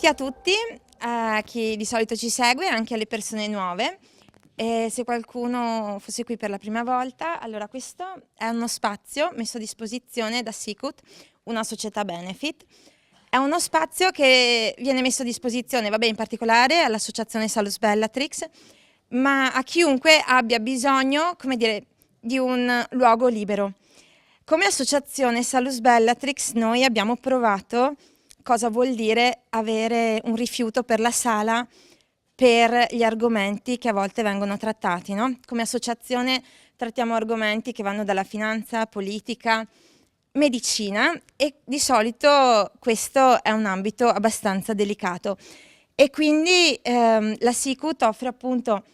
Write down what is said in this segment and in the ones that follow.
tutti a tutti, a chi di solito ci segue, anche alle persone nuove. E se qualcuno fosse qui per la prima volta, allora questo è uno spazio messo a disposizione da Sicut, una società benefit. È uno spazio che viene messo a disposizione, vabbè, in particolare all'associazione Salus Bellatrix, ma a chiunque abbia bisogno, come dire, di un luogo libero. Come associazione Salus Bellatrix noi abbiamo provato cosa vuol dire avere un rifiuto per la sala per gli argomenti che a volte vengono trattati, no? Come associazione trattiamo argomenti che vanno dalla finanza, politica, medicina e di solito questo è un ambito abbastanza delicato e quindi la Sicut offre appunto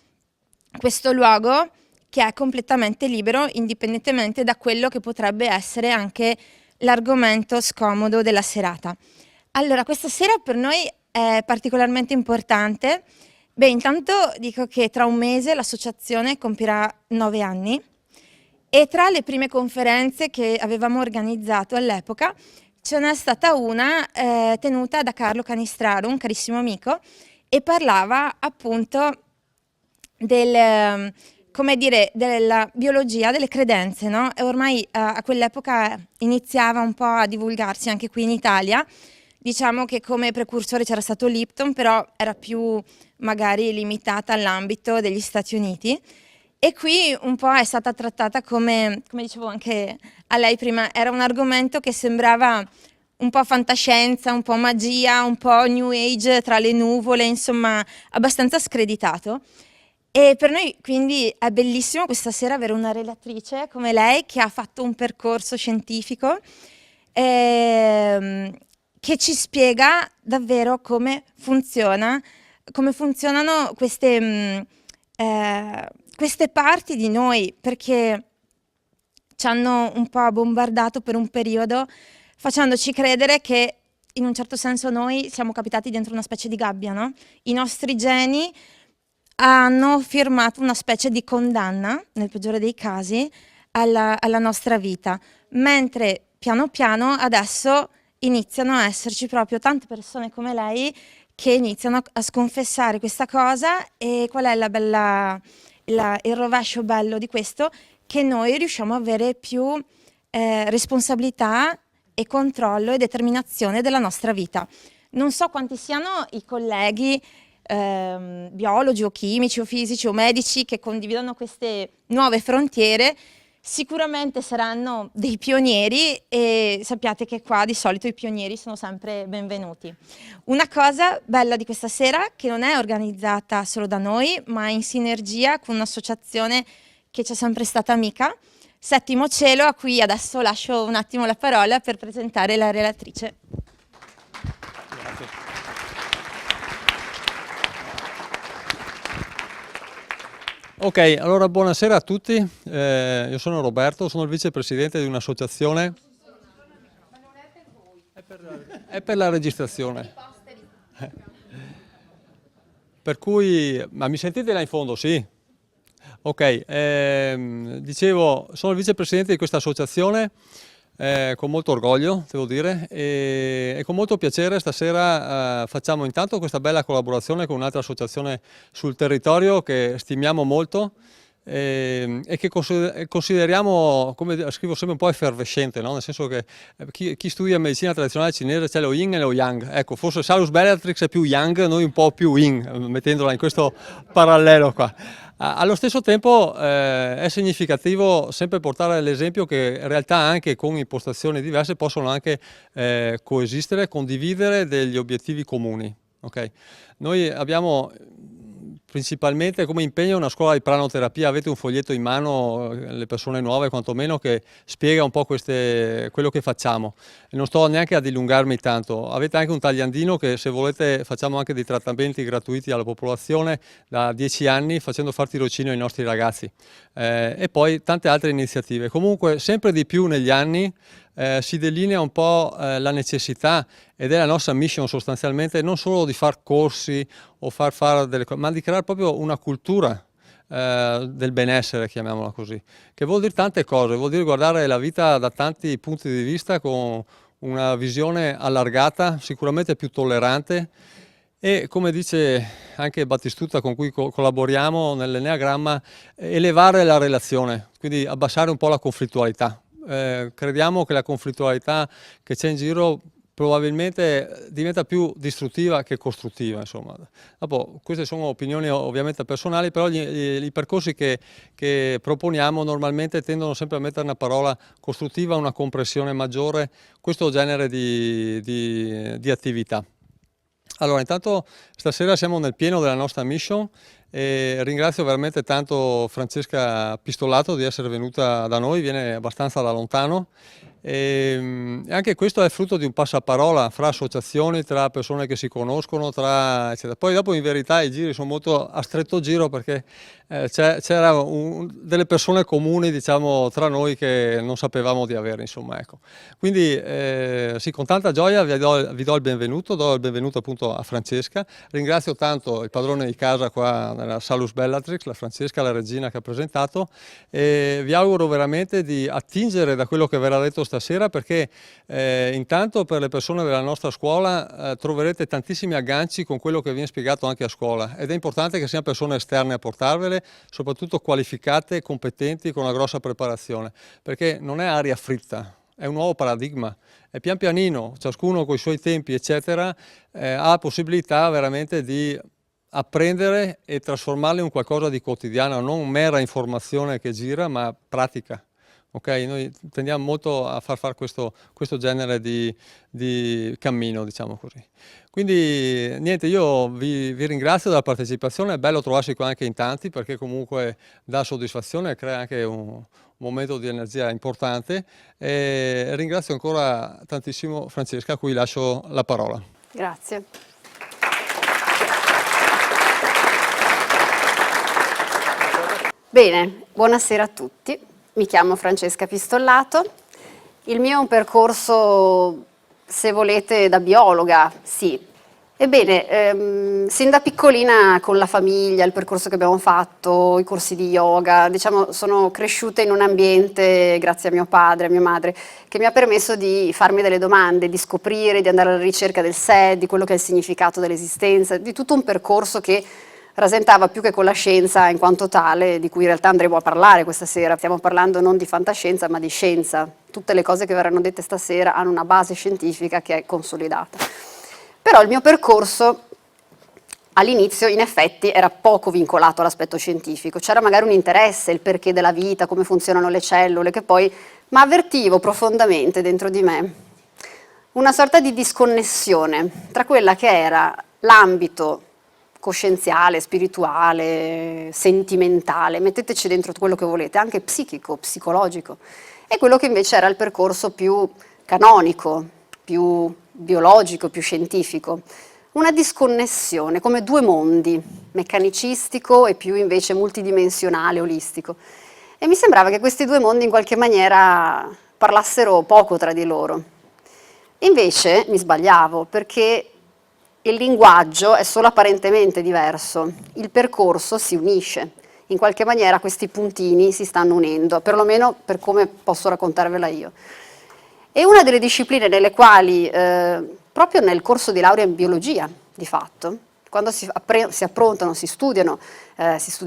questo luogo che è completamente libero indipendentemente da quello che potrebbe essere anche l'argomento scomodo della serata. Allora, questa sera per noi è particolarmente importante. Beh, intanto dico che tra un mese l'associazione compirà 9 anni e tra le prime conferenze che avevamo organizzato all'epoca ce n'è stata una tenuta da Carlo Canistraro, un carissimo amico, e parlava appunto come dire, della biologia delle credenze, no? E ormai a quell'epoca iniziava un po' a divulgarsi anche qui in Italia. Diciamo che come precursore c'era stato Lipton, però era più magari limitata all'ambito degli Stati Uniti. E qui un po' è stata trattata come dicevo anche a lei prima, era un argomento che sembrava un po' fantascienza, un po' magia, un po' New Age tra le nuvole, insomma abbastanza screditato. E per noi quindi è bellissimo questa sera avere una relatrice come lei che ha fatto un percorso scientifico che ci spiega davvero come funzionano queste parti di noi, perché ci hanno un po' bombardato per un periodo facendoci credere che in un certo senso noi siamo capitati dentro una specie di gabbia, no? I nostri geni hanno firmato una specie di condanna, nel peggiore dei casi, alla nostra vita, mentre piano piano adesso iniziano a esserci proprio tante persone come lei che iniziano a sconfessare questa cosa. E qual è il rovescio bello di questo? Che noi riusciamo a avere più responsabilità e controllo e determinazione della nostra vita. Non so quanti siano i colleghi biologi o chimici o fisici o medici che condividono queste nuove frontiere. Sicuramente saranno dei pionieri e sappiate che qua di solito i pionieri sono sempre benvenuti. Una cosa bella di questa sera che non è organizzata solo da noi ma in sinergia con un'associazione che ci è sempre stata amica, Settimo Cielo, a cui adesso lascio un attimo la parola per presentare la relatrice. Grazie. Ok, allora buonasera a tutti, io sono Roberto, sono il vicepresidente di un'associazione. Ma non è per voi. È per la registrazione. Per cui, ma mi sentite là in fondo? Sì? Ok, dicevo, sono il vicepresidente di questa associazione. Con molto orgoglio, devo dire, e con molto piacere stasera facciamo intanto questa bella collaborazione con un'altra associazione sul territorio che stimiamo molto e che consideriamo, come scrivo sempre, un po' effervescente, no? Nel senso che chi studia medicina tradizionale cinese c'è lo yin e lo yang. Ecco, forse Salus Bellatrix è più yang, noi un po' più yin, mettendola in questo parallelo qua. Allo stesso tempo è significativo sempre portare l'esempio che in realtà anche con impostazioni diverse possono anche coesistere, condividere degli obiettivi comuni. Okay? Noi abbiamo principalmente come impegno una scuola di pranoterapia, avete un foglietto in mano, le persone nuove quantomeno, che spiega un po' quello che facciamo. E non sto neanche a dilungarmi tanto, avete anche un tagliandino che se volete facciamo anche dei trattamenti gratuiti alla popolazione da 10 anni facendo far tirocinio ai nostri ragazzi e poi tante altre iniziative. Comunque sempre di più negli anni si delinea un po' la necessità, ed è la nostra mission sostanzialmente, non solo di far corsi o far fare delle cose, ma di creare proprio una cultura del benessere, chiamiamola così, che vuol dire tante cose, vuol dire guardare la vita da tanti punti di vista con una visione allargata, sicuramente più tollerante e, come dice anche Battistuta con cui collaboriamo nell'Enneagramma, elevare la relazione, quindi abbassare un po' la conflittualità. Crediamo che la conflittualità che c'è in giro probabilmente diventa più distruttiva che costruttiva, insomma. Dopo, queste sono opinioni ovviamente personali, però i percorsi che proponiamo normalmente tendono sempre a mettere una parola costruttiva, una comprensione maggiore, questo genere di attività. Allora, intanto stasera siamo nel pieno della nostra mission e ringrazio veramente tanto Francesca Pistollato di essere venuta da noi, viene abbastanza da lontano. E anche questo è frutto di un passaparola fra associazioni, tra persone che si conoscono, eccetera. Poi dopo in verità i giri sono molto a stretto giro perché c'era delle persone comuni, diciamo, tra noi che non sapevamo di avere, insomma, ecco. Quindi sì, con tanta gioia vi do il benvenuto appunto a Francesca. Ringrazio tanto il padrone di casa qua nella Salus Bellatrix, la Francesca, la regina che ha presentato, e vi auguro veramente di attingere da quello che verrà detto stasera, perché intanto per le persone della nostra scuola troverete tantissimi agganci con quello che viene spiegato anche a scuola, ed è importante che siano persone esterne a portarvele, soprattutto qualificate, competenti, con una grossa preparazione, perché non è aria fritta, è un nuovo paradigma e pian pianino, ciascuno con i suoi tempi eccetera, ha la possibilità veramente di apprendere e trasformarlo in qualcosa di quotidiano, non mera informazione che gira, ma pratica. Okay? Noi tendiamo molto a far fare questo genere di cammino, diciamo così. Quindi niente, io vi ringrazio della partecipazione, è bello trovarsi qua anche in tanti perché comunque dà soddisfazione e crea anche un momento di energia importante, e ringrazio ancora tantissimo Francesca, a cui lascio la parola. Grazie. Bene, buonasera a tutti. Mi chiamo Francesca Pistollato. Il mio è un percorso, se volete, da biologa, sì. Ebbene, sin da piccolina con la famiglia, il percorso che abbiamo fatto, i corsi di yoga, diciamo, sono cresciuta in un ambiente, grazie a mio padre e a mia madre, che mi ha permesso di farmi delle domande, di scoprire, di andare alla ricerca del sé, di quello che è il significato dell'esistenza, di tutto un percorso che rasentava più che con la scienza in quanto tale, di cui in realtà andremo a parlare questa sera. Stiamo parlando non di fantascienza ma di scienza. Tutte le cose che verranno dette stasera hanno una base scientifica che è consolidata. Però il mio percorso all'inizio in effetti era poco vincolato all'aspetto scientifico, c'era magari un interesse, il perché della vita, come funzionano le cellule, che poi ma avvertivo profondamente dentro di me una sorta di disconnessione tra quella che era l'ambito coscienziale, spirituale, sentimentale, metteteci dentro quello che volete, anche psichico, psicologico, e quello che invece era il percorso più canonico, più biologico, più scientifico. Una disconnessione, come due mondi, meccanicistico e più invece multidimensionale, olistico. E mi sembrava che questi due mondi in qualche maniera parlassero poco tra di loro. Invece mi sbagliavo, perché il linguaggio è solo apparentemente diverso, il percorso si unisce, in qualche maniera questi puntini si stanno unendo, perlomeno per come posso raccontarvela io. E una delle discipline nelle quali, proprio nel corso di laurea in biologia, di fatto, quando si approntano, si studia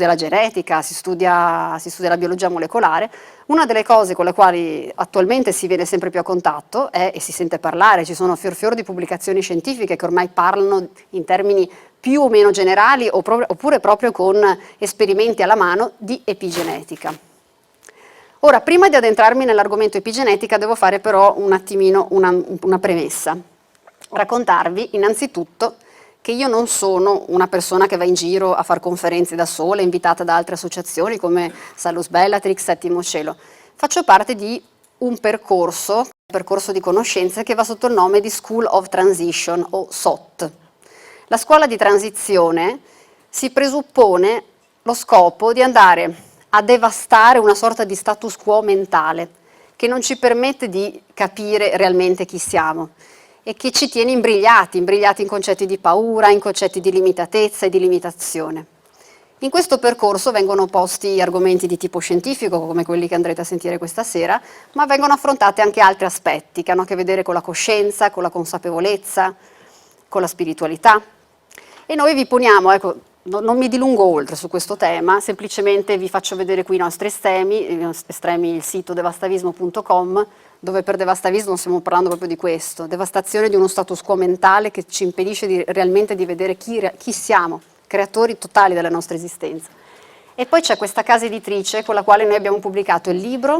la genetica, si studia la biologia molecolare, una delle cose con le quali attualmente si viene sempre più a contatto è, e si sente parlare, ci sono fior di pubblicazioni scientifiche che ormai parlano in termini più o meno generali oppure proprio con esperimenti alla mano, di epigenetica. Ora, prima di addentrarmi nell'argomento epigenetica devo fare però un attimino una premessa, raccontarvi innanzitutto che io non sono una persona che va in giro a far conferenze da sola, invitata da altre associazioni come Salus Bellatrix, Settimo Cielo. Faccio parte di un percorso di conoscenze che va sotto il nome di School of Transition o SOT. La scuola di transizione si presuppone lo scopo di andare a devastare una sorta di status quo mentale che non ci permette di capire realmente chi siamo e che ci tiene imbrigliati in concetti di paura, in concetti di limitatezza e di limitazione. In questo percorso vengono posti argomenti di tipo scientifico, come quelli che andrete a sentire questa sera, ma vengono affrontati anche altri aspetti che hanno a che vedere con la coscienza, con la consapevolezza, con la spiritualità. E noi vi poniamo, ecco, non mi dilungo oltre su questo tema, semplicemente vi faccio vedere qui i nostri estremi, il sito devastavismo.com, dove per devastavismo stiamo parlando proprio di questo, devastazione di uno status quo mentale che ci impedisce realmente di vedere chi siamo, creatori totali della nostra esistenza. E poi c'è questa casa editrice con la quale noi abbiamo pubblicato il libro,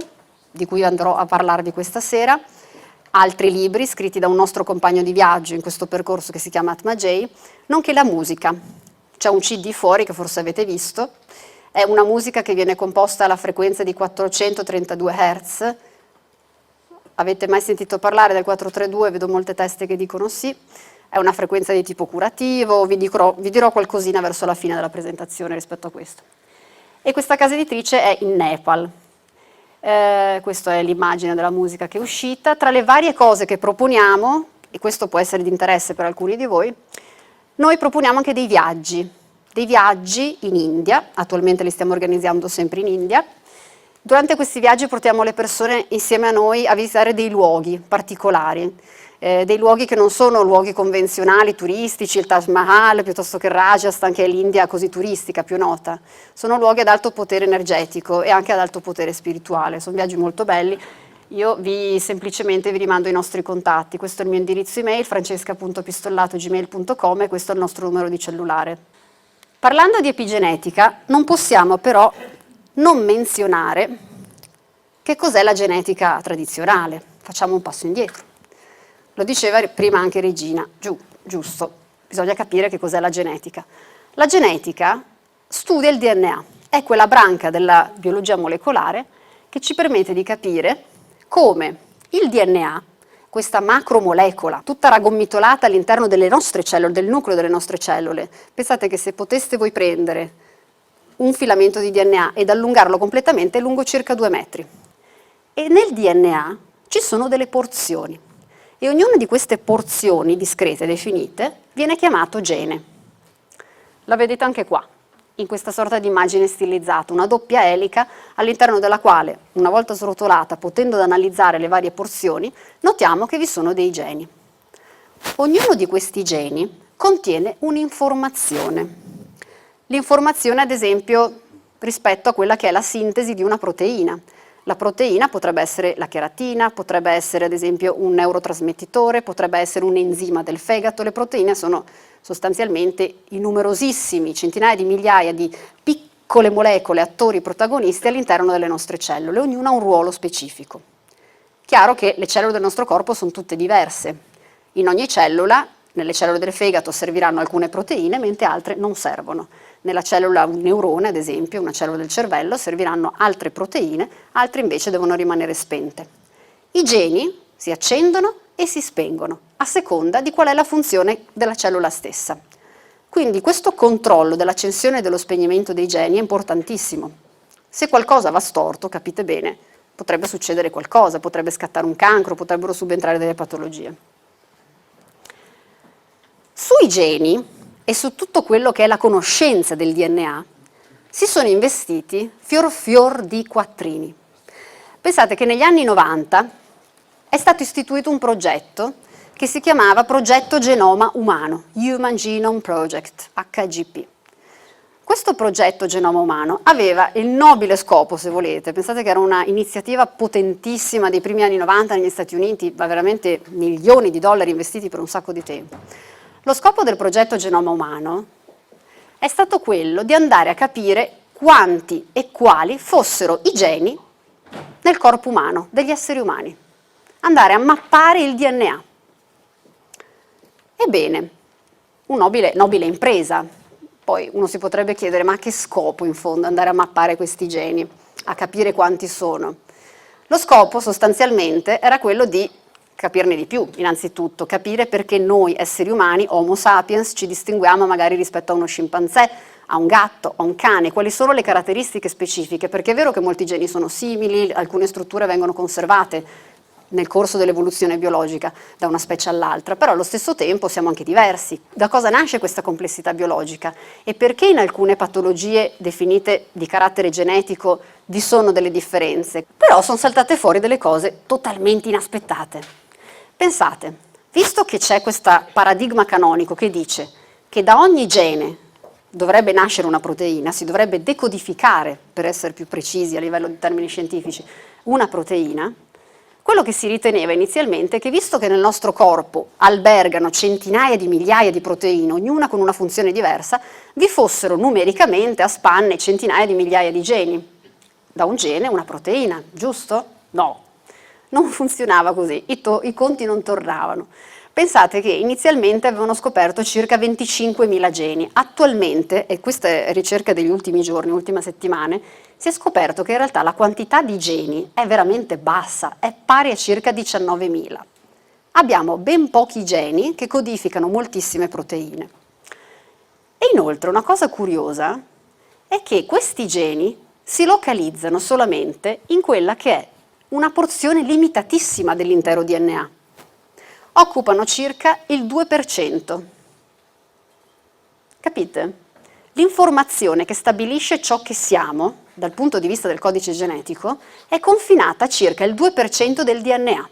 di cui andrò a parlarvi questa sera, altri libri scritti da un nostro compagno di viaggio in questo percorso che si chiama Atma J, nonché la musica. C'è un CD fuori che forse avete visto, è una musica che viene composta alla frequenza di 432 Hz. Avete mai sentito parlare del 432? Vedo molte teste che dicono sì. È una frequenza di tipo curativo, vi dirò qualcosina verso la fine della presentazione rispetto a questo. E questa casa editrice è in Nepal. Questa è l'immagine della musica che è uscita. Tra le varie cose che proponiamo, e questo può essere di interesse per alcuni di voi, noi proponiamo anche dei viaggi in India, attualmente li stiamo organizzando sempre in India. Durante questi viaggi portiamo le persone insieme a noi a visitare dei luoghi particolari, dei luoghi che non sono luoghi convenzionali, turistici, il Taj Mahal, piuttosto che il Rajasthan, che è l'India così turistica, più nota. Sono luoghi ad alto potere energetico e anche ad alto potere spirituale. Sono viaggi molto belli. Io semplicemente vi rimando i nostri contatti. Questo è il mio indirizzo email, francesca.pistollato@gmail.com, e questo è il nostro numero di cellulare. Parlando di epigenetica, non possiamo però non menzionare che cos'è la genetica tradizionale. Facciamo un passo indietro. Lo diceva prima anche Regina, giusto, bisogna capire che cos'è la genetica. La genetica studia il DNA, è quella branca della biologia molecolare che ci permette di capire come il DNA, questa macromolecola, tutta raggomitolata all'interno delle nostre cellule, del nucleo delle nostre cellule. Pensate che se poteste voi prendere un filamento di DNA ed allungarlo completamente è lungo circa 2 metri. E nel DNA ci sono delle porzioni. E ognuna di queste porzioni discrete, definite, viene chiamato gene. La vedete anche qua, in questa sorta di immagine stilizzata, una doppia elica all'interno della quale, una volta srotolata, potendo analizzare le varie porzioni, notiamo che vi sono dei geni. Ognuno di questi geni contiene un'informazione. L'informazione, ad esempio, rispetto a quella che è la sintesi di una proteina. La proteina potrebbe essere la cheratina, potrebbe essere ad esempio un neurotrasmettitore, potrebbe essere un enzima del fegato. Le proteine sono sostanzialmente i numerosissimi, centinaia di migliaia di piccole molecole, attori protagonisti all'interno delle nostre cellule, ognuna ha un ruolo specifico. Chiaro che le cellule del nostro corpo sono tutte diverse. In ogni cellula, nelle cellule del fegato serviranno alcune proteine, mentre altre non servono. Nella cellula, un neurone, ad esempio, una cellula del cervello, serviranno altre proteine, altre invece devono rimanere spente. I geni si accendono e si spengono, a seconda di qual è la funzione della cellula stessa. Quindi questo controllo dell'accensione e dello spegnimento dei geni è importantissimo. Se qualcosa va storto, capite bene, potrebbe succedere qualcosa, potrebbe scattare un cancro, potrebbero subentrare delle patologie. Sui geni e su tutto quello che è la conoscenza del DNA si sono investiti fior di quattrini. Pensate che negli anni 90 è stato istituito un progetto che si chiamava Progetto Genoma Umano, Human Genome Project, HGP. Questo progetto Genoma Umano aveva il nobile scopo, se volete, pensate che era una iniziativa potentissima dei primi anni 90 negli Stati Uniti, ma veramente milioni di dollari investiti per un sacco di tempo. Lo scopo del progetto Genoma Umano è stato quello di andare a capire quanti e quali fossero i geni nel corpo umano, degli esseri umani. Andare a mappare il DNA. Ebbene, una nobile impresa. Poi uno si potrebbe chiedere, ma a che scopo in fondo andare a mappare questi geni, a capire quanti sono? Lo scopo sostanzialmente era quello di capirne di più, innanzitutto, capire perché noi esseri umani, Homo sapiens, ci distinguiamo magari rispetto a uno scimpanzé, a un gatto, a un cane, quali sono le caratteristiche specifiche, perché è vero che molti geni sono simili, alcune strutture vengono conservate, nel corso dell'evoluzione biologica da una specie all'altra, però allo stesso tempo siamo anche diversi. Da cosa nasce questa complessità biologica e perché in alcune patologie definite di carattere genetico vi sono delle differenze? Però sono saltate fuori delle cose totalmente inaspettate. Pensate, visto che c'è questo paradigma canonico che dice che da ogni gene dovrebbe nascere una proteina, si dovrebbe decodificare, per essere più precisi a livello di termini scientifici, una proteina, quello che si riteneva inizialmente è che visto che nel nostro corpo albergano centinaia di migliaia di proteine, ognuna con una funzione diversa, vi fossero numericamente a spanne centinaia di migliaia di geni. Da un gene una proteina, giusto? No, non funzionava così, i conti non tornavano. Pensate che inizialmente avevano scoperto circa 25.000 geni. Attualmente, e questa è ricerca degli ultimi giorni, ultime settimane, si è scoperto che in realtà la quantità di geni è veramente bassa, è pari a circa 19.000. Abbiamo ben pochi geni che codificano moltissime proteine. E inoltre una cosa curiosa è che questi geni si localizzano solamente in quella che è una porzione limitatissima dell'intero DNA. Occupano circa il 2%. Capite? L'informazione che stabilisce ciò che siamo, dal punto di vista del codice genetico, è confinata a circa il 2% del DNA.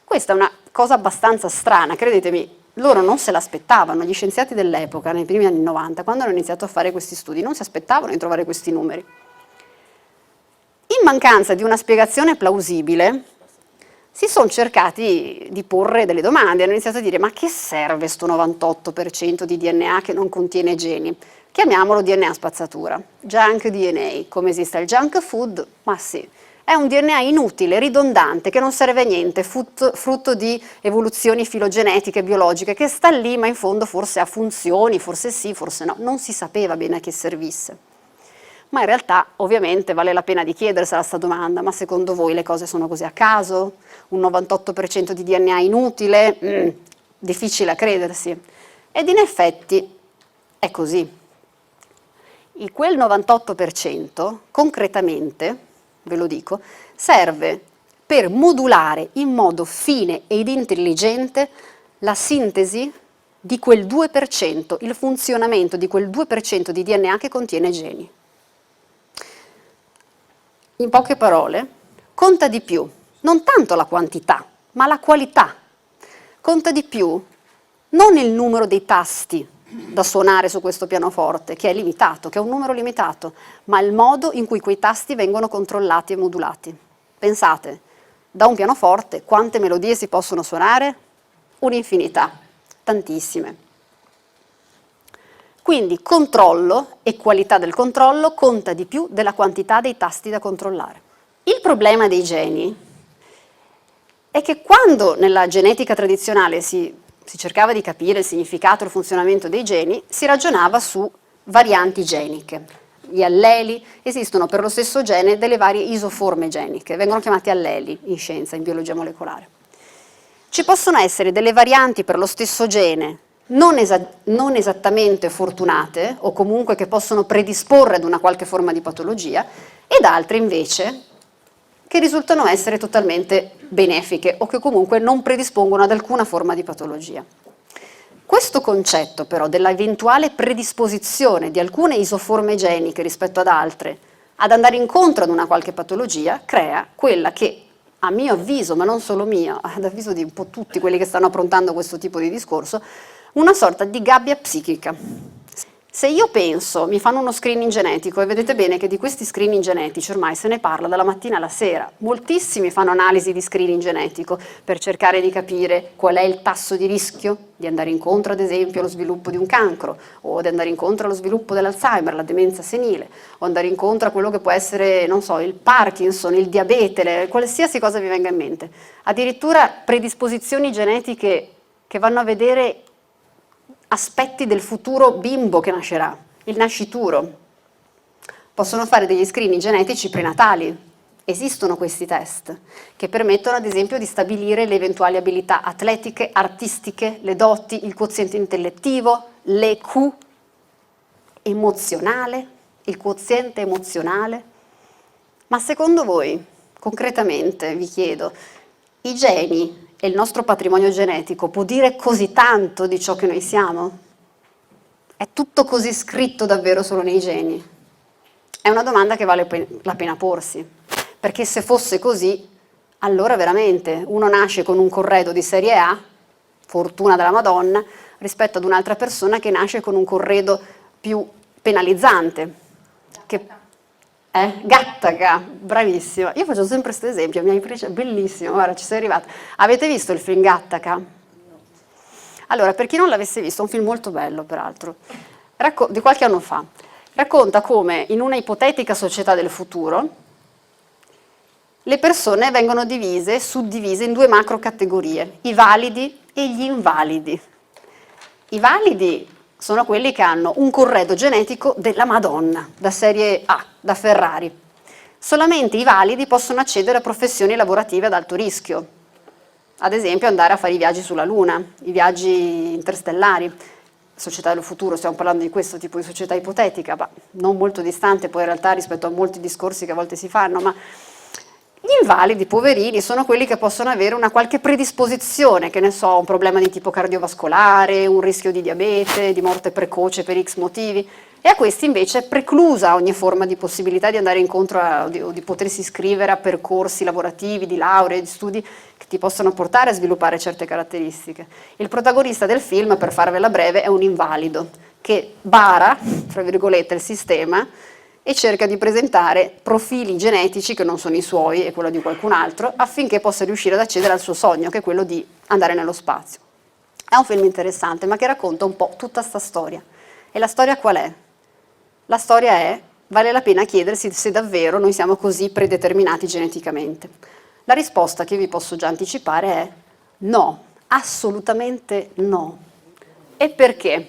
Questa è una cosa abbastanza strana, credetemi, loro non se l'aspettavano, gli scienziati dell'epoca, nei primi anni 90, quando hanno iniziato a fare questi studi, non si aspettavano di trovare questi numeri. In mancanza di una spiegazione plausibile, si sono cercati di porre delle domande, hanno iniziato a dire ma che serve questo 98% di DNA che non contiene geni? Chiamiamolo DNA spazzatura, junk DNA, come esiste il junk food, ma sì, è un DNA inutile, ridondante, che non serve a niente, frutto di evoluzioni filogenetiche, biologiche, che sta lì ma in fondo forse ha funzioni, forse sì, forse no, non si sapeva bene a che servisse. Ma in realtà ovviamente vale la pena di chiedersela questa domanda, ma secondo voi le cose sono così a caso? Un 98% di DNA inutile? Difficile a credersi. Ed in effetti è così. Quel 98% concretamente, ve lo dico, serve per modulare in modo fine ed intelligente la sintesi di quel 2%, il funzionamento di quel 2% di DNA che contiene geni. In poche parole, conta di più, non tanto la quantità, ma la qualità. Conta di più non il numero dei tasti da suonare su questo pianoforte, che è limitato, che è un numero limitato, ma il modo in cui quei tasti vengono controllati e modulati. Pensate, da un pianoforte quante melodie si possono suonare? Un'infinità, tantissime. Quindi controllo e qualità del controllo conta di più della quantità dei tasti da controllare. Il problema dei geni è che quando nella genetica tradizionale si cercava di capire il significato e il funzionamento dei geni, si ragionava su varianti geniche. Gli alleli, esistono per lo stesso gene delle varie isoforme geniche, vengono chiamati alleli in scienza, in biologia molecolare. Ci possono essere delle varianti per lo stesso gene non esattamente fortunate o comunque che possono predisporre ad una qualche forma di patologia ed altre invece che risultano essere totalmente benefiche o che comunque non predispongono ad alcuna forma di patologia. Questo concetto però della eventuale predisposizione di alcune isoforme geniche rispetto ad altre ad andare incontro ad una qualche patologia crea quella che a mio avviso, ma non solo mio, ad avviso di un po' tutti quelli che stanno affrontando questo tipo di discorso, una sorta di gabbia psichica. Se io penso, mi fanno uno screening genetico e vedete bene che di questi screening genetici ormai se ne parla dalla mattina alla sera, moltissimi fanno analisi di screening genetico per cercare di capire qual è il tasso di rischio di andare incontro ad esempio allo sviluppo di un cancro o di andare incontro allo sviluppo dell'Alzheimer, la demenza senile, o andare incontro a quello che può essere, non so, il Parkinson, il diabete, qualsiasi cosa vi venga in mente. Addirittura predisposizioni genetiche che vanno a vedere aspetti del futuro bimbo che nascerà, il nascituro. Possono fare degli screening genetici prenatali. Esistono questi test che permettono ad esempio di stabilire le eventuali abilità atletiche, artistiche, le doti, il quoziente intellettivo, l'EQ emozionale, il quoziente emozionale. Ma secondo voi concretamente vi chiedo, i geni e il nostro patrimonio genetico può dire così tanto di ciò che noi siamo? È tutto così scritto davvero solo nei geni? È una domanda che vale la pena porsi, perché se fosse così, allora veramente uno nasce con un corredo di serie A, fortuna della Madonna, rispetto ad un'altra persona che nasce con un corredo più penalizzante. Gattaca, bravissima. Io faccio sempre questo esempio, mi hai preso, bellissimo, guarda, ci sei arrivata. Avete visto il film Gattaca? Allora, per chi non l'avesse visto, è un film molto bello, peraltro, di qualche anno fa. Racconta come in una ipotetica società del futuro le persone vengono suddivise in due macro categorie, i validi e gli invalidi. I validi sono quelli che hanno un corredo genetico della Madonna, da serie A, da Ferrari. Solamente i validi possono accedere a professioni lavorative ad alto rischio, ad esempio andare a fare i viaggi sulla Luna, i viaggi interstellari. Società del futuro, stiamo parlando di questo tipo di società ipotetica, ma non molto distante poi in realtà rispetto a molti discorsi che a volte si fanno, ma gli invalidi, poverini, sono quelli che possono avere una qualche predisposizione, che ne so, un problema di tipo cardiovascolare, un rischio di diabete, di morte precoce per X motivi, e a questi invece è preclusa ogni forma di possibilità di andare incontro o di potersi iscrivere a percorsi lavorativi, di laurea, di studi che ti possono portare a sviluppare certe caratteristiche. Il protagonista del film, per farvela breve, è un invalido che bara, tra virgolette, il sistema e cerca di presentare profili genetici che non sono i suoi e quello di qualcun altro, affinché possa riuscire ad accedere al suo sogno, che è quello di andare nello spazio. È un film interessante, ma che racconta un po' tutta sta storia. E la storia qual è? La storia è, vale la pena chiedersi se davvero noi siamo così predeterminati geneticamente. La risposta che vi posso già anticipare è no, assolutamente no. E perché?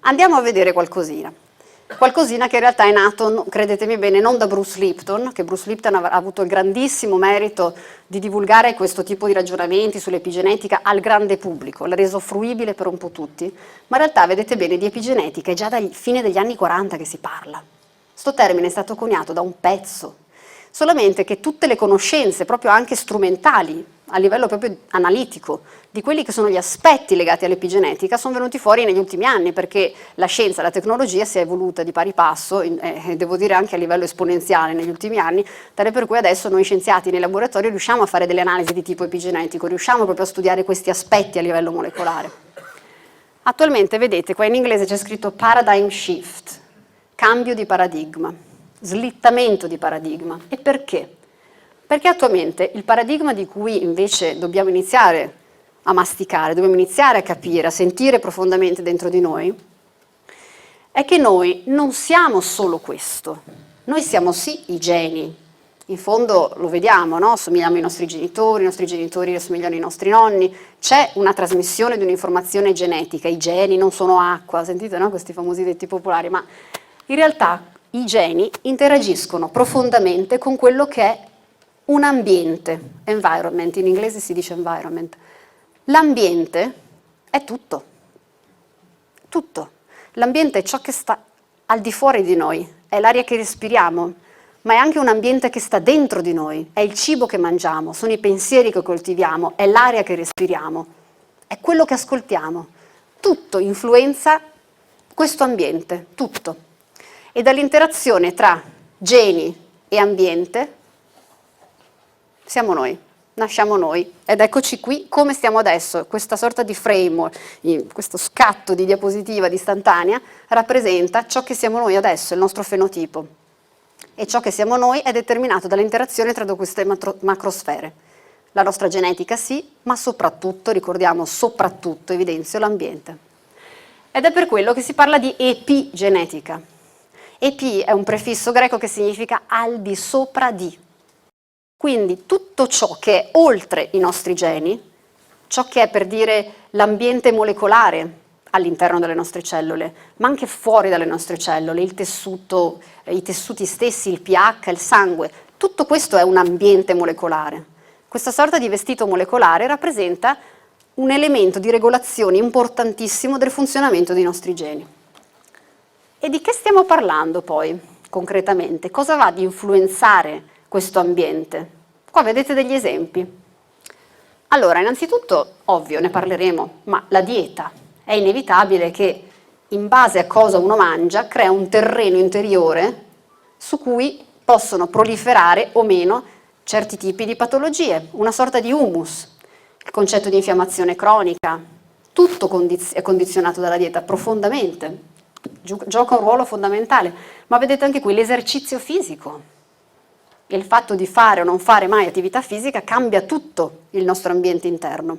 Andiamo a vedere qualcosina. Qualcosina che in realtà è nato, credetemi bene, non da Bruce Lipton, che Bruce Lipton ha avuto il grandissimo merito di divulgare questo tipo di ragionamenti sull'epigenetica al grande pubblico, l'ha reso fruibile per un po' tutti, ma in realtà vedete bene di epigenetica è già dal fine degli anni 40 che si parla. Sto termine è stato coniato da un pezzo, solamente che tutte le conoscenze, proprio anche strumentali, a livello proprio analitico, di quelli che sono gli aspetti legati all'epigenetica sono venuti fuori negli ultimi anni, perché la scienza e la tecnologia si è evoluta di pari passo, devo dire anche a livello esponenziale negli ultimi anni, tale per cui adesso noi scienziati nei laboratori riusciamo a fare delle analisi di tipo epigenetico, riusciamo proprio a studiare questi aspetti a livello molecolare. Attualmente, vedete, qua in inglese c'è scritto paradigm shift, cambio di paradigma, slittamento di paradigma. E perché? Perché attualmente il paradigma di cui invece dobbiamo iniziare a masticare, dobbiamo iniziare a capire, a sentire profondamente dentro di noi, è che noi non siamo solo questo. Noi siamo sì i geni, in fondo lo vediamo, no? Somigliamo ai nostri genitori assomigliano ai nostri nonni, c'è una trasmissione di un'informazione genetica, i geni non sono acqua, sentite, no? Questi famosi detti popolari, ma in realtà i geni interagiscono profondamente con quello che è un ambiente, environment, in inglese si dice environment. L'ambiente è tutto, tutto. L'ambiente è ciò che sta al di fuori di noi, è l'aria che respiriamo, ma è anche un ambiente che sta dentro di noi, è il cibo che mangiamo, sono i pensieri che coltiviamo, è l'aria che respiriamo, è quello che ascoltiamo. Tutto influenza questo ambiente, tutto. E dall'interazione tra geni e ambiente siamo noi, nasciamo noi, ed eccoci qui come stiamo adesso. Questa sorta di frame, questo scatto di diapositiva di istantanea rappresenta ciò che siamo noi adesso, il nostro fenotipo, e ciò che siamo noi è determinato dall'interazione tra queste macrosfere. La nostra genetica sì, ma soprattutto, ricordiamo soprattutto, evidenzio, l'ambiente. Ed è per quello che si parla di epigenetica. Epi è un prefisso greco che significa al di sopra di. Quindi tutto ciò che è oltre i nostri geni, ciò che è per dire l'ambiente molecolare all'interno delle nostre cellule, ma anche fuori dalle nostre cellule, il tessuto, i tessuti stessi, il pH, il sangue, tutto questo è un ambiente molecolare. Questa sorta di vestito molecolare rappresenta un elemento di regolazione importantissimo del funzionamento dei nostri geni. E di che stiamo parlando poi, concretamente? Cosa va ad influenzare questo ambiente? Qua vedete degli esempi. Allora, innanzitutto, ovvio, ne parleremo, ma la dieta è inevitabile che in base a cosa uno mangia crea un terreno interiore su cui possono proliferare o meno certi tipi di patologie, una sorta di humus, il concetto di infiammazione cronica, tutto è condizionato dalla dieta profondamente, gioca un ruolo fondamentale, ma vedete anche qui l'esercizio fisico, il fatto di fare o non fare mai attività fisica cambia tutto il nostro ambiente interno.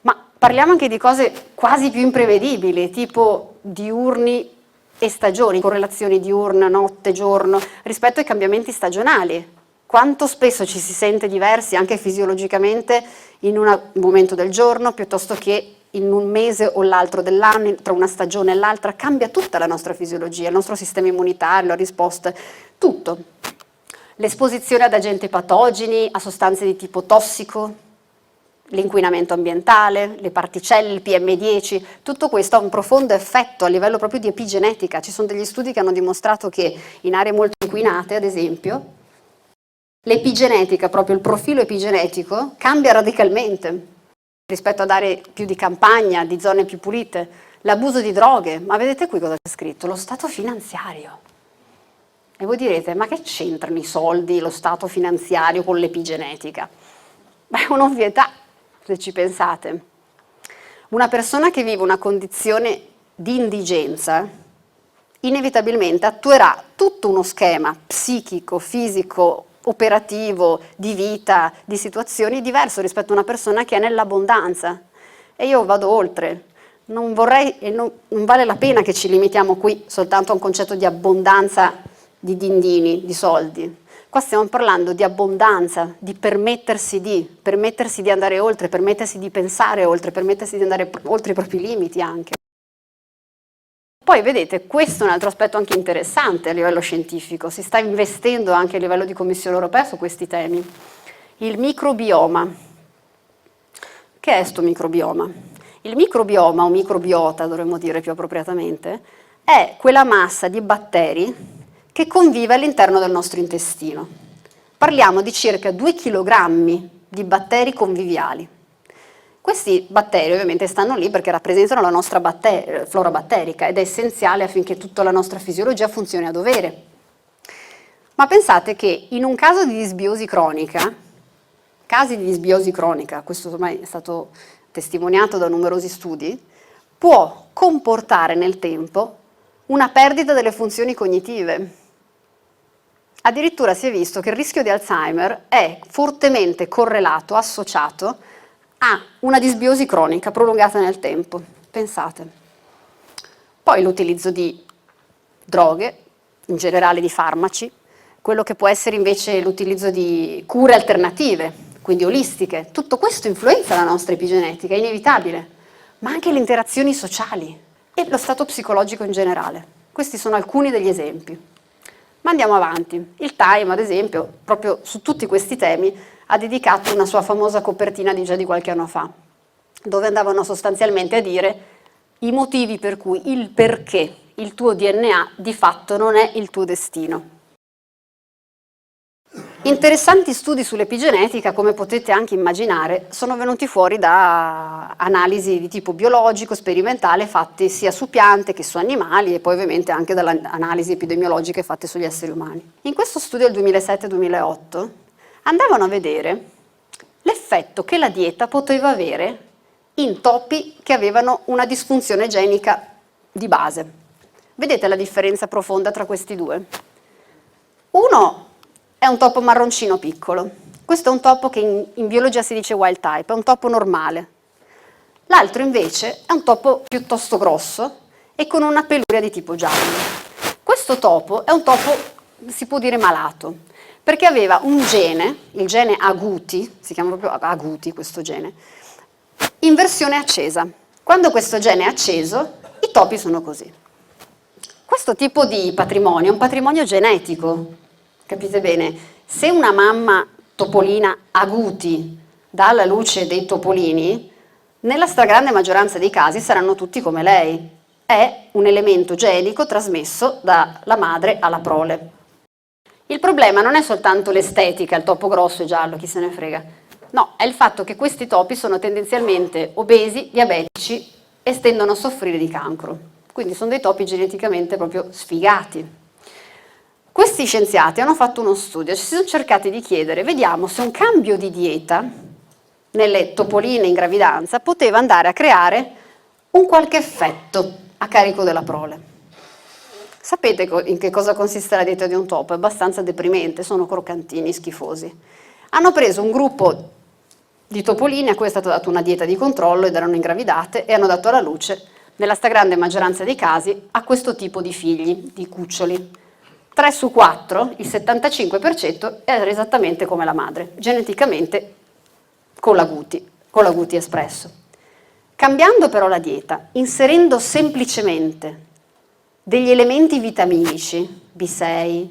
Ma parliamo anche di cose quasi più imprevedibili, tipo diurni e stagioni, correlazioni diurna, notte, giorno, rispetto ai cambiamenti stagionali. Quanto spesso ci si sente diversi anche fisiologicamente in un momento del giorno piuttosto che in un mese o l'altro dell'anno, tra una stagione e l'altra, cambia tutta la nostra fisiologia, il nostro sistema immunitario, la risposta, tutto. L'esposizione ad agenti patogeni, a sostanze di tipo tossico, l'inquinamento ambientale, le particelle, il PM10, tutto questo ha un profondo effetto a livello proprio di epigenetica. Ci sono degli studi che hanno dimostrato che in aree molto inquinate, ad esempio, l'epigenetica, proprio il profilo epigenetico, cambia radicalmente rispetto ad aree più di campagna, di zone più pulite. L'abuso di droghe, ma vedete qui cosa c'è scritto? Lo stato finanziario. E voi direte, ma che c'entrano i soldi, lo stato finanziario con l'epigenetica? Beh, è un'ovvietà, se ci pensate. Una persona che vive una condizione di indigenza, inevitabilmente attuerà tutto uno schema psichico, fisico, operativo, di vita, di situazioni diverso rispetto a una persona che è nell'abbondanza. E io vado oltre. Non vorrei e non vale la pena che ci limitiamo qui soltanto a un concetto di abbondanza di dindini, di soldi. Qua stiamo parlando di abbondanza, di permettersi di andare oltre, permettersi di pensare oltre, permettersi di andare oltre i propri limiti anche. Poi vedete, questo è un altro aspetto anche interessante a livello scientifico, si sta investendo anche a livello di Commissione europea su questi temi. Il microbioma. Che è sto microbioma? Il microbioma, o microbiota dovremmo dire più appropriatamente, è quella massa di batteri che convive all'interno del nostro intestino. Parliamo di circa 2 kg di batteri conviviali. Questi batteri ovviamente stanno lì perché rappresentano la nostra flora batterica ed è essenziale affinché tutta la nostra fisiologia funzioni a dovere. Ma pensate che in un caso di disbiosi cronica, questo ormai è stato testimoniato da numerosi studi, può comportare nel tempo una perdita delle funzioni cognitive. Addirittura si è visto che il rischio di Alzheimer è fortemente correlato, associato a una disbiosi cronica prolungata nel tempo. Pensate. Poi l'utilizzo di droghe, in generale di farmaci, quello che può essere invece l'utilizzo di cure alternative, quindi olistiche. Tutto questo influenza la nostra epigenetica, è inevitabile, ma anche le interazioni sociali e lo stato psicologico in generale. Questi sono alcuni degli esempi. Ma andiamo avanti. Il Time, ad esempio, proprio su tutti questi temi, ha dedicato una sua famosa copertina di già di qualche anno fa, dove andavano sostanzialmente a dire i motivi per cui, il perché il tuo DNA di fatto non è il tuo destino. Interessanti studi sull'epigenetica, come potete anche immaginare, sono venuti fuori da analisi di tipo biologico, sperimentale, fatte sia su piante che su animali e poi ovviamente anche dalle analisi epidemiologiche fatte sugli esseri umani. In questo studio del 2007-2008 andavano a vedere l'effetto che la dieta poteva avere in topi che avevano una disfunzione genica di base. Vedete la differenza profonda tra questi due? Uno è un topo marroncino piccolo. Questo è un topo che in biologia si dice wild type, è un topo normale. L'altro invece è un topo piuttosto grosso e con una peluria di tipo giallo. Questo topo è un topo, si può dire, malato, perché aveva un gene, il gene agouti, si chiama proprio agouti questo gene, in versione accesa. Quando questo gene è acceso, i topi sono così. Questo tipo di patrimonio è un patrimonio genetico. Capite bene? Se una mamma topolina agouti dà alla luce dei topolini, nella stragrande maggioranza dei casi saranno tutti come lei. È un elemento genico trasmesso dalla madre alla prole. Il problema non è soltanto l'estetica, il topo grosso e giallo, chi se ne frega. No, è il fatto che questi topi sono tendenzialmente obesi, diabetici e tendono a soffrire di cancro. Quindi sono dei topi geneticamente proprio sfigati. Questi scienziati hanno fatto uno studio, si sono cercati di chiedere, vediamo se un cambio di dieta nelle topoline in gravidanza poteva andare a creare un qualche effetto a carico della prole. Sapete in che cosa consiste la dieta di un topo? È abbastanza deprimente, sono croccantini, schifosi. Hanno preso un gruppo di topoline a cui è stata data una dieta di controllo ed erano ingravidate e hanno dato alla luce, nella stragrande maggioranza dei casi, a questo tipo di figli, di cuccioli. 3 su 4, il 75%, era esattamente come la madre, geneticamente con la Guti espresso. Cambiando però la dieta, inserendo semplicemente degli elementi vitaminici, B6,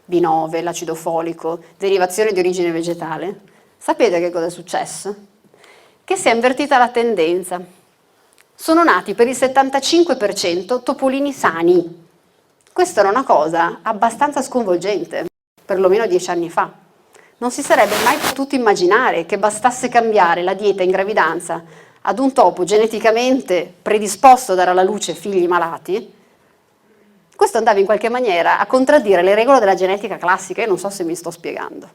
B9, l'acido folico, derivazione di origine vegetale, sapete che cosa è successo? Che si è invertita la tendenza. Sono nati per il 75% topolini sani. Questa era una cosa abbastanza sconvolgente, perlomeno 10 anni fa. Non si sarebbe mai potuto immaginare che bastasse cambiare la dieta in gravidanza ad un topo geneticamente predisposto a dare alla luce figli malati. Questo andava in qualche maniera a contraddire le regole della genetica classica, io non so se mi sto spiegando.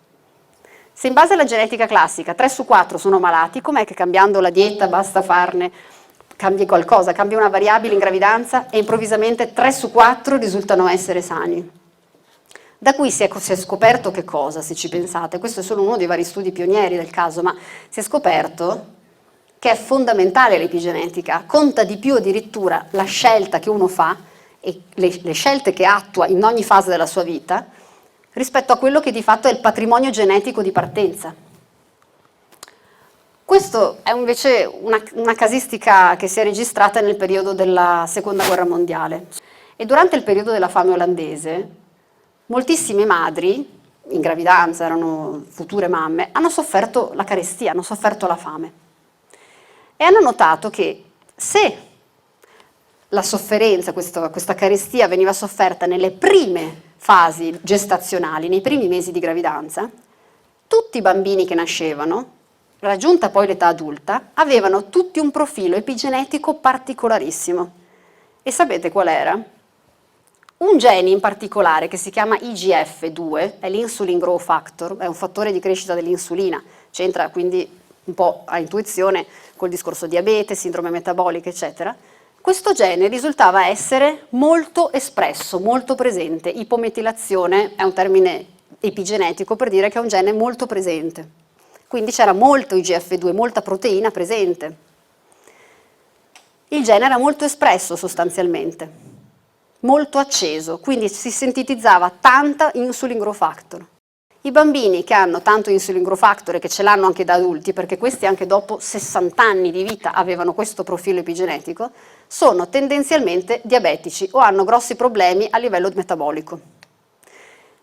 Se in base alla genetica classica 3 su 4 sono malati, com'è che cambiando la dieta basta farne cambi qualcosa, cambia una variabile in gravidanza e improvvisamente 3 su 4 risultano essere sani. Da qui si è scoperto che cosa, se ci pensate, questo è solo uno dei vari studi pionieri del caso, ma si è scoperto che è fondamentale l'epigenetica, conta di più addirittura la scelta che uno fa e le scelte che attua in ogni fase della sua vita rispetto a quello che di fatto è il patrimonio genetico di partenza. Questo è invece una casistica che si è registrata nel periodo della Seconda Guerra Mondiale e durante il periodo della fame olandese moltissime madri in gravidanza, erano future mamme, hanno sofferto la carestia, hanno sofferto la fame e hanno notato che se la sofferenza, questa carestia veniva sofferta nelle prime fasi gestazionali, nei primi mesi di gravidanza, tutti i bambini che nascevano, raggiunta poi l'età adulta, avevano tutti un profilo epigenetico particolarissimo. E sapete qual era? Un gene in particolare che si chiama IGF-2, è l'insulin growth factor, è un fattore di crescita dell'insulina, c'entra quindi un po' a intuizione col discorso diabete, sindrome metabolica, eccetera. Questo gene risultava essere molto espresso, molto presente. Ipometilazione è un termine epigenetico per dire che è un gene molto presente. Quindi c'era molto IGF-2, molta proteina presente. Il gene era molto espresso sostanzialmente, molto acceso, quindi si sintetizzava tanta insulin growth factor. I bambini che hanno tanto insulin growth factor e che ce l'hanno anche da adulti, perché questi anche dopo 60 anni di vita avevano questo profilo epigenetico, sono tendenzialmente diabetici o hanno grossi problemi a livello metabolico.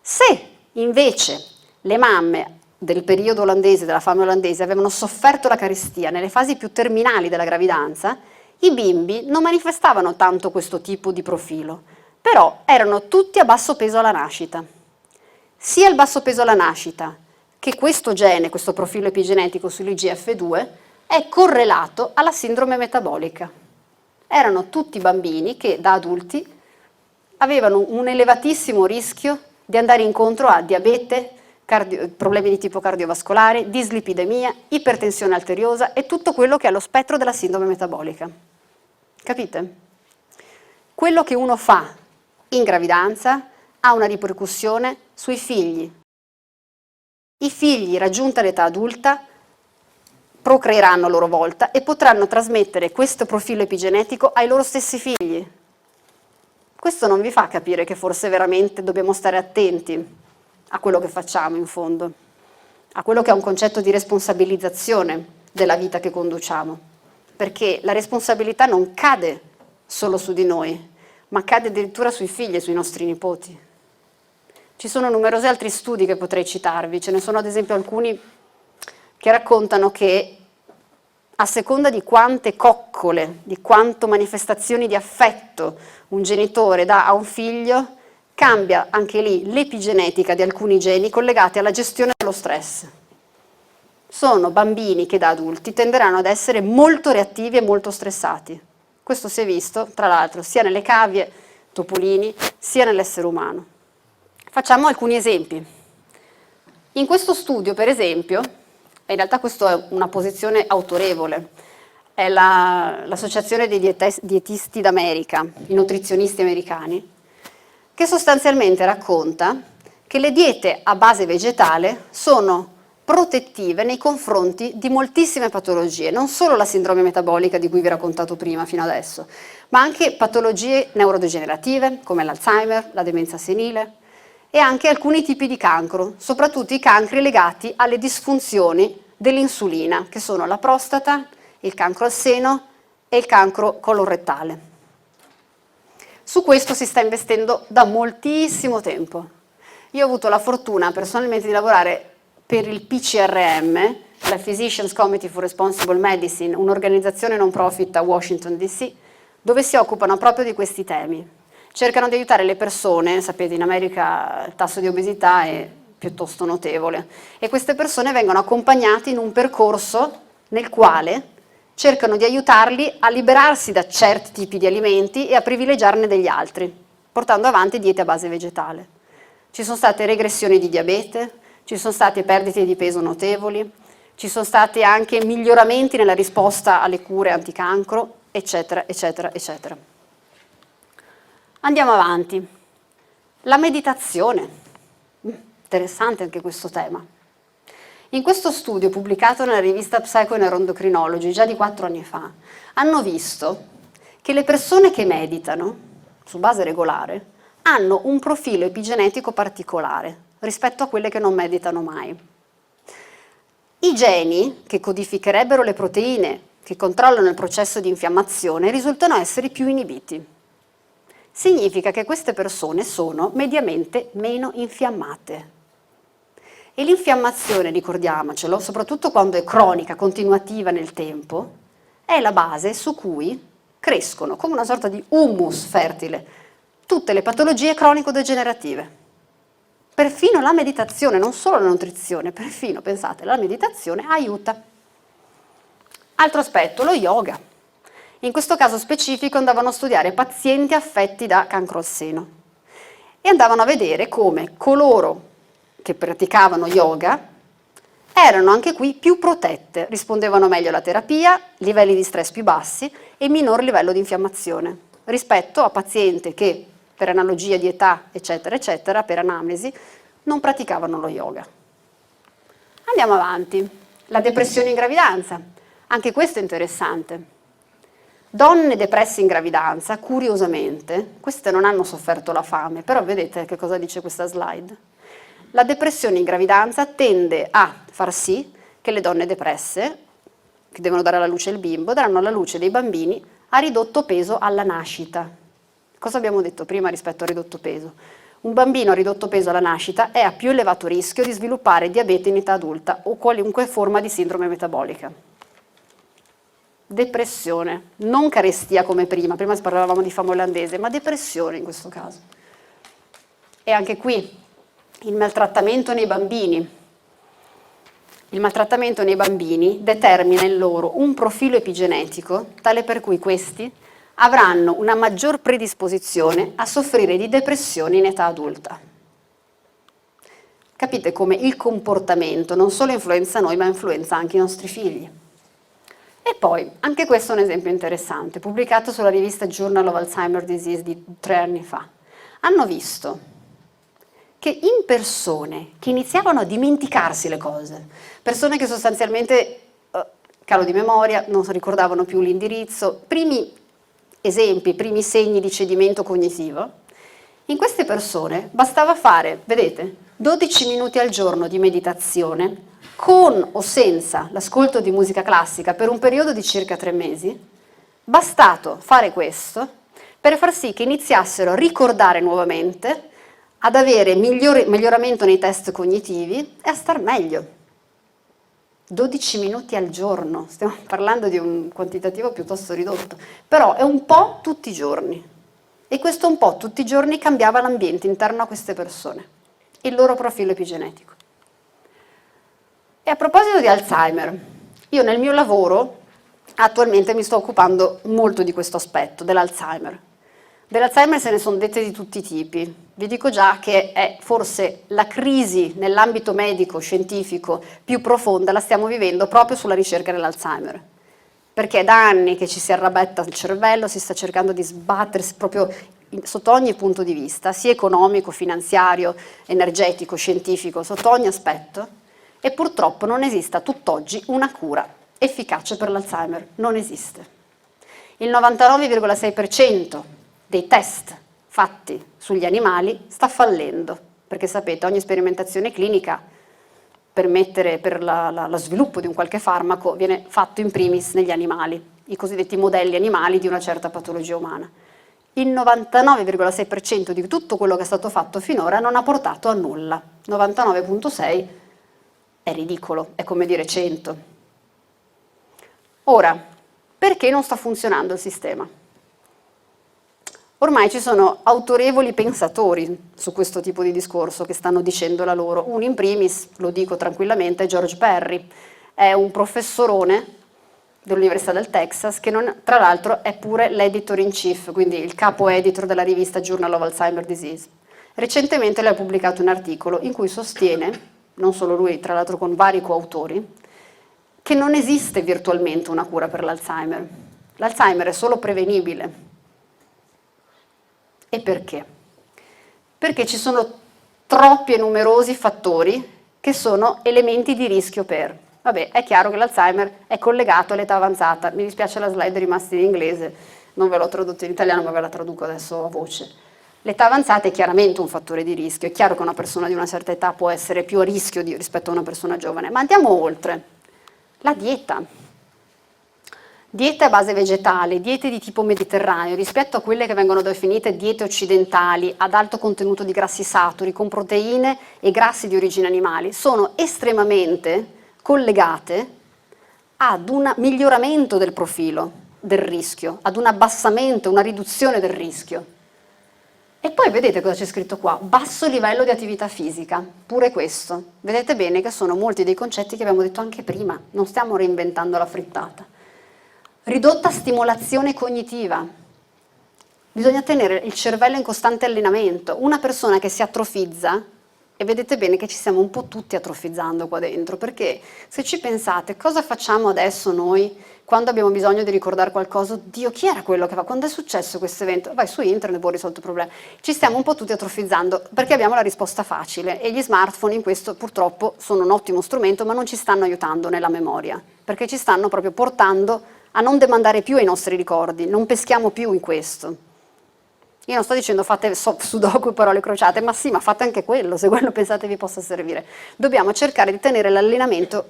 Se invece le mamme del periodo olandese, della fame olandese, avevano sofferto la carestia nelle fasi più terminali della gravidanza, i bimbi non manifestavano tanto questo tipo di profilo, però erano tutti a basso peso alla nascita. Sia il basso peso alla nascita che questo gene, questo profilo epigenetico sull'IGF-2, è correlato alla sindrome metabolica. Erano tutti bambini che da adulti avevano un elevatissimo rischio di andare incontro a diabete, problemi di tipo cardiovascolare, dislipidemia, ipertensione arteriosa e tutto quello che è lo spettro della sindrome metabolica. Capite? Quello che uno fa in gravidanza ha una ripercussione sui figli. I figli, raggiunta l'età adulta, procreeranno a loro volta e potranno trasmettere questo profilo epigenetico ai loro stessi figli. Questo non vi fa capire che forse veramente dobbiamo stare attenti a quello che facciamo in fondo, a quello che è un concetto di responsabilizzazione della vita che conduciamo, perché la responsabilità non cade solo su di noi, ma cade addirittura sui figli e sui nostri nipoti. Ci sono numerosi altri studi che potrei citarvi, ce ne sono ad esempio alcuni che raccontano che a seconda di quante coccole, di quanto manifestazioni di affetto un genitore dà a un figlio, cambia anche lì l'epigenetica di alcuni geni collegati alla gestione dello stress. Sono bambini che da adulti tenderanno ad essere molto reattivi e molto stressati. Questo si è visto, tra l'altro, sia nelle cavie, topolini, sia nell'essere umano. Facciamo alcuni esempi. In questo studio, per esempio, in realtà questa è una posizione autorevole, è l'Associazione dei Dietisti d'America, i nutrizionisti americani, che sostanzialmente racconta che le diete a base vegetale sono protettive nei confronti di moltissime patologie, non solo la sindrome metabolica di cui vi ho raccontato prima fino adesso, ma anche patologie neurodegenerative come l'Alzheimer, la demenza senile e anche alcuni tipi di cancro, soprattutto i cancri legati alle disfunzioni dell'insulina, che sono la prostata, il cancro al seno e il cancro colorettale. Su questo si sta investendo da moltissimo tempo. Io ho avuto la fortuna personalmente di lavorare per il PCRM, la Physicians Committee for Responsible Medicine, un'organizzazione non profit a Washington DC, dove si occupano proprio di questi temi. Cercano di aiutare le persone, sapete in America il tasso di obesità è piuttosto notevole, e queste persone vengono accompagnate in un percorso nel quale cercano di aiutarli a liberarsi da certi tipi di alimenti e a privilegiarne degli altri, portando avanti diete a base vegetale. Ci sono state regressioni di diabete, ci sono state perdite di peso notevoli, ci sono stati anche miglioramenti nella risposta alle cure anticancro, eccetera, eccetera, eccetera. Andiamo avanti. La meditazione. Interessante anche questo tema. In questo studio pubblicato nella rivista Psychoneuroendocrinology già di 4 anni fa, hanno visto che le persone che meditano su base regolare hanno un profilo epigenetico particolare rispetto a quelle che non meditano mai. I geni che codificherebbero le proteine che controllano il processo di infiammazione risultano essere più inibiti. Significa che queste persone sono mediamente meno infiammate. E l'infiammazione, ricordiamocelo, soprattutto quando è cronica, continuativa nel tempo, è la base su cui crescono, come una sorta di humus fertile, tutte le patologie cronico-degenerative. Perfino la meditazione, non solo la nutrizione, perfino, pensate, la meditazione aiuta. Altro aspetto, lo yoga. In questo caso specifico andavano a studiare pazienti affetti da cancro al seno e andavano a vedere come coloro che praticavano yoga erano anche qui più protette, rispondevano meglio alla terapia, livelli di stress più bassi e minor livello di infiammazione, rispetto a pazienti che, per analogia di età, eccetera, eccetera, per anamnesi, non praticavano lo yoga. Andiamo avanti. La depressione in gravidanza. Anche questo è interessante. Donne depresse in gravidanza, curiosamente, queste non hanno sofferto la fame, però vedete che cosa dice questa slide? La depressione in gravidanza tende a far sì che le donne depresse, che devono dare alla luce il bimbo, daranno alla luce dei bambini a ridotto peso alla nascita. Cosa abbiamo detto prima rispetto al ridotto peso? Un bambino a ridotto peso alla nascita è a più elevato rischio di sviluppare diabete in età adulta o qualunque forma di sindrome metabolica. Depressione, non carestia come prima parlavamo di fame olandese, ma depressione in questo caso. E anche qui il maltrattamento nei bambini. Il maltrattamento nei bambini determina in loro un profilo epigenetico tale per cui questi avranno una maggior predisposizione a soffrire di depressione in età adulta. Capite come il comportamento non solo influenza noi, ma influenza anche i nostri figli. E poi, anche questo è un esempio interessante, pubblicato sulla rivista Journal of Alzheimer's Disease di 3 anni fa. Hanno visto che in persone che iniziavano a dimenticarsi le cose, persone che sostanzialmente, calo di memoria, non ricordavano più l'indirizzo, primi esempi, primi segni di cedimento cognitivo, in queste persone bastava fare, vedete, 12 minuti al giorno di meditazione, con o senza l'ascolto di musica classica per un periodo di circa 3 mesi, bastato fare questo per far sì che iniziassero a ricordare nuovamente, ad avere miglioramento nei test cognitivi e a star meglio. 12 minuti al giorno, stiamo parlando di un quantitativo piuttosto ridotto, però è un po' tutti i giorni. E questo un po' tutti i giorni cambiava l'ambiente interno a queste persone, il loro profilo epigenetico. E a proposito di Alzheimer, io nel mio lavoro attualmente mi sto occupando molto di questo aspetto, dell'Alzheimer. Dell'Alzheimer se ne sono dette di tutti i tipi. Vi dico già che è forse la crisi nell'ambito medico, scientifico, più profonda, la stiamo vivendo proprio sulla ricerca dell'Alzheimer. Perché è da anni che ci si arrabetta il cervello, si sta cercando di sbattersi proprio sotto ogni punto di vista, sia economico, finanziario, energetico, scientifico, sotto ogni aspetto, e purtroppo non esiste a tutt'oggi una cura efficace per l'Alzheimer, non esiste. Il 99,6% dei test fatti sugli animali sta fallendo, perché sapete, ogni sperimentazione clinica per lo sviluppo di un qualche farmaco viene fatto in primis negli animali, i cosiddetti modelli animali di una certa patologia umana. Il 99,6% di tutto quello che è stato fatto finora non ha portato a nulla. 99,6% è ridicolo, è come dire 100. Ora, perché non sta funzionando il sistema? Ormai ci sono autorevoli pensatori su questo tipo di discorso che stanno dicendo la loro. Uno in primis, lo dico tranquillamente, è George Perry, è un professorone dell'Università del Texas che tra l'altro è pure l'editor in chief, quindi il capo editor della rivista Journal of Alzheimer's Disease. Recentemente lui ha pubblicato un articolo in cui sostiene, non solo lui, tra l'altro con vari coautori, che non esiste virtualmente una cura per l'Alzheimer. L'Alzheimer è solo prevenibile. E perché? Perché ci sono troppi e numerosi fattori che sono elementi di rischio per. Vabbè, è chiaro che l'Alzheimer è collegato all'età avanzata. Mi dispiace la slide è rimasta in inglese, non ve l'ho tradotto in italiano, ma ve la traduco adesso a voce. L'età avanzata è chiaramente un fattore di rischio. È chiaro che una persona di una certa età può essere più a rischio rispetto a una persona giovane, ma andiamo oltre. La dieta. Diete a base vegetale, diete di tipo mediterraneo, rispetto a quelle che vengono definite diete occidentali ad alto contenuto di grassi saturi, con proteine e grassi di origine animali, sono estremamente collegate ad un miglioramento del profilo del rischio, ad un abbassamento, una riduzione del rischio. E poi vedete cosa c'è scritto qua, basso livello di attività fisica, pure questo. Vedete bene che sono molti dei concetti che abbiamo detto anche prima, non stiamo reinventando la frittata. Ridotta stimolazione cognitiva. Bisogna tenere il cervello in costante allenamento. Una persona che si atrofizza, e vedete bene che ci stiamo un po' tutti atrofizzando qua dentro, perché se ci pensate, cosa facciamo adesso noi quando abbiamo bisogno di ricordare qualcosa? Oddio, chi era quello che fa? Quando è successo questo evento? Vai su internet, poi ho risolto il problema. Ci stiamo un po' tutti atrofizzando perché abbiamo la risposta facile e gli smartphone in questo purtroppo sono un ottimo strumento, ma non ci stanno aiutando nella memoria, perché ci stanno proprio portando a non demandare più ai nostri ricordi, non peschiamo più in questo. Io non sto dicendo fate sudoku e parole crociate, ma sì, ma fate anche quello, se quello pensate vi possa servire. Dobbiamo cercare di tenere l'allenamento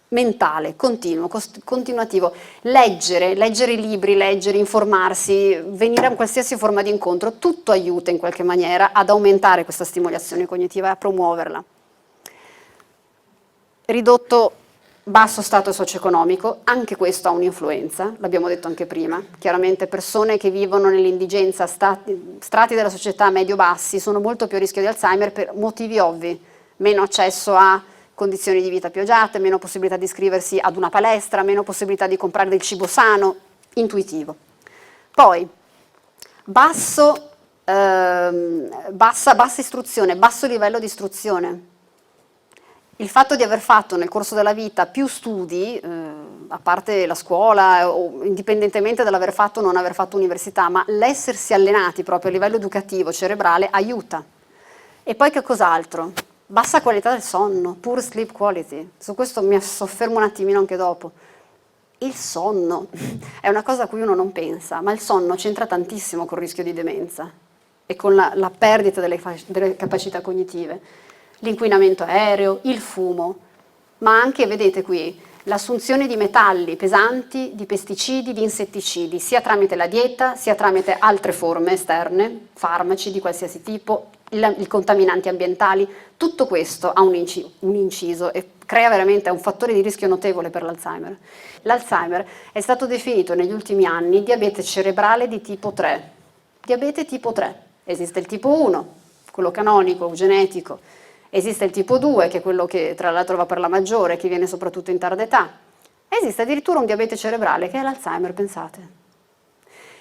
mentale, continuo, continuativo, leggere i libri, leggere, informarsi, venire a qualsiasi forma di incontro, tutto aiuta in qualche maniera ad aumentare questa stimolazione cognitiva e a promuoverla. Ridotto basso stato socio-economico, anche questo ha un'influenza, l'abbiamo detto anche prima, chiaramente persone che vivono nell'indigenza, strati della società medio-bassi sono molto più a rischio di Alzheimer per motivi ovvi, meno accesso a condizioni di vita più agiate, meno possibilità di iscriversi ad una palestra, meno possibilità di comprare del cibo sano, intuitivo. Poi, bassa istruzione, basso livello di istruzione. Il fatto di aver fatto nel corso della vita più studi, a parte la scuola, o indipendentemente dall'aver fatto o non aver fatto università, ma l'essersi allenati proprio a livello educativo, cerebrale, aiuta. E poi che cos'altro? Bassa qualità del sonno, poor sleep quality. Su questo mi soffermo un attimino anche dopo. Il sonno è una cosa a cui uno non pensa, ma il sonno c'entra tantissimo col rischio di demenza e con la perdita delle capacità cognitive. L'inquinamento aereo, il fumo, ma anche, vedete qui, l'assunzione di metalli pesanti, di pesticidi, di insetticidi, sia tramite la dieta, sia tramite altre forme esterne, farmaci di qualsiasi tipo, i contaminanti ambientali, tutto questo ha un inciso e crea veramente un fattore di rischio notevole per l'Alzheimer. L'Alzheimer è stato definito negli ultimi anni diabete cerebrale di tipo 3. Diabete tipo 3, esiste il tipo 1, quello canonico, genetico, esiste il tipo 2, che è quello che tra l'altro va per la maggiore, che viene soprattutto in tarda età, esiste addirittura un diabete cerebrale che è l'Alzheimer, pensate.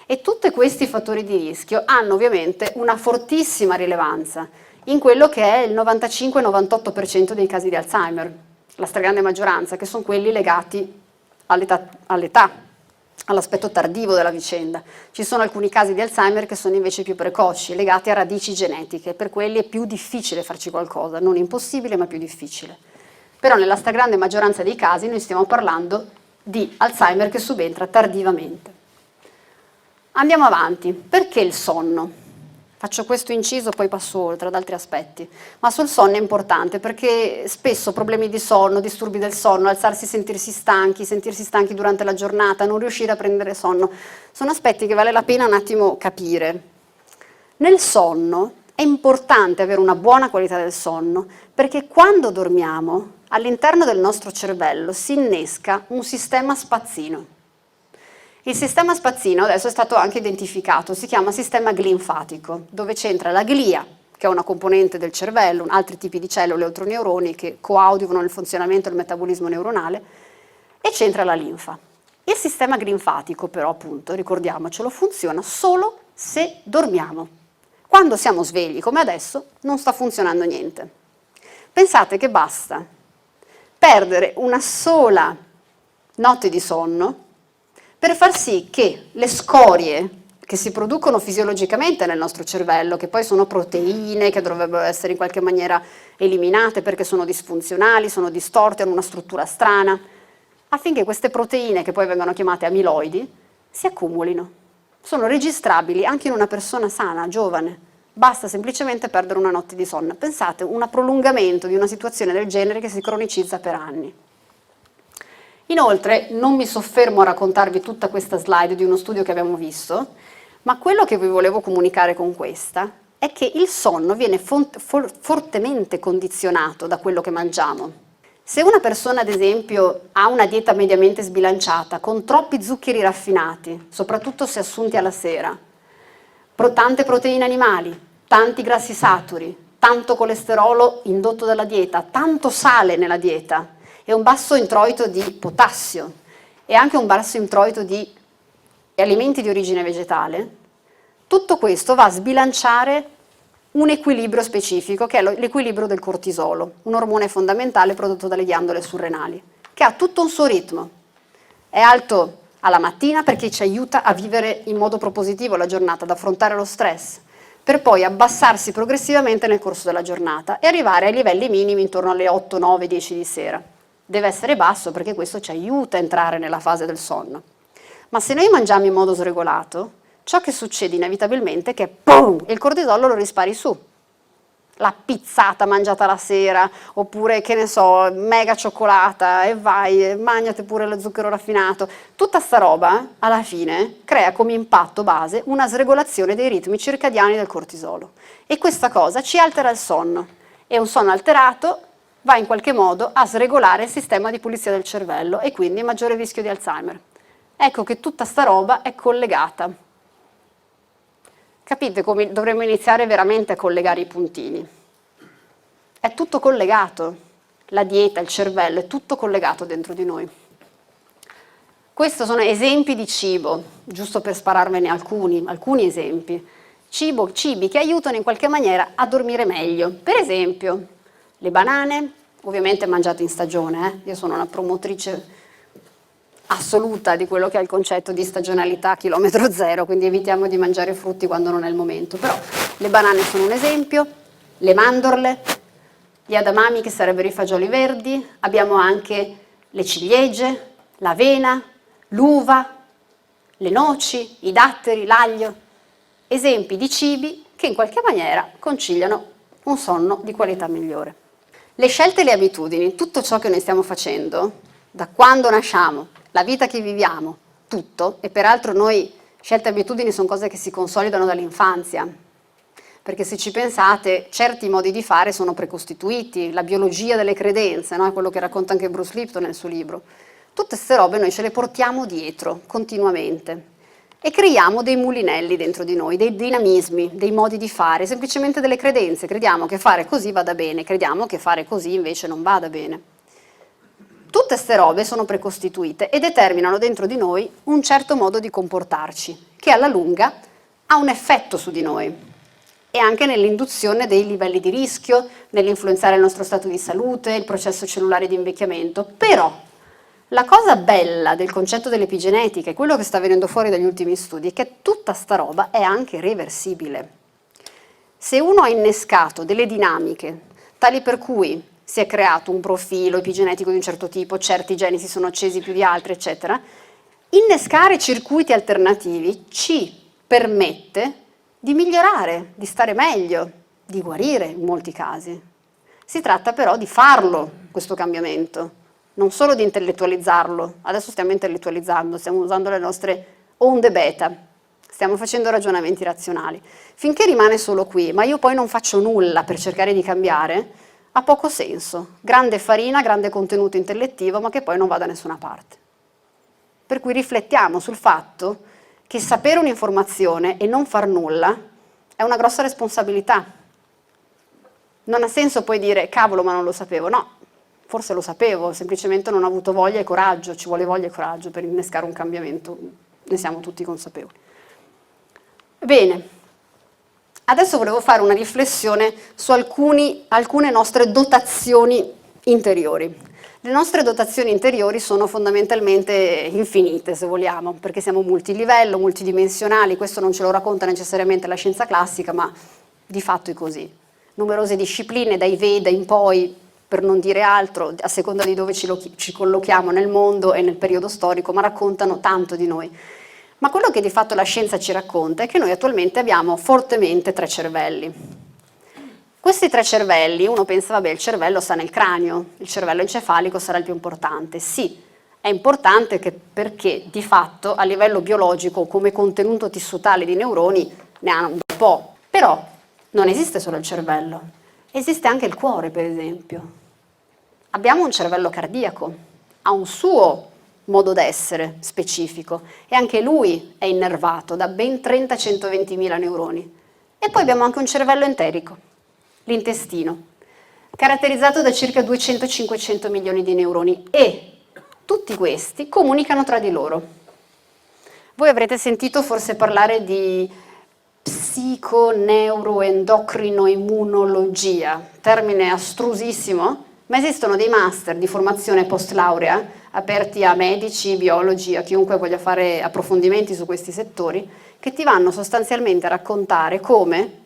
E tutti questi fattori di rischio hanno ovviamente una fortissima rilevanza in quello che è il 95-98% dei casi di Alzheimer, la stragrande maggioranza, che sono quelli legati all'età, all'aspetto tardivo della vicenda. Ci sono alcuni casi di Alzheimer che sono invece più precoci, legati a radici genetiche, per quelli è più difficile farci qualcosa, non impossibile ma più difficile. Però nella stragrande maggioranza dei casi noi stiamo parlando di Alzheimer che subentra tardivamente. Andiamo avanti, perché il sonno? Faccio questo inciso, poi passo oltre ad altri aspetti, ma sul sonno è importante perché spesso problemi di sonno, disturbi del sonno, alzarsi e sentirsi stanchi durante la giornata, non riuscire a prendere sonno, sono aspetti che vale la pena un attimo capire. Nel sonno è importante avere una buona qualità del sonno perché quando dormiamo all'interno del nostro cervello si innesca un sistema spazzino. Il sistema spazzino adesso è stato anche identificato, si chiama sistema glinfatico, dove c'entra la glia, che è una componente del cervello, altri tipi di cellule, oltre neuroni che coadiuvano il funzionamento e il metabolismo neuronale, e c'entra la linfa. Il sistema glinfatico però, appunto, ricordiamocelo, funziona solo se dormiamo. Quando siamo svegli, come adesso, non sta funzionando niente. Pensate che basta perdere una sola notte di sonno per far sì che le scorie che si producono fisiologicamente nel nostro cervello, che poi sono proteine, che dovrebbero essere in qualche maniera eliminate perché sono disfunzionali, sono distorte, hanno una struttura strana, affinché queste proteine, che poi vengono chiamate amiloidi, si accumulino. Sono registrabili anche in una persona sana, giovane. Basta semplicemente perdere una notte di sonno. Pensate, un prolungamento di una situazione del genere che si cronicizza per anni. Inoltre, non mi soffermo a raccontarvi tutta questa slide di uno studio che abbiamo visto, ma quello che vi volevo comunicare con questa è che il sonno viene fortemente condizionato da quello che mangiamo. Se una persona, ad esempio, ha una dieta mediamente sbilanciata, con troppi zuccheri raffinati, soprattutto se assunti alla sera, tante proteine animali, tanti grassi saturi, tanto colesterolo indotto dalla dieta, tanto sale nella dieta, e un basso introito di potassio e anche un basso introito di alimenti di origine vegetale, tutto questo va a sbilanciare un equilibrio specifico che è l'equilibrio del cortisolo, un ormone fondamentale prodotto dalle ghiandole surrenali, che ha tutto un suo ritmo. È alto alla mattina perché ci aiuta a vivere in modo propositivo la giornata, ad affrontare lo stress, per poi abbassarsi progressivamente nel corso della giornata e arrivare ai livelli minimi intorno alle 8, 9, 10 di sera. Deve essere basso perché questo ci aiuta a entrare nella fase del sonno. Ma se noi mangiamo in modo sregolato, ciò che succede inevitabilmente è che pum, il cortisolo lo rispari su. La pizzata mangiata la sera, oppure che ne so, mega cioccolata e vai, e mangiate pure lo zucchero raffinato. Tutta sta roba, alla fine, crea come impatto base una sregolazione dei ritmi circadiani del cortisolo. E questa cosa ci altera il sonno. E un sonno alterato va in qualche modo a sregolare il sistema di pulizia del cervello e quindi maggiore rischio di Alzheimer. Ecco che tutta sta roba è collegata. Capite come dovremmo iniziare veramente a collegare i puntini? È tutto collegato. La dieta, il cervello, è tutto collegato dentro di noi. Questi sono esempi di cibo, giusto per spararvene alcuni esempi. Cibi che aiutano in qualche maniera a dormire meglio. Per esempio, le banane, ovviamente mangiate in stagione, Io sono una promotrice assoluta di quello che è il concetto di stagionalità chilometro zero, quindi evitiamo di mangiare frutti quando non è il momento, però le banane sono un esempio, le mandorle, gli edamami che sarebbero i fagioli verdi, abbiamo anche le ciliegie, l'avena, l'uva, le noci, i datteri, l'aglio, esempi di cibi che in qualche maniera conciliano un sonno di qualità migliore. Le scelte e le abitudini, tutto ciò che noi stiamo facendo, da quando nasciamo, la vita che viviamo, tutto, e peraltro noi scelte e abitudini sono cose che si consolidano dall'infanzia, perché se ci pensate, certi modi di fare sono precostituiti, la biologia delle credenze, no? È quello che racconta anche Bruce Lipton nel suo libro. Tutte queste robe noi ce le portiamo dietro continuamente. e creiamo dei mulinelli dentro di noi, dei dinamismi, dei modi di fare, semplicemente delle credenze. Crediamo che fare così vada bene, crediamo che fare così invece non vada bene. Tutte queste robe sono precostituite e determinano dentro di noi un certo modo di comportarci, che alla lunga ha un effetto su di noi e anche nell'induzione dei livelli di rischio, nell'influenzare il nostro stato di salute, il processo cellulare di invecchiamento. Però la cosa bella del concetto dell'epigenetica e quello che sta venendo fuori dagli ultimi studi è che tutta sta roba è anche reversibile. Se uno ha innescato delle dinamiche tali per cui si è creato un profilo epigenetico di un certo tipo, certi geni si sono accesi più di altri, eccetera, innescare circuiti alternativi ci permette di migliorare, di stare meglio, di guarire in molti casi. Si tratta però di farlo, questo cambiamento, non solo di intellettualizzarlo. Adesso stiamo intellettualizzando, stiamo usando le nostre onde beta, stiamo facendo ragionamenti razionali. Finché rimane solo qui, ma io poi non faccio nulla per cercare di cambiare, ha poco senso. Grande farina, grande contenuto intellettivo, ma che poi non va da nessuna parte. Per cui riflettiamo sul fatto che sapere un'informazione e non far nulla è una grossa responsabilità. Non ha senso poi dire, cavolo, ma non lo sapevo. No, forse lo sapevo, semplicemente non ho avuto voglia e coraggio, ci vuole voglia e coraggio per innescare un cambiamento, ne siamo tutti consapevoli. Bene. Adesso volevo fare una riflessione su alcune nostre dotazioni interiori. Le nostre dotazioni interiori sono fondamentalmente infinite, se vogliamo, perché siamo multilivello, multidimensionali, questo non ce lo racconta necessariamente la scienza classica, ma di fatto è così. Numerose discipline, dai Veda in poi, per non dire altro, a seconda di dove ci collochiamo nel mondo e nel periodo storico, ma raccontano tanto di noi. Ma quello che di fatto la scienza ci racconta è che noi attualmente abbiamo fortemente 3 cervelli. Questi 3 cervelli, uno pensa, vabbè, il cervello sta nel cranio, il cervello encefalico sarà il più importante. Sì, è importante perché di fatto a livello biologico, come contenuto tissutale di neuroni, ne hanno un bel po'. Però non esiste solo il cervello, esiste anche il cuore, per esempio. Abbiamo un cervello cardiaco, ha un suo modo d'essere specifico e anche lui è innervato da ben 30-120 mila neuroni. E poi abbiamo anche un cervello enterico, l'intestino, caratterizzato da circa 200-500 milioni di neuroni e tutti questi comunicano tra di loro. Voi avrete sentito forse parlare di psiconeuroendocrinoimmunologia, termine astrusissimo, ma esistono dei master di formazione post laurea aperti a medici, biologi, a chiunque voglia fare approfondimenti su questi settori, che ti vanno sostanzialmente a raccontare come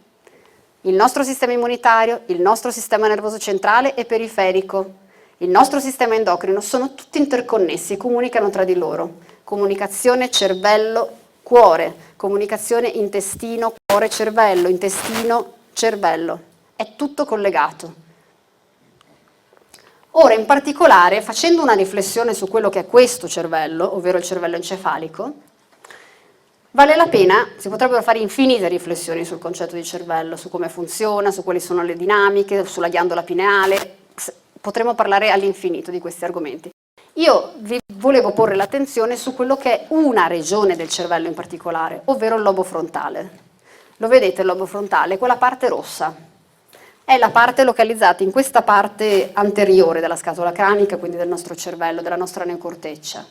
il nostro sistema immunitario, il nostro sistema nervoso centrale e periferico, il nostro sistema endocrino sono tutti interconnessi, comunicano tra di loro. Comunicazione cervello-cuore, comunicazione intestino-cuore cervello, intestino-cervello. È tutto collegato. Ora, in particolare, facendo una riflessione su quello che è questo cervello, ovvero il cervello encefalico, vale la pena, si potrebbero fare infinite riflessioni sul concetto di cervello, su come funziona, su quali sono le dinamiche, sulla ghiandola pineale, potremmo parlare all'infinito di questi argomenti. Io vi volevo porre l'attenzione su quello che è una regione del cervello in particolare, ovvero il lobo frontale. Lo vedete il lobo frontale? Quella parte rossa. È la parte localizzata in questa parte anteriore della scatola cranica, quindi del nostro cervello, della nostra neocorteccia,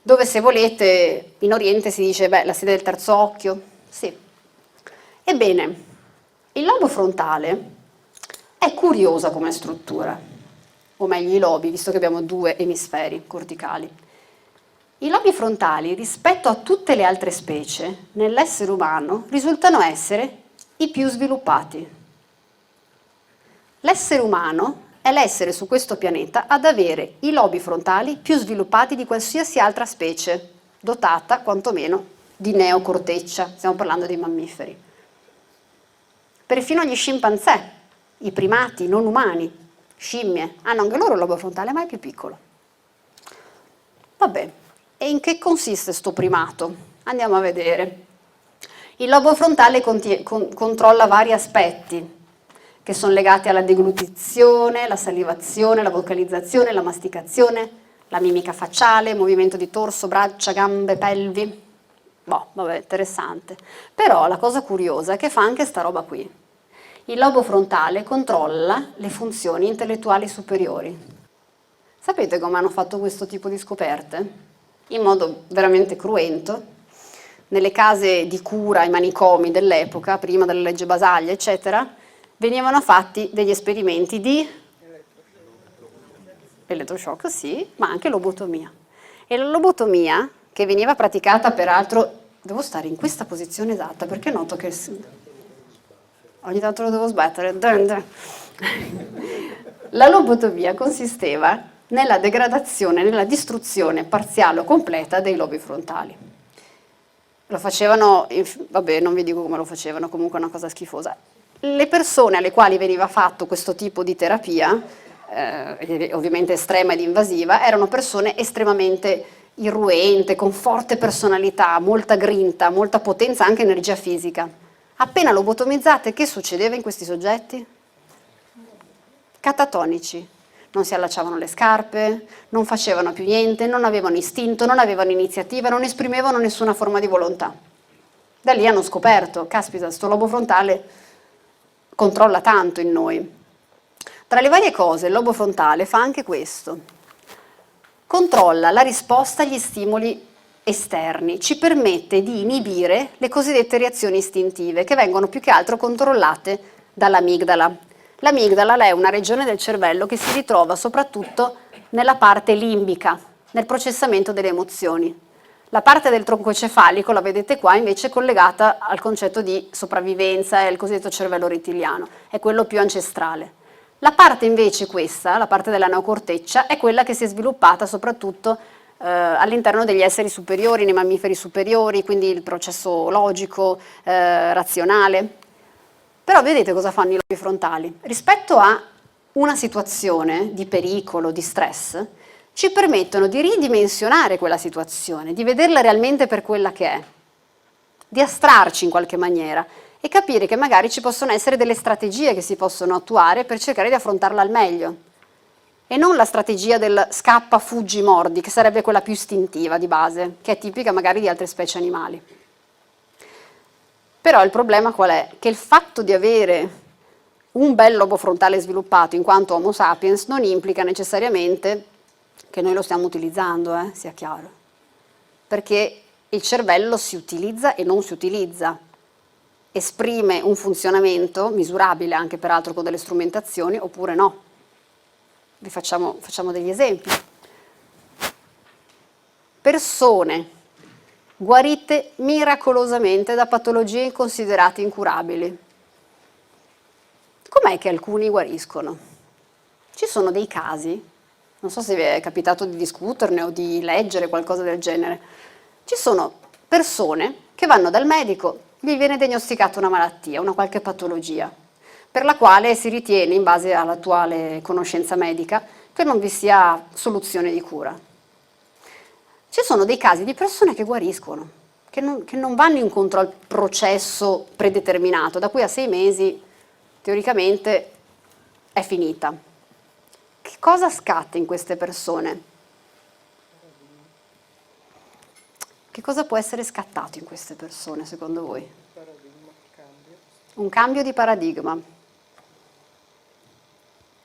dove se volete in Oriente si dice, la sede del terzo occhio. Sì. Ebbene, il lobo frontale è curiosa come struttura, o meglio i lobi, visto che abbiamo 2 emisferi corticali. I lobi frontali, rispetto a tutte le altre specie, nell'essere umano, risultano essere i più sviluppati. L'essere umano è l'essere su questo pianeta ad avere i lobi frontali più sviluppati di qualsiasi altra specie, dotata quantomeno di neocorteccia, stiamo parlando dei mammiferi. Perfino gli scimpanzé, i primati non umani, scimmie, hanno anche loro il lobo frontale, ma è più piccolo. Vabbè, e in che consiste sto primato? Andiamo a vedere. Il lobo frontale controlla vari aspetti, che sono legati alla deglutizione, la salivazione, la vocalizzazione, la masticazione, la mimica facciale, movimento di torso, braccia, gambe, pelvi. Boh, vabbè, interessante. Però la cosa curiosa è che fa anche sta roba qui. Il lobo frontale controlla le funzioni intellettuali superiori. Sapete come hanno fatto questo tipo di scoperte? In modo veramente cruento. Nelle case di cura, ai manicomi dell'epoca, prima della legge Basaglia, eccetera, venivano fatti degli esperimenti di elettroshock, sì, ma anche lobotomia. E la lobotomia, che veniva praticata peraltro, devo stare in questa posizione esatta perché noto che ogni tanto lo devo sbattere. La lobotomia consisteva nella degradazione, nella distruzione parziale o completa dei lobi frontali. Lo facevano, vabbè, non vi dico come lo facevano, comunque è una cosa schifosa. Le persone alle quali veniva fatto questo tipo di terapia, ovviamente estrema ed invasiva, erano persone estremamente irruente, con forte personalità, molta grinta, molta potenza, anche energia fisica. Appena lobotomizzate, che succedeva in questi soggetti? Catatonici. Non si allacciavano le scarpe, non facevano più niente, non avevano istinto, non avevano iniziativa, non esprimevano nessuna forma di volontà. Da lì hanno scoperto, caspita, sto lobo frontale controlla tanto in noi. Tra le varie cose, il lobo frontale fa anche questo. Controlla la risposta agli stimoli esterni, ci permette di inibire le cosiddette reazioni istintive, che vengono più che altro controllate dall'amigdala. L'amigdala è una regione del cervello che si ritrova soprattutto nella parte limbica, nel processamento delle emozioni. La parte del tronco encefalico, la vedete qua, invece è collegata al concetto di sopravvivenza e al cosiddetto cervello rettiliano, è quello più ancestrale. La parte invece questa, la parte della neocorteccia, è quella che si è sviluppata soprattutto all'interno degli esseri superiori, nei mammiferi superiori, quindi il processo logico, razionale. Però vedete cosa fanno i lobi frontali? Rispetto a una situazione di pericolo, di stress, ci permettono di ridimensionare quella situazione, di vederla realmente per quella che è, di astrarci in qualche maniera e capire che magari ci possono essere delle strategie che si possono attuare per cercare di affrontarla al meglio. E non la strategia del scappa, fuggi, mordi, che sarebbe quella più istintiva di base, che è tipica magari di altre specie animali. Però il problema qual è? Che il fatto di avere un bel lobo frontale sviluppato in quanto Homo sapiens non implica necessariamente che noi lo stiamo utilizzando, sia chiaro. Perché il cervello si utilizza e non si utilizza. Esprime un funzionamento, misurabile anche peraltro con delle strumentazioni, oppure no. Vi facciamo degli esempi. Persone guarite miracolosamente da patologie considerate incurabili. Com'è che alcuni guariscono? Ci sono dei casi, non so se vi è capitato di discuterne o di leggere qualcosa del genere, ci sono persone che vanno dal medico, gli viene diagnosticata una malattia, una qualche patologia, per la quale si ritiene, in base all'attuale conoscenza medica, che non vi sia soluzione di cura. Ci sono dei casi di persone che guariscono, che non vanno incontro al processo predeterminato, da cui a 6 mesi teoricamente è finita. Che cosa scatta in queste persone? Che cosa può essere scattato in queste persone, secondo voi? Un cambio di paradigma.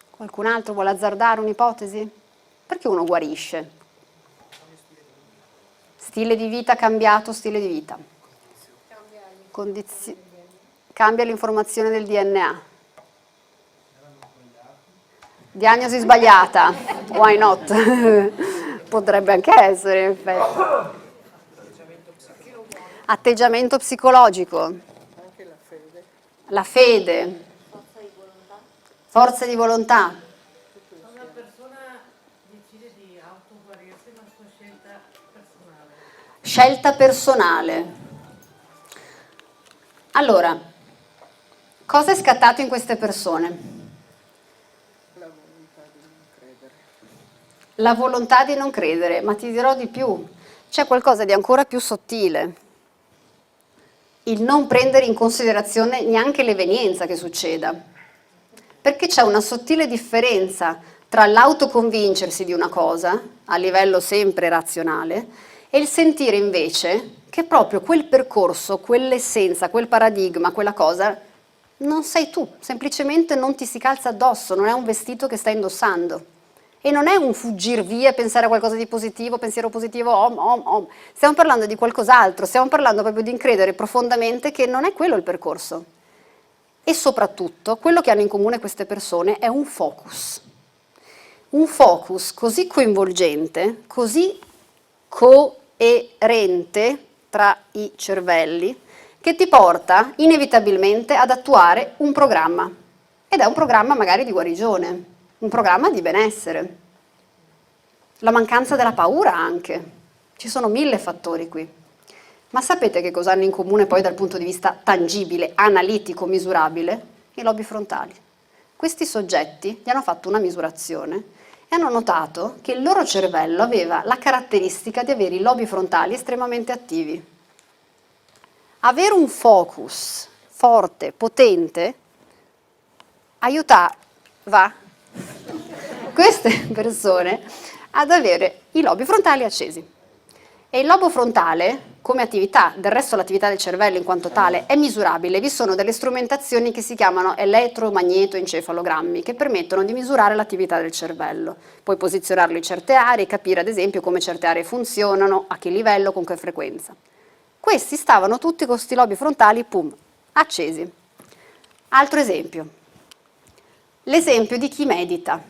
Qualcun altro vuole azzardare un'ipotesi? Perché uno guarisce? Stile di vita cambiato, stile di vita. Cambia l'informazione del DNA. Diagnosi sbagliata. Why not? Potrebbe anche essere, in effetti. Atteggiamento psicologico. La fede. Forza di volontà. Una persona decide di autoguarirsi, è una sua scelta personale. Scelta personale. Allora, cosa è scattato in queste persone? La volontà di non credere, ma ti dirò di più, c'è qualcosa di ancora più sottile. Il non prendere in considerazione neanche l'evenienza che succeda. Perché c'è una sottile differenza tra l'autoconvincersi di una cosa, a livello sempre razionale, e il sentire invece che proprio quel percorso, quell'essenza, quel paradigma, quella cosa, non sei tu, semplicemente non ti si calza addosso, non è un vestito che stai indossando. E non è un fuggir via, pensare a qualcosa di positivo, pensiero positivo, om. Stiamo parlando di qualcos'altro, stiamo parlando proprio di credere profondamente che non è quello il percorso. E soprattutto, quello che hanno in comune queste persone è un focus. Un focus così coinvolgente, così coerente tra i cervelli, che ti porta inevitabilmente ad attuare un programma. Ed è un programma magari di guarigione, un programma di benessere. La mancanza della paura anche. Ci sono 1000 fattori qui. Ma sapete che cosa hanno in comune poi dal punto di vista tangibile, analitico, misurabile? I lobi frontali. Questi soggetti gli hanno fatto una misurazione e hanno notato che il loro cervello aveva la caratteristica di avere i lobi frontali estremamente attivi. Avere un focus forte, potente, aiutava queste persone ad avere i lobi frontali accesi. E il lobo frontale, come attività, del resto l'attività del cervello in quanto tale, è misurabile. Vi sono delle strumentazioni che si chiamano elettromagnetoencefalogrammi, che permettono di misurare l'attività del cervello. Puoi posizionarlo in certe aree, capire ad esempio come certe aree funzionano, a che livello, con che frequenza. Questi stavano tutti con questi lobi frontali, pum, accesi. Altro esempio. L'esempio di chi medita.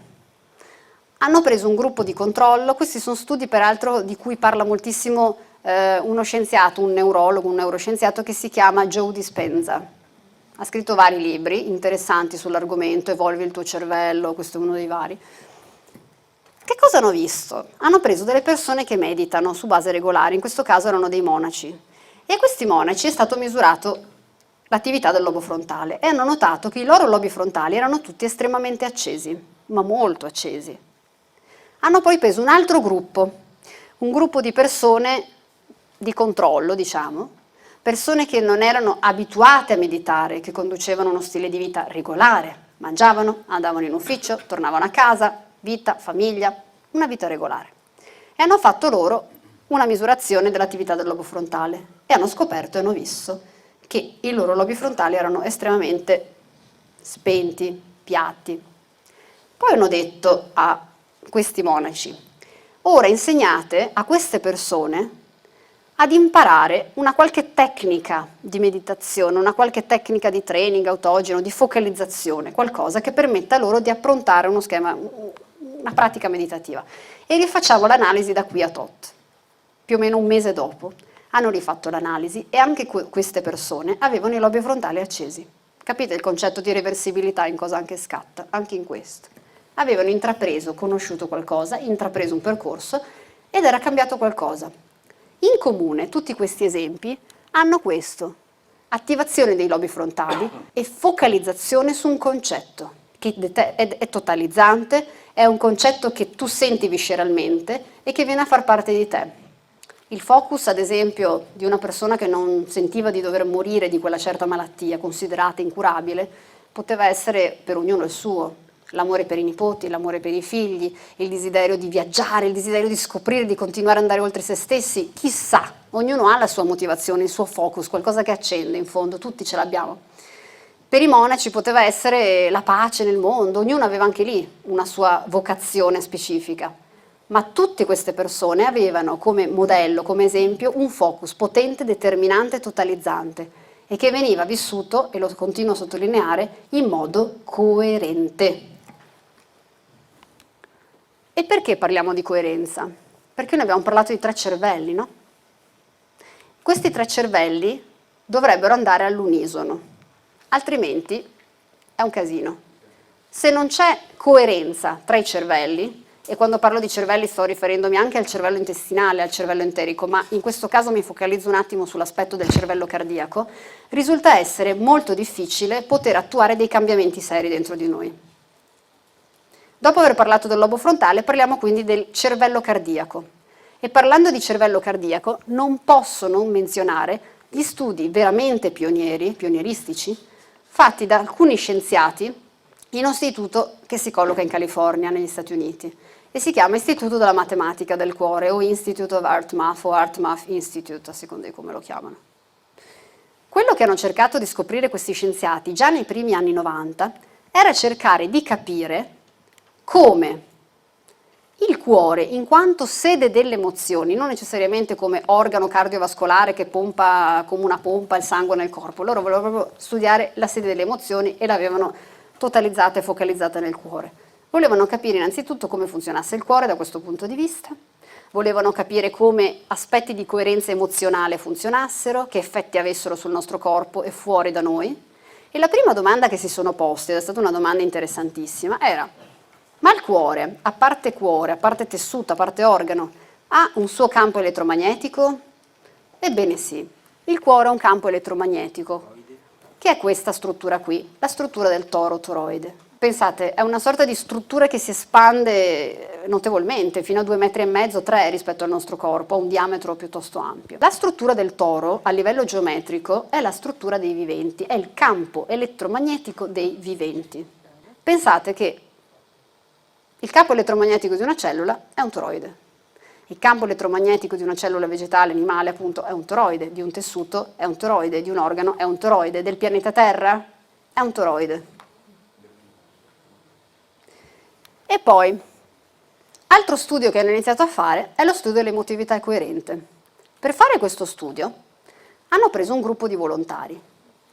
Hanno preso un gruppo di controllo, questi sono studi peraltro di cui parla moltissimo uno scienziato, un neurologo, un neuroscienziato che si chiama Joe Dispenza. Ha scritto vari libri interessanti sull'argomento, Evolvi il tuo cervello, questo è uno dei vari. Che cosa hanno visto? Hanno preso delle persone che meditano su base regolare, in questo caso erano dei monaci, e a questi monaci è stato misurato l'attività del lobo frontale e hanno notato che i loro lobi frontali erano tutti estremamente accesi, ma molto accesi. Hanno poi preso un altro gruppo, un gruppo di persone di controllo, diciamo, persone che non erano abituate a meditare, che conducevano uno stile di vita regolare, mangiavano, andavano in ufficio, tornavano a casa, vita, famiglia, una vita regolare. E hanno fatto loro una misurazione dell'attività del lobo frontale e hanno scoperto e hanno visto che i loro lobi frontali erano estremamente spenti, piatti. Poi hanno detto a questi monaci: ora insegnate a queste persone ad imparare una qualche tecnica di meditazione, una qualche tecnica di training autogeno, di focalizzazione, qualcosa che permetta loro di approntare uno schema, una pratica meditativa. E rifacciamo l'analisi da qui a tot. Più o meno un mese dopo hanno rifatto l'analisi e anche queste persone avevano i lobi frontali accesi. Capite il concetto di reversibilità in cosa anche scatta? Anche in questo. Avevano intrapreso, conosciuto qualcosa, intrapreso un percorso ed era cambiato qualcosa. In comune tutti questi esempi hanno questo: attivazione dei lobi frontali e focalizzazione su un concetto che è totalizzante, è un concetto che tu senti visceralmente e che viene a far parte di te. Il focus, ad esempio, di una persona che non sentiva di dover morire di quella certa malattia, considerata incurabile, poteva essere per ognuno il suo. L'amore per i nipoti, l'amore per i figli, il desiderio di viaggiare, il desiderio di scoprire, di continuare ad andare oltre se stessi, chissà, ognuno ha la sua motivazione, il suo focus, qualcosa che accende in fondo, tutti ce l'abbiamo. Per i monaci poteva essere la pace nel mondo, ognuno aveva anche lì una sua vocazione specifica, ma tutte queste persone avevano come modello, come esempio, un focus potente, determinante, totalizzante e che veniva vissuto, e lo continuo a sottolineare, in modo coerente. E perché parliamo di coerenza? Perché noi abbiamo parlato di 3 cervelli, no? Questi 3 cervelli dovrebbero andare all'unisono, altrimenti è un casino. Se non c'è coerenza tra i cervelli, e quando parlo di cervelli sto riferendomi anche al cervello intestinale, al cervello enterico, ma in questo caso mi focalizzo un attimo sull'aspetto del cervello cardiaco, risulta essere molto difficile poter attuare dei cambiamenti seri dentro di noi. Dopo aver parlato del lobo frontale, parliamo quindi del cervello cardiaco. E parlando di cervello cardiaco, non posso non menzionare gli studi veramente pionieristici, fatti da alcuni scienziati in un istituto che si colloca in California, negli Stati Uniti. e si chiama Istituto della Matematica del Cuore o Institute of Heart Math o Heart Math Institute, a seconda di come lo chiamano. Quello che hanno cercato di scoprire questi scienziati già nei primi anni 90 era cercare di capire come il cuore, in quanto sede delle emozioni, non necessariamente come organo cardiovascolare che pompa come una pompa il sangue nel corpo, loro volevano proprio studiare la sede delle emozioni e l'avevano totalizzata e focalizzata nel cuore. Volevano capire innanzitutto come funzionasse il cuore da questo punto di vista, volevano capire come aspetti di coerenza emozionale funzionassero, che effetti avessero sul nostro corpo e fuori da noi. E la prima domanda che si sono poste, ed è stata una domanda interessantissima, era: ma il cuore, a parte tessuto, a parte organo, ha un suo campo elettromagnetico? Ebbene sì, il cuore ha un campo elettromagnetico, che è questa struttura qui, la struttura del toro toroide. Pensate, è una sorta di struttura che si espande notevolmente, fino a 2,5 metri, 3 rispetto al nostro corpo, ha un diametro piuttosto ampio. La struttura del toro, a livello geometrico, è la struttura dei viventi, è il campo elettromagnetico dei viventi. Pensate che il campo elettromagnetico di una cellula è un toroide. Il campo elettromagnetico di una cellula vegetale, animale, appunto, è un toroide, di un tessuto è un toroide, di un organo è un toroide, del pianeta Terra è un toroide. E poi, altro studio che hanno iniziato a fare è lo studio dell'emotività coerente. Per fare questo studio hanno preso un gruppo di volontari,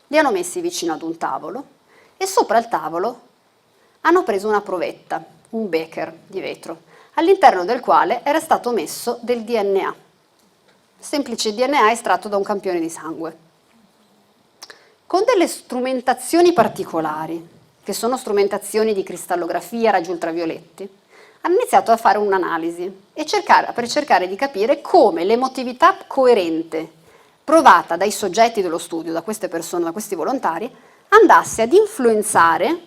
li hanno messi vicino ad un tavolo e sopra il tavolo hanno preso una provetta, un becker di vetro, all'interno del quale era stato messo del DNA, semplice DNA estratto da un campione di sangue, con delle strumentazioni particolari, che sono strumentazioni di cristallografia, raggi ultravioletti. Hanno iniziato a fare un'analisi per cercare di capire come l'emotività coerente provata dai soggetti dello studio, da queste persone, da questi volontari, andasse ad influenzare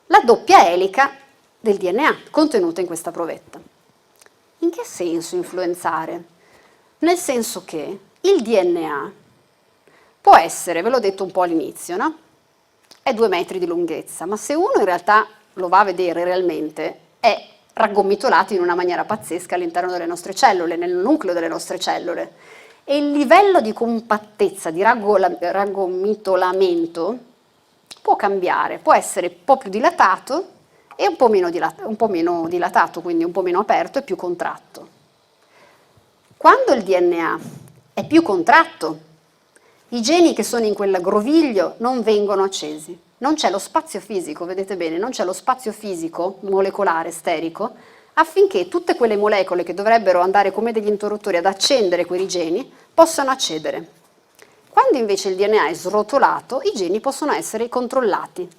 la doppia elica del DNA contenuta in questa provetta. In che senso influenzare? Nel senso che il DNA può essere, ve l'ho detto un po' all'inizio, no? È 2 metri di lunghezza, ma se uno in realtà lo va a vedere realmente, è raggomitolato in una maniera pazzesca all'interno delle nostre cellule, nel nucleo delle nostre cellule. E il livello di compattezza, di raggomitolamento può cambiare, può essere un po' più dilatato e un po' meno dilatato, quindi un po' meno aperto e più contratto. Quando il DNA è più contratto, i geni che sono in quel groviglio non vengono accesi. Non c'è lo spazio fisico, vedete bene, non c'è lo spazio fisico molecolare, sterico, affinché tutte quelle molecole che dovrebbero andare come degli interruttori ad accendere quei geni possano accedere. Quando invece il DNA è srotolato, i geni possono essere controllati.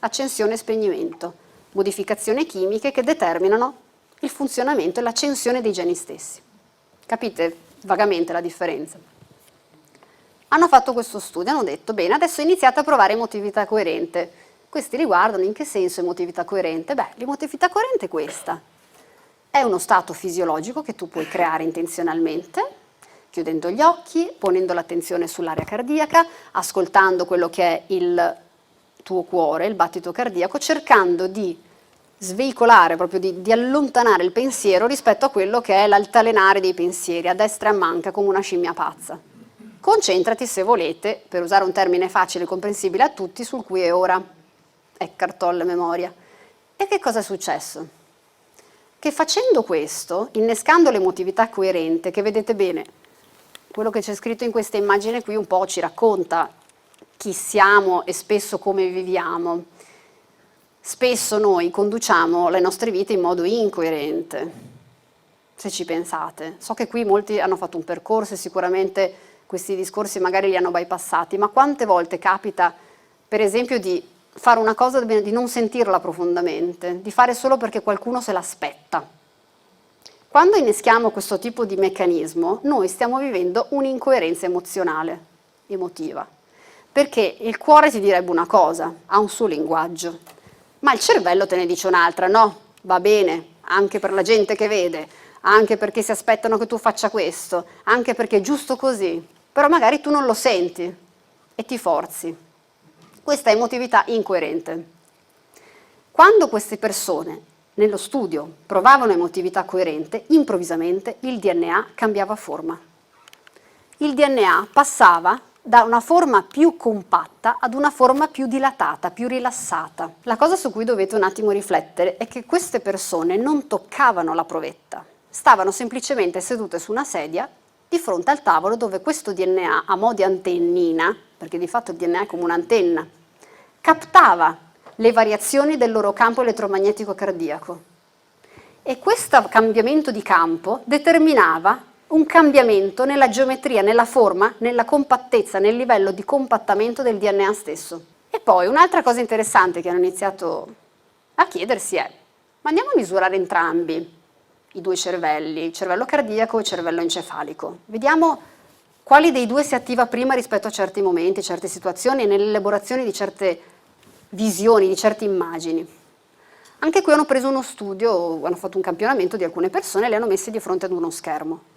Accensione e spegnimento, modificazioni chimiche che determinano il funzionamento e l'accensione dei geni stessi. Capite vagamente la differenza? Hanno fatto questo studio, hanno detto, bene, adesso iniziate a provare emotività coerente. Questi riguardano in che senso emotività coerente? Beh, l'emotività coerente è questa. È uno stato fisiologico che tu puoi creare intenzionalmente, chiudendo gli occhi, ponendo l'attenzione sull'area cardiaca, ascoltando quello che è il tuo cuore, il battito cardiaco, cercando di sveicolare, proprio di allontanare il pensiero rispetto a quello che è l'altalenare dei pensieri, a destra e a manca, come una scimmia pazza. Concentrati, se volete, per usare un termine facile e comprensibile a tutti, sul qui e ora. Eckhart Tolle memoria. E che cosa è successo? Che facendo questo, innescando l'emotività coerente, che vedete bene, quello che c'è scritto in questa immagine qui un po' ci racconta chi siamo e spesso come viviamo. Spesso noi conduciamo le nostre vite in modo incoerente, se ci pensate. So che qui molti hanno fatto un percorso e sicuramente questi discorsi magari li hanno bypassati, ma quante volte capita, per esempio, di fare una cosa di non sentirla profondamente, di fare solo perché qualcuno se l'aspetta. Quando inneschiamo questo tipo di meccanismo, noi stiamo vivendo un'incoerenza emozionale, emotiva, perché il cuore ti direbbe una cosa, ha un suo linguaggio, ma il cervello te ne dice un'altra, no, va bene, anche per la gente che vede, anche perché si aspettano che tu faccia questo, anche perché è giusto così, però magari tu non lo senti e ti forzi. Questa è emotività incoerente. Quando queste persone nello studio provavano emotività coerente, improvvisamente il DNA cambiava forma. Il DNA passava da una forma più compatta ad una forma più dilatata, più rilassata. La cosa su cui dovete un attimo riflettere è che queste persone non toccavano la provetta, stavano semplicemente sedute su una sedia di fronte al tavolo dove questo DNA, a mo' di antennina, perché di fatto il DNA è come un'antenna, captava le variazioni del loro campo elettromagnetico cardiaco. E questo cambiamento di campo determinava un cambiamento nella geometria, nella forma, nella compattezza, nel livello di compattamento del DNA stesso. E poi un'altra cosa interessante che hanno iniziato a chiedersi è: ma andiamo a misurare entrambi i due cervelli, il cervello cardiaco e il cervello encefalico. Vediamo quali dei due si attiva prima rispetto a certi momenti, certe situazioni e nell'elaborazione di certe visioni, di certe immagini. Anche qui hanno preso uno studio, hanno fatto un campionamento di alcune persone e le hanno messe di fronte ad uno schermo.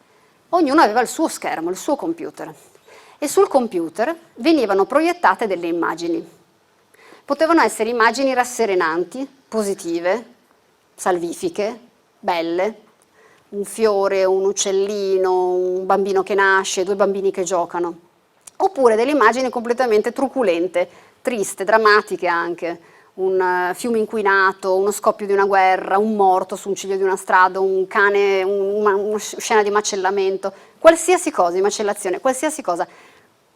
Ognuno aveva il suo schermo, il suo computer, e sul computer venivano proiettate delle immagini. Potevano essere immagini rasserenanti, positive, salvifiche, belle, un fiore, un uccellino, un bambino che nasce, due bambini che giocano, oppure delle immagini completamente truculente, triste, drammatiche anche, un fiume inquinato, uno scoppio di una guerra, un morto su un ciglio di una strada, un cane, una scena di macellamento, qualsiasi cosa, di macellazione, qualsiasi cosa.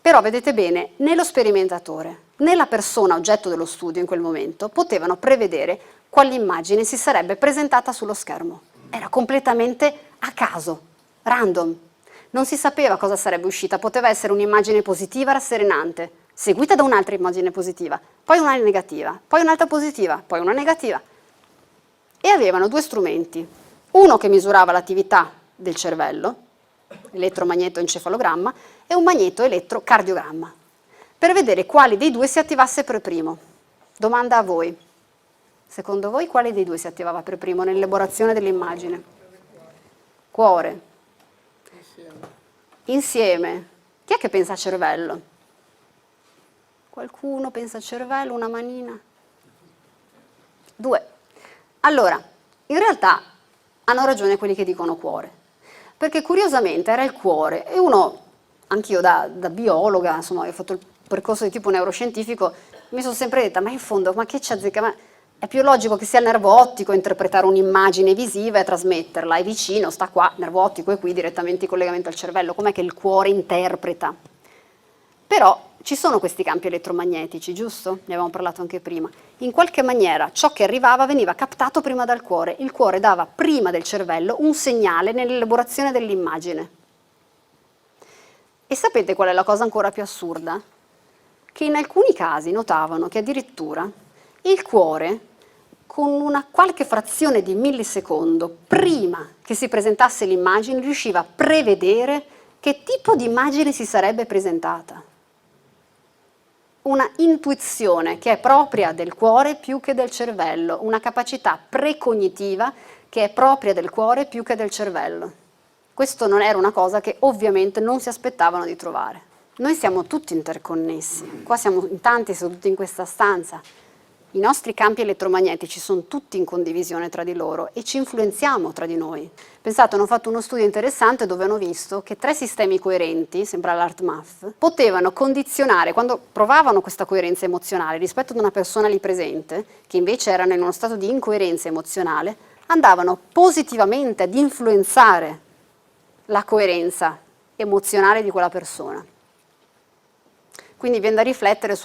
Però vedete bene, né lo sperimentatore né la persona oggetto dello studio in quel momento potevano prevedere quale immagine si sarebbe presentata sullo schermo. Era completamente a caso, random. Non si sapeva cosa sarebbe uscita, poteva essere un'immagine positiva rasserenante, seguita da un'altra immagine positiva, poi una negativa, poi un'altra positiva, poi una negativa. E avevano due strumenti, uno che misurava l'attività del cervello, elettromagnetoencefalogramma, e un magneto-elettrocardiogramma, per vedere quale dei due si attivasse per primo. Domanda a voi. Secondo voi quale dei due si attivava per primo nell'elaborazione dell'immagine? Cuore. Insieme. Chi è che pensa a cervello? Qualcuno pensa al cervello, una manina? Due. Allora, in realtà hanno ragione quelli che dicono cuore, perché curiosamente era il cuore e uno, anch'io da biologa, insomma, ho fatto il percorso di tipo neuroscientifico, mi sono sempre detta, ma in fondo, ma che ci azzecca? Ma è più logico che sia il nervo ottico a interpretare un'immagine visiva e trasmetterla, è vicino, sta qua, nervo ottico è qui, direttamente in collegamento al cervello, com'è che il cuore interpreta? Però ci sono questi campi elettromagnetici, giusto? Ne avevamo parlato anche prima. In qualche maniera ciò che arrivava veniva captato prima dal cuore. Il cuore dava prima del cervello un segnale nell'elaborazione dell'immagine. E sapete qual è la cosa ancora più assurda? Che in alcuni casi notavano che addirittura il cuore, con una qualche frazione di millisecondo prima che si presentasse l'immagine, riusciva a prevedere che tipo di immagine si sarebbe presentata. Una intuizione che è propria del cuore più che del cervello, una capacità precognitiva che è propria del cuore più che del cervello. Questo non era una cosa che ovviamente non si aspettavano di trovare. Noi siamo tutti interconnessi, qua siamo in tanti seduti in questa stanza. I nostri campi elettromagnetici sono tutti in condivisione tra di loro e ci influenziamo tra di noi. Pensate, hanno fatto uno studio interessante dove hanno visto che 3 sistemi coerenti, sembra l'HeartMath, potevano condizionare, quando provavano questa coerenza emozionale rispetto ad una persona lì presente, che invece erano in uno stato di incoerenza emozionale, andavano positivamente ad influenzare la coerenza emozionale di quella persona. Quindi viene da riflettere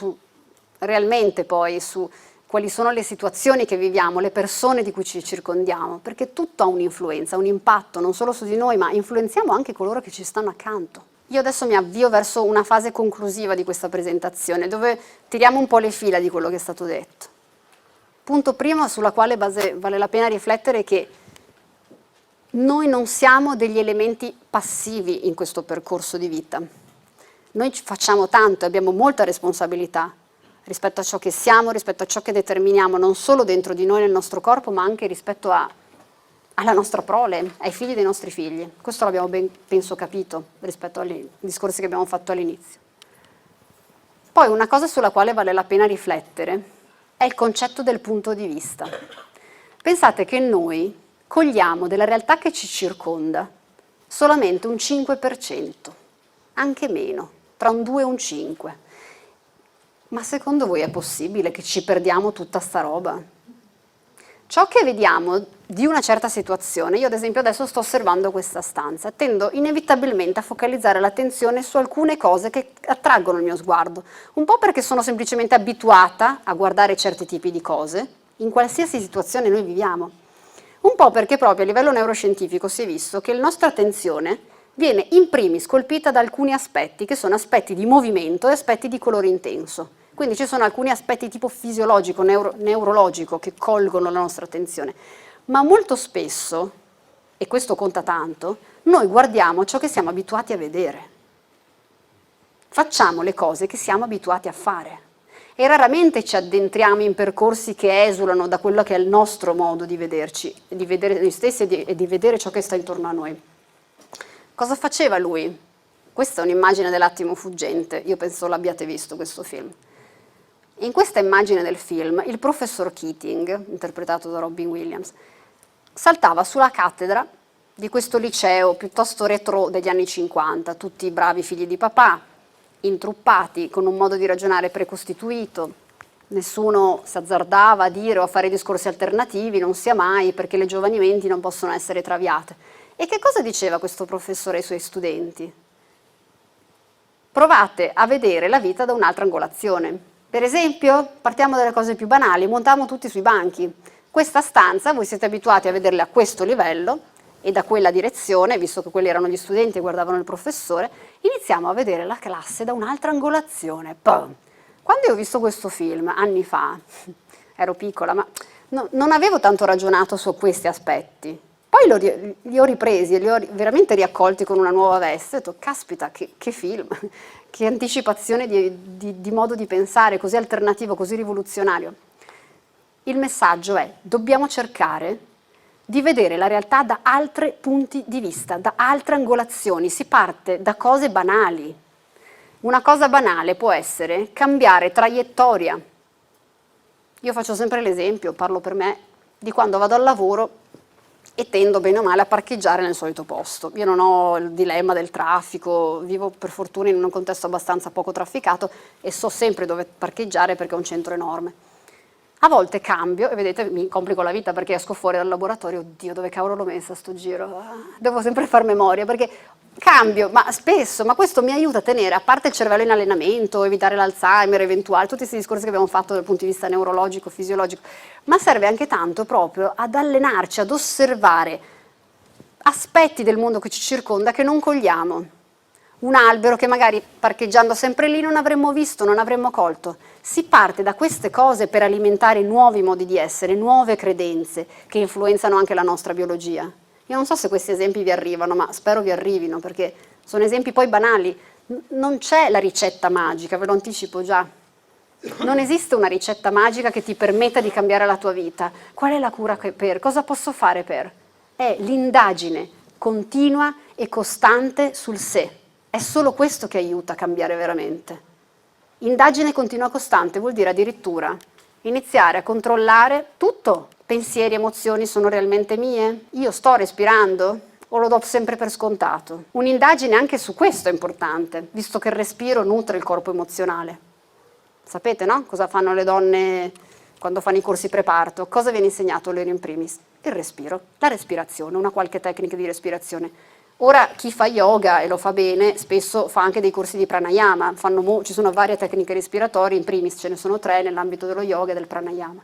realmente poi su quali sono le situazioni che viviamo, le persone di cui ci circondiamo, perché tutto ha un'influenza, un impatto non solo su di noi, ma influenziamo anche coloro che ci stanno accanto. Io adesso mi avvio verso una fase conclusiva di questa presentazione, dove tiriamo un po' le fila di quello che è stato detto. Punto primo sulla quale vale la pena riflettere è che noi non siamo degli elementi passivi in questo percorso di vita. Noi facciamo tanto e abbiamo molta responsabilità rispetto a ciò che siamo, rispetto a ciò che determiniamo, non solo dentro di noi nel nostro corpo, ma anche rispetto alla nostra prole, ai figli dei nostri figli. Questo l'abbiamo ben, penso, capito rispetto ai discorsi che abbiamo fatto all'inizio. Poi una cosa sulla quale vale la pena riflettere è il concetto del punto di vista. Pensate che noi cogliamo della realtà che ci circonda solamente un 5%, anche meno, tra un 2 e un 5. Ma secondo voi è possibile che ci perdiamo tutta sta roba? Ciò che vediamo di una certa situazione, io ad esempio adesso sto osservando questa stanza, tendo inevitabilmente a focalizzare l'attenzione su alcune cose che attraggono il mio sguardo, un po' perché sono semplicemente abituata a guardare certi tipi di cose, in qualsiasi situazione noi viviamo, un po' perché proprio a livello neuroscientifico si è visto che la nostra attenzione viene in primis colpita da alcuni aspetti, che sono aspetti di movimento e aspetti di colore intenso. Quindi ci sono alcuni aspetti tipo fisiologico, neurologico che colgono la nostra attenzione, ma molto spesso, e questo conta tanto, noi guardiamo ciò che siamo abituati a vedere. Facciamo le cose che siamo abituati a fare e raramente ci addentriamo in percorsi che esulano da quello che è il nostro modo di vederci, di vedere noi stessi e di vedere ciò che sta intorno a noi. Cosa faceva lui? Questa è un'immagine dell'attimo fuggente, io penso l'abbiate visto questo film. In questa immagine del film, il professor Keating, interpretato da Robin Williams, saltava sulla cattedra di questo liceo piuttosto retro degli anni 50, tutti bravi figli di papà, intruppati, con un modo di ragionare precostituito, nessuno si azzardava a dire o a fare discorsi alternativi, non sia mai, perché le giovani menti non possono essere traviate. E che cosa diceva questo professore ai suoi studenti? Provate a vedere la vita da un'altra angolazione. Per esempio, partiamo dalle cose più banali, montiamo tutti sui banchi. Questa stanza, voi siete abituati a vederla a questo livello e da quella direzione, visto che quelli erano gli studenti e guardavano il professore, iniziamo a vedere la classe da un'altra angolazione. Pum. Quando io ho visto questo film, anni fa, ero piccola, ma non avevo tanto ragionato su questi aspetti. Poi li ho ripresi e li ho veramente riaccolti con una nuova veste. Ho detto, caspita, che film, che anticipazione di modo di pensare, così alternativo, così rivoluzionario. Il messaggio è, dobbiamo cercare di vedere la realtà da altri punti di vista, da altre angolazioni. Si parte da cose banali. Una cosa banale può essere cambiare traiettoria. Io faccio sempre l'esempio, parlo per me, di quando vado al lavoro e tendo bene o male a parcheggiare nel solito posto. Io non ho il dilemma del traffico, vivo per fortuna in un contesto abbastanza poco trafficato e so sempre dove parcheggiare perché è un centro enorme. A volte cambio e vedete mi complico la vita perché esco fuori dal laboratorio, oddio dove cavolo l'ho messa sto giro, devo sempre far memoria perché cambio, ma spesso, ma questo mi aiuta a tenere, a parte il cervello in allenamento, evitare l'Alzheimer eventuale, tutti questi discorsi che abbiamo fatto dal punto di vista neurologico, fisiologico, ma serve anche tanto proprio ad allenarci, ad osservare aspetti del mondo che ci circonda che non cogliamo. Un albero che magari parcheggiando sempre lì non avremmo visto, non avremmo colto. Si parte da queste cose per alimentare nuovi modi di essere, nuove credenze che influenzano anche la nostra biologia. Io non so se questi esempi vi arrivano, ma spero vi arrivino, perché sono esempi poi banali. Non c'è la ricetta magica, ve lo anticipo già. Non esiste una ricetta magica che ti permetta di cambiare la tua vita. Qual è la cura per? Cosa posso fare per? È l'indagine continua e costante sul sé. È solo questo che aiuta a cambiare veramente. Indagine continua costante vuol dire addirittura iniziare a controllare tutto. Pensieri, emozioni sono realmente mie? Io sto respirando o lo do sempre per scontato? Un'indagine anche su questo è importante, visto che il respiro nutre il corpo emozionale. Sapete, no? Cosa fanno le donne quando fanno i corsi preparto? Cosa viene insegnato loro in primis? Il respiro, la respirazione, una qualche tecnica di respirazione. Ora chi fa yoga e lo fa bene spesso fa anche dei corsi di pranayama, ci sono varie tecniche respiratorie, in primis ce ne sono 3 nell'ambito dello yoga e del pranayama.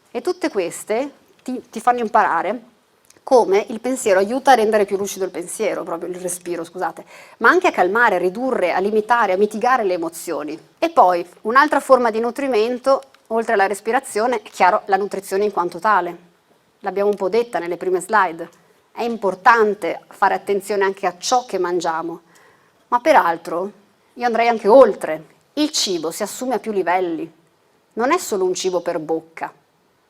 E tutte queste ti fanno imparare come il pensiero aiuta a rendere più lucido il pensiero, proprio il respiro, scusate, ma anche a calmare, a ridurre, a limitare, a mitigare le emozioni. E poi un'altra forma di nutrimento, oltre alla respirazione, è chiaro la nutrizione in quanto tale. L'abbiamo un po' detta nelle prime slide. È importante fare attenzione anche a ciò che mangiamo, ma peraltro io andrei anche oltre. Il cibo si assume a più livelli, non è solo un cibo per bocca,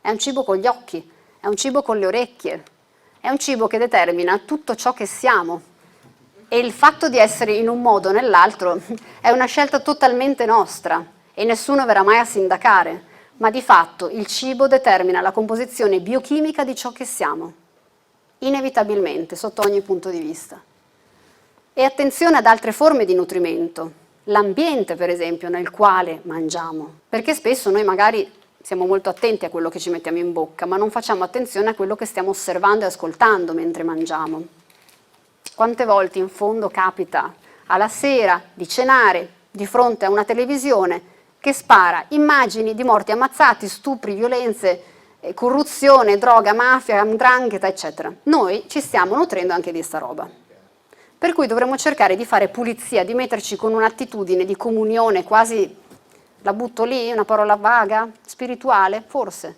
è un cibo con gli occhi, è un cibo con le orecchie, è un cibo che determina tutto ciò che siamo e il fatto di essere in un modo o nell'altro è una scelta totalmente nostra e nessuno verrà mai a sindacare, ma di fatto il cibo determina la composizione biochimica di ciò che siamo, inevitabilmente, sotto ogni punto di vista. E attenzione ad altre forme di nutrimento, l'ambiente per esempio nel quale mangiamo, perché spesso noi magari siamo molto attenti a quello che ci mettiamo in bocca, ma non facciamo attenzione a quello che stiamo osservando e ascoltando mentre mangiamo. Quante volte in fondo capita alla sera di cenare di fronte a una televisione che spara immagini di morti ammazzati, stupri, violenze, corruzione, droga, mafia, 'ndrangheta, eccetera. Noi ci stiamo nutrendo anche di sta roba. Per cui dovremmo cercare di fare pulizia, di metterci con un'attitudine di comunione quasi, la butto lì, una parola vaga, spirituale, forse,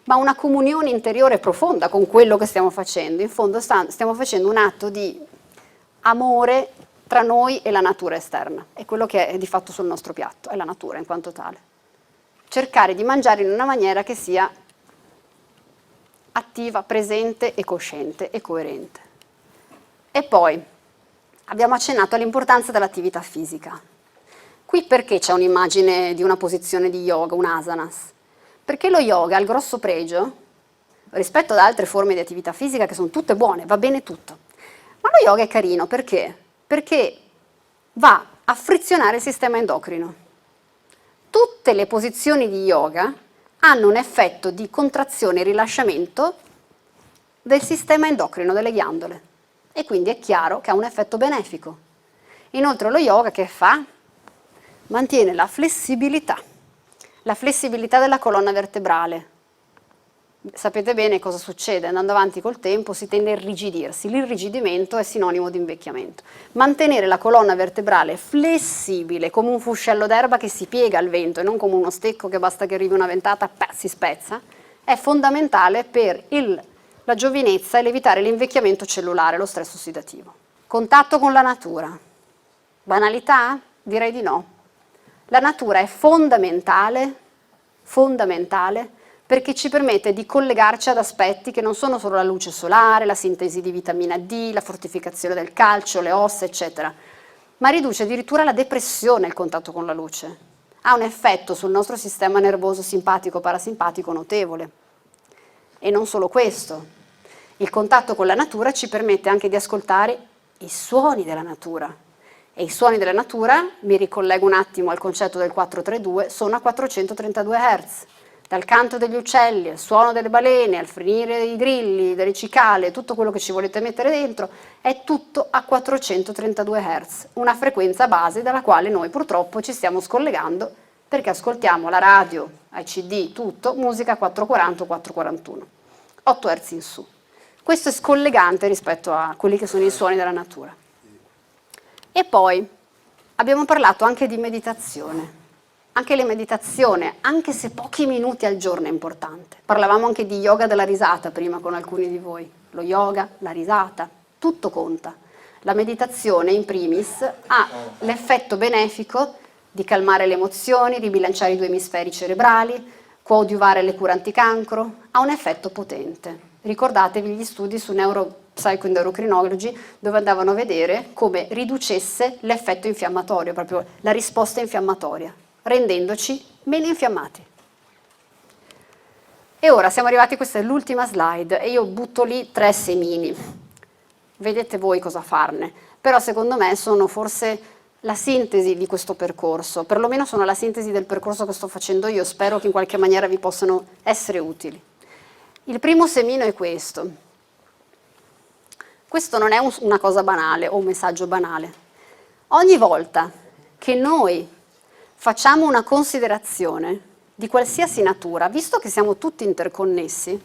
ma una comunione interiore profonda con quello che stiamo facendo. In fondo stiamo facendo un atto di amore tra noi e la natura esterna, è quello che è di fatto sul nostro piatto, è la natura in quanto tale. Cercare di mangiare in una maniera che sia attiva, presente e cosciente e coerente. E poi abbiamo accennato all'importanza dell'attività fisica. Qui perché c'è un'immagine di una posizione di yoga, un asanas? Perché lo yoga ha il grosso pregio, rispetto ad altre forme di attività fisica che sono tutte buone, va bene tutto, ma lo yoga è carino perché? Perché va a frizionare il sistema endocrino. Tutte le posizioni di yoga hanno un effetto di contrazione e rilasciamento del sistema endocrino, delle ghiandole, e quindi è chiaro che ha un effetto benefico. Inoltre lo yoga che fa? Mantiene la flessibilità della colonna vertebrale. Sapete bene cosa succede, andando avanti col tempo si tende a irrigidirsi, l'irrigidimento è sinonimo di invecchiamento. Mantenere la colonna vertebrale flessibile, come un fuscello d'erba che si piega al vento e non come uno stecco che basta che arrivi una ventata, si spezza, è fondamentale per la giovinezza e l'evitare l'invecchiamento cellulare, lo stress ossidativo. Contatto con la natura. Banalità? Direi di no. La natura è fondamentale perché ci permette di collegarci ad aspetti che non sono solo la luce solare, la sintesi di vitamina D, la fortificazione del calcio, le ossa, eccetera, ma riduce addirittura la depressione il contatto con la luce. Ha un effetto sul nostro sistema nervoso simpatico-parasimpatico notevole. E non solo questo, il contatto con la natura ci permette anche di ascoltare i suoni della natura. E i suoni della natura, mi ricollego un attimo al concetto del 432, sono a 432 Hz. Dal canto degli uccelli, al suono delle balene, al finire dei grilli, delle cicale, tutto quello che ci volete mettere dentro, è tutto a 432 Hz, una frequenza base dalla quale noi purtroppo ci stiamo scollegando perché ascoltiamo la radio, ai CD, tutto, musica 440 o 441, 8 Hz in su. Questo è scollegante rispetto a quelli che sono i suoni della natura. E poi abbiamo parlato anche di meditazione. Anche la meditazione, anche se pochi minuti al giorno, è importante. Parlavamo anche di yoga della risata prima con alcuni di voi. Lo yoga, la risata, tutto conta. La meditazione, in primis, ha l'effetto benefico di calmare le emozioni, ribilanciare i due emisferi cerebrali, coadiuvare le cure anticancro, ha un effetto potente. Ricordatevi gli studi su neuropsychoendocrinology dove andavano a vedere come riducesse l'effetto infiammatorio, proprio la risposta infiammatoria, rendendoci meno infiammati. E ora siamo arrivati, questa è l'ultima slide e io butto lì 3 semini, vedete voi cosa farne, però secondo me sono forse la sintesi di questo percorso, perlomeno sono la sintesi del percorso che sto facendo io, spero che in qualche maniera vi possano essere utili. Il primo semino è questo. Questo non è una cosa banale o un messaggio banale. Ogni volta che noi facciamo una considerazione di qualsiasi natura, visto che siamo tutti interconnessi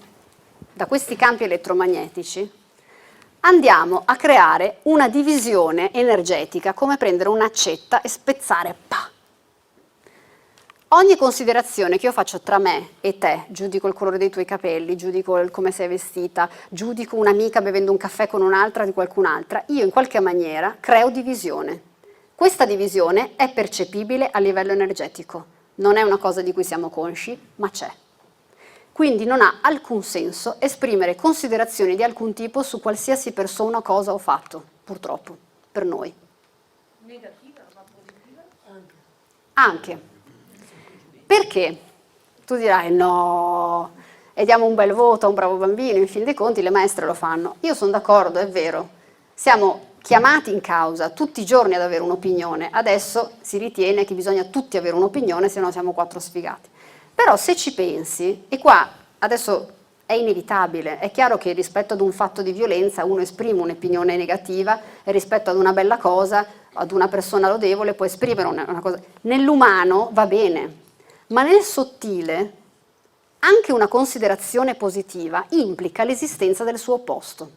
da questi campi elettromagnetici, andiamo a creare una divisione energetica, come prendere un'accetta e spezzare, Ogni considerazione che io faccio tra me e te, giudico il colore dei tuoi capelli, giudico come sei vestita, giudico un'amica bevendo un caffè con un'altra di qualcun'altra, io in qualche maniera creo divisione. Questa divisione è percepibile a livello energetico, non è una cosa di cui siamo consci, ma c'è. Quindi non ha alcun senso esprimere considerazioni di alcun tipo su qualsiasi persona, cosa o fatto, purtroppo, per noi. Negativa, ma positiva? Anche. Perché? Tu dirai no, e diamo un bel voto a un bravo bambino, in fin dei conti le maestre lo fanno. Io sono d'accordo, è vero, siamo chiamati in causa tutti i giorni ad avere un'opinione, adesso si ritiene che bisogna tutti avere un'opinione, se no siamo 4 sfigati. Però se ci pensi, e qua adesso è inevitabile, è chiaro che rispetto ad un fatto di violenza uno esprime un'opinione negativa e rispetto ad una bella cosa, ad una persona lodevole può esprimere una cosa. Nell'umano va bene, ma nel sottile anche una considerazione positiva implica l'esistenza del suo opposto.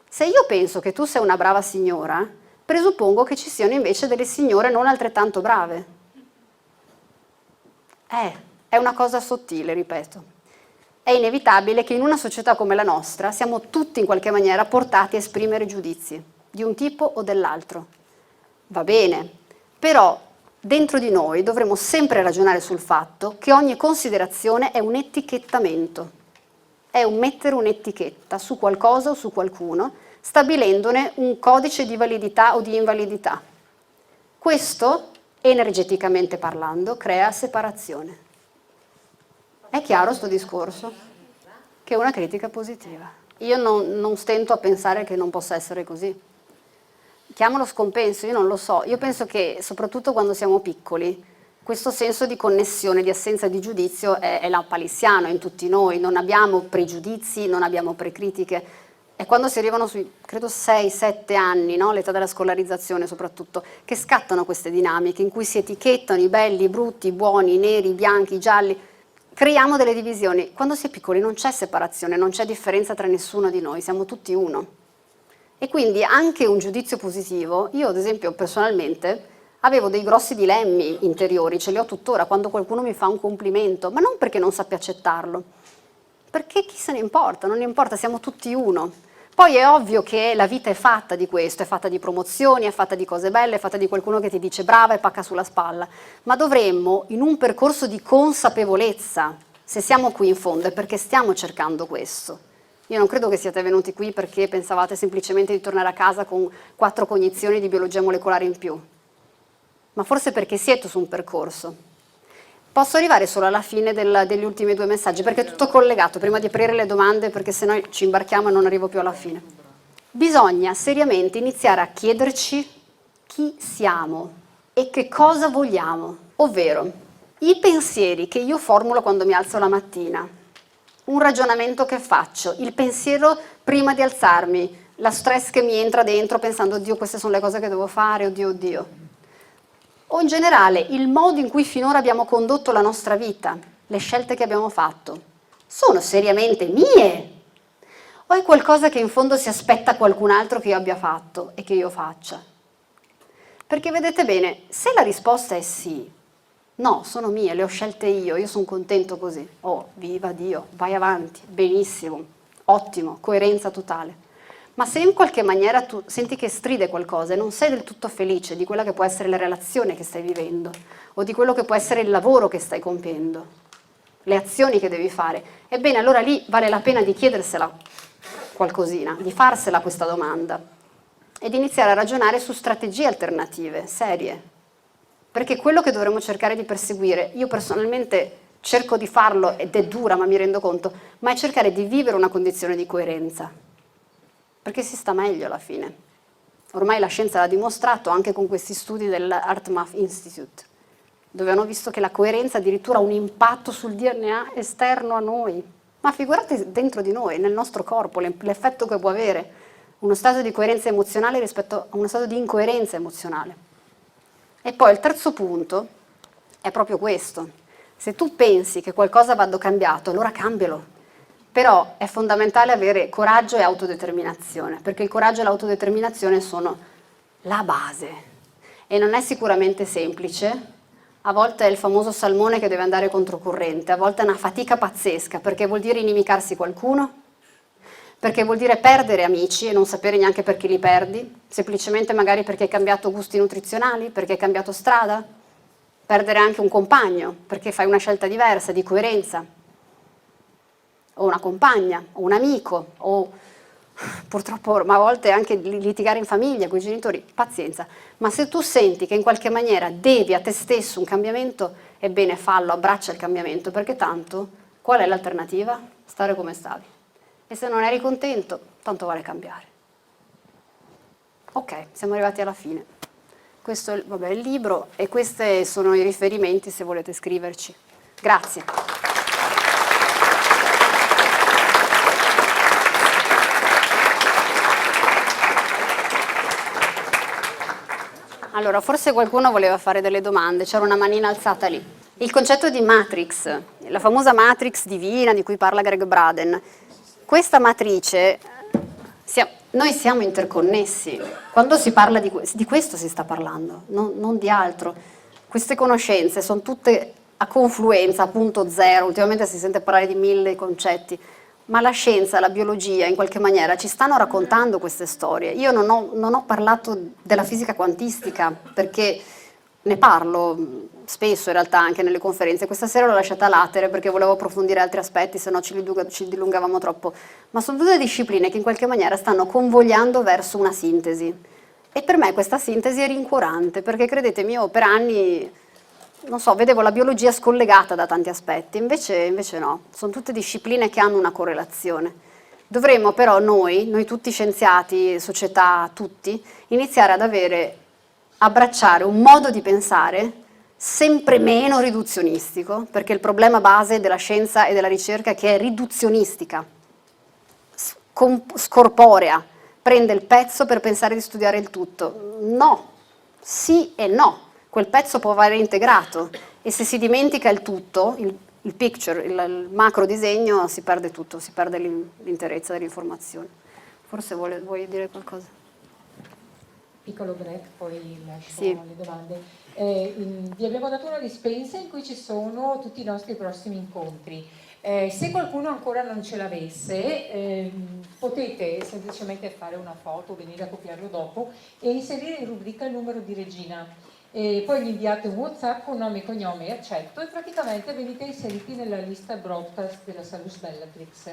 Se io penso che tu sei una brava signora, presuppongo che ci siano invece delle signore non altrettanto brave. È una cosa sottile, ripeto. È inevitabile che in una società come la nostra siamo tutti in qualche maniera portati a esprimere giudizi, di un tipo o dell'altro. Va bene, però dentro di noi dovremo sempre ragionare sul fatto che ogni considerazione è un etichettamento, è un mettere un'etichetta su qualcosa o su qualcuno, stabilendone un codice di validità o di invalidità. Questo, energeticamente parlando, crea separazione. È chiaro sto discorso? Che è una critica positiva. Io non stento a pensare che non possa essere così. Chiamalo scompenso, io non lo so. Io penso che soprattutto quando siamo piccoli questo senso di connessione, di assenza di giudizio è lapalissiano in tutti noi. Non abbiamo pregiudizi, non abbiamo precritiche. È quando si arrivano sui, credo, 6-7 anni, no? L'età della scolarizzazione soprattutto, che scattano queste dinamiche in cui si etichettano i belli, i brutti, i buoni, i neri, i bianchi, i gialli. Creiamo delle divisioni. Quando si è piccoli non c'è separazione, non c'è differenza tra nessuno di noi, siamo tutti uno. E quindi anche un giudizio positivo, io ad esempio personalmente avevo dei grossi dilemmi interiori, ce li ho tuttora quando qualcuno mi fa un complimento, ma non perché non sappia accettarlo, perché chi se ne importa, non ne importa, siamo tutti uno. Poi è ovvio che la vita è fatta di questo, è fatta di promozioni, è fatta di cose belle, è fatta di qualcuno che ti dice brava e pacca sulla spalla, ma dovremmo, in un percorso di consapevolezza, se siamo qui in fondo, è perché stiamo cercando questo. Io non credo che siate venuti qui perché pensavate semplicemente di tornare a casa con 4 cognizioni di biologia molecolare in più, ma forse perché siete su un percorso. Posso arrivare solo alla fine degli ultimi 2 messaggi, perché è tutto collegato, prima di aprire le domande, perché sennò ci imbarchiamo e non arrivo più alla fine. Bisogna seriamente iniziare a chiederci chi siamo e che cosa vogliamo, ovvero i pensieri che io formulo quando mi alzo la mattina, un ragionamento che faccio, il pensiero prima di alzarmi, la stress che mi entra dentro pensando oddio queste sono le cose che devo fare, oddio oddio. O in generale il modo in cui finora abbiamo condotto la nostra vita, le scelte che abbiamo fatto, sono seriamente mie? O è qualcosa che in fondo si aspetta qualcun altro che io abbia fatto e che io faccia? Perché vedete bene, se la risposta è sì, no, sono mie, le ho scelte io sono contento così, oh, viva Dio, vai avanti, benissimo, ottimo, coerenza totale. Ma se in qualche maniera tu senti che stride qualcosa e non sei del tutto felice di quella che può essere la relazione che stai vivendo o di quello che può essere il lavoro che stai compiendo, le azioni che devi fare, ebbene allora lì vale la pena di chiedersela qualcosina, di farsela questa domanda e di iniziare a ragionare su strategie alternative, serie. Perché quello che dovremmo cercare di perseguire, io personalmente cerco di farlo ed è dura ma mi rendo conto, ma è cercare di vivere una condizione di coerenza. Perché si sta meglio alla fine. Ormai la scienza l'ha dimostrato anche con questi studi dell'HeartMath Institute, dove hanno visto che la coerenza addirittura ha un impatto sul DNA esterno a noi. Ma figurate dentro di noi, nel nostro corpo, l'effetto che può avere uno stato di coerenza emozionale rispetto a uno stato di incoerenza emozionale. E poi il terzo punto è proprio questo. Se tu pensi che qualcosa vada cambiato, allora cambialo. Però è fondamentale avere coraggio e autodeterminazione, perché il coraggio e l'autodeterminazione sono la base. E non è sicuramente semplice, a volte è il famoso salmone che deve andare controcorrente, a volte è una fatica pazzesca, perché vuol dire inimicarsi qualcuno, perché vuol dire perdere amici e non sapere neanche perché li perdi, semplicemente magari perché hai cambiato gusti nutrizionali, perché hai cambiato strada, perdere anche un compagno, perché fai una scelta diversa, di coerenza, o una compagna, o un amico, o purtroppo ma a volte anche litigare in famiglia con i genitori, pazienza. Ma se tu senti che in qualche maniera devi a te stesso un cambiamento ebbene fallo, abbraccia il cambiamento, perché tanto qual è l'alternativa? Stare come stavi. E se non eri contento, tanto vale cambiare. Ok, siamo arrivati alla fine. Questo è il libro e questi sono i riferimenti se volete scriverci. Grazie. Allora, forse qualcuno voleva fare delle domande, c'era una manina alzata lì. Il concetto di Matrix, la famosa Matrix divina di cui parla Greg Braden, questa matrice, noi siamo interconnessi. Quando si parla di questo si sta parlando, non di altro. Queste conoscenze sono tutte a confluenza, a punto zero, ultimamente si sente parlare di 1000 concetti, ma la scienza, la biologia in qualche maniera ci stanno raccontando queste storie. Io non ho parlato della fisica quantistica perché ne parlo spesso in realtà anche nelle conferenze. Questa sera l'ho lasciata a latere perché volevo approfondire altri aspetti, se no ci dilungavamo troppo. Ma sono tutte discipline che in qualche maniera stanno convogliando verso una sintesi. E per me questa sintesi è rincuorante, perché credetemi, io per anni, non so, vedevo la biologia scollegata da tanti aspetti, invece no, sono tutte discipline che hanno una correlazione. Dovremmo però noi tutti scienziati, società, tutti, iniziare ad abbracciare un modo di pensare sempre meno riduzionistico, perché il problema base della scienza e della ricerca è che è riduzionistica, scorporea, prende il pezzo per pensare di studiare il tutto. No, sì e no. Quel pezzo può essere integrato e se si dimentica il tutto, il picture, il macro disegno, si perde tutto, si perde l'interezza dell'informazione. Forse vuoi dire qualcosa? Piccolo break, poi lascio Sì. le domande. Vi abbiamo dato una dispensa in cui ci sono tutti i nostri prossimi incontri. Se qualcuno ancora non ce l'avesse, potete semplicemente fare una foto, venire a copiarlo dopo e inserire in rubrica il numero di Regina. Poi gli inviate un WhatsApp con nome, cognome e accetto e praticamente venite inseriti nella lista broadcast della Salus Bellatrix.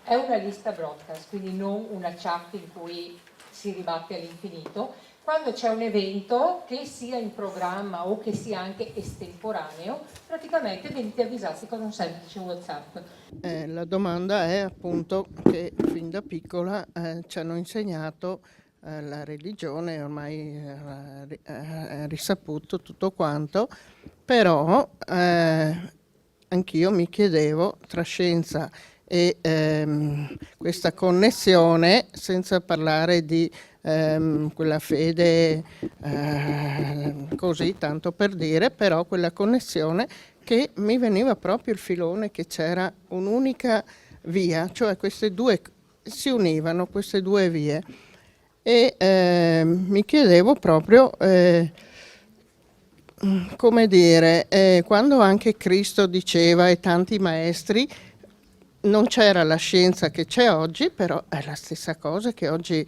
È una lista broadcast, quindi non una chat in cui si ribatte all'infinito. Quando c'è un evento che sia in programma o che sia anche estemporaneo, praticamente venite avvisati con un semplice WhatsApp. La domanda è appunto che fin da piccola ci hanno insegnato la religione, ormai è risaputo tutto quanto, però anch'io mi chiedevo tra scienza e questa connessione, senza parlare di quella fede così tanto per dire, però quella connessione che mi veniva proprio il filone che c'era un'unica via, cioè queste due si univano, queste due vie. E mi chiedevo proprio come dire, quando anche Cristo diceva e tanti maestri, non c'era la scienza che c'è oggi, però è la stessa cosa che oggi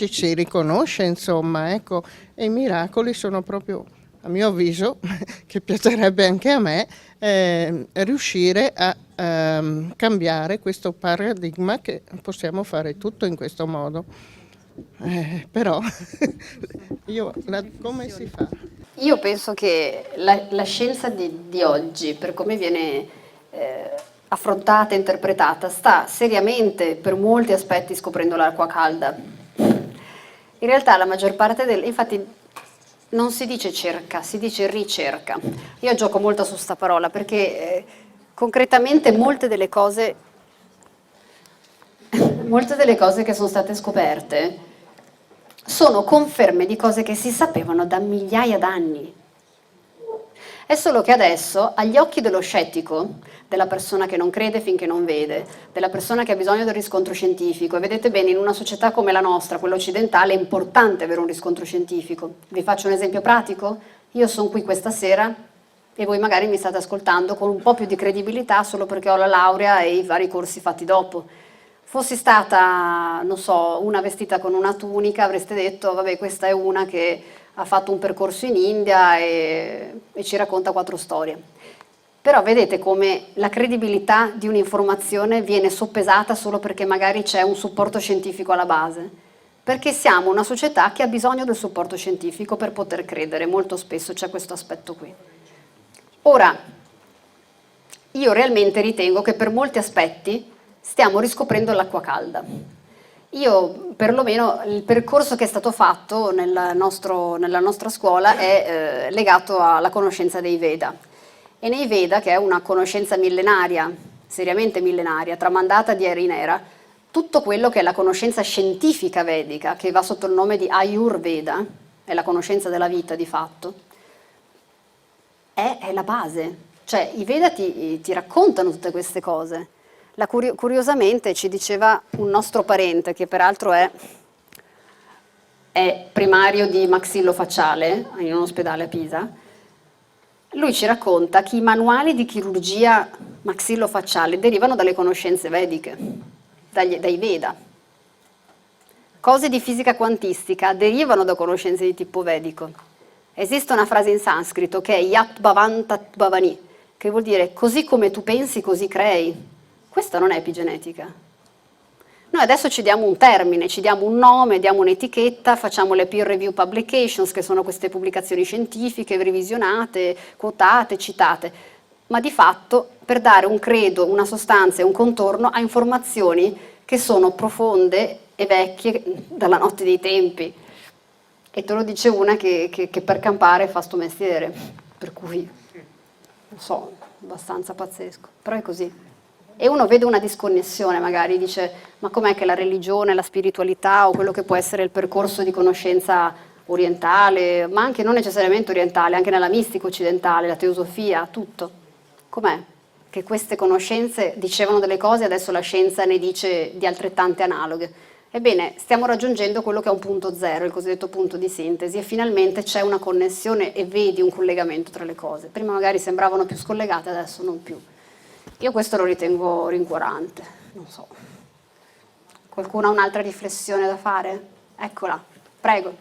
si riconosce, insomma, ecco, e i miracoli sono proprio, a mio avviso, che piacerebbe anche a me, riuscire a cambiare questo paradigma che possiamo fare tutto in questo modo. Però, come si fa? Io penso che la scienza di oggi, per come viene affrontata e interpretata, sta seriamente per molti aspetti scoprendo l'acqua calda. In realtà la maggior parte infatti non si dice cerca, si dice ricerca. Io gioco molto su sta parola perché concretamente molte delle cose che sono state scoperte sono conferme di cose che si sapevano da migliaia d'anni. È solo che adesso, agli occhi dello scettico, della persona che non crede finché non vede, della persona che ha bisogno del riscontro scientifico, e vedete bene, in una società come la nostra, quella occidentale, è importante avere un riscontro scientifico. Vi faccio un esempio pratico? Io sono qui questa sera e voi magari mi state ascoltando con un po' più di credibilità solo perché ho la laurea e i vari corsi fatti dopo. Fossi stata, non so, una vestita con una tunica, avreste detto, vabbè, questa è una che ha fatto un percorso in India e ci racconta 4 storie. Però vedete come la credibilità di un'informazione viene soppesata solo perché magari c'è un supporto scientifico alla base. perché siamo una società che ha bisogno del supporto scientifico per poter credere, molto spesso c'è questo aspetto qui. Ora, io realmente ritengo che per molti aspetti stiamo riscoprendo l'acqua calda. Io, perlomeno, il percorso che è stato fatto nella nostra scuola è legato alla conoscenza dei Veda. E nei Veda, che è una conoscenza millenaria, seriamente millenaria, tramandata di era in era, tutto quello che è la conoscenza scientifica vedica, che va sotto il nome di Ayurveda, è la conoscenza della vita di fatto, è la base. Cioè i Veda ti raccontano tutte queste cose. Curiosamente ci diceva un nostro parente, che peraltro è primario di maxillofacciale in un ospedale a Pisa, lui ci racconta che i manuali di chirurgia maxillofacciale derivano dalle conoscenze vediche, dai Veda. Cose di fisica quantistica derivano da conoscenze di tipo vedico. Esiste una frase in sanscrito che è Yat Bhavan Tat Bhavani, che vuol dire così come tu pensi, così crei. Questa non è epigenetica. Noi adesso ci diamo un termine, ci diamo un nome, diamo un'etichetta, facciamo le peer review publications, che sono queste pubblicazioni scientifiche, revisionate, quotate, citate, ma di fatto per dare un credo, una sostanza e un contorno a informazioni che sono profonde e vecchie dalla notte dei tempi. E te lo dice una che per campare fa sto mestiere, per cui, non so, abbastanza pazzesco, però è così. E uno vede una disconnessione, magari dice, ma com'è che la religione, la spiritualità o quello che può essere il percorso di conoscenza orientale, ma anche non necessariamente orientale, anche nella mistica occidentale, la teosofia, tutto, com'è? Che queste conoscenze dicevano delle cose e adesso la scienza ne dice di altrettante analoghe. Ebbene, stiamo raggiungendo quello che è un punto zero, il cosiddetto punto di sintesi, e finalmente c'è una connessione e vedi un collegamento tra le cose. Prima magari sembravano più scollegate, adesso non più. Io questo lo ritengo rincuorante, non so. Qualcuno ha un'altra riflessione da fare? Eccola, prego.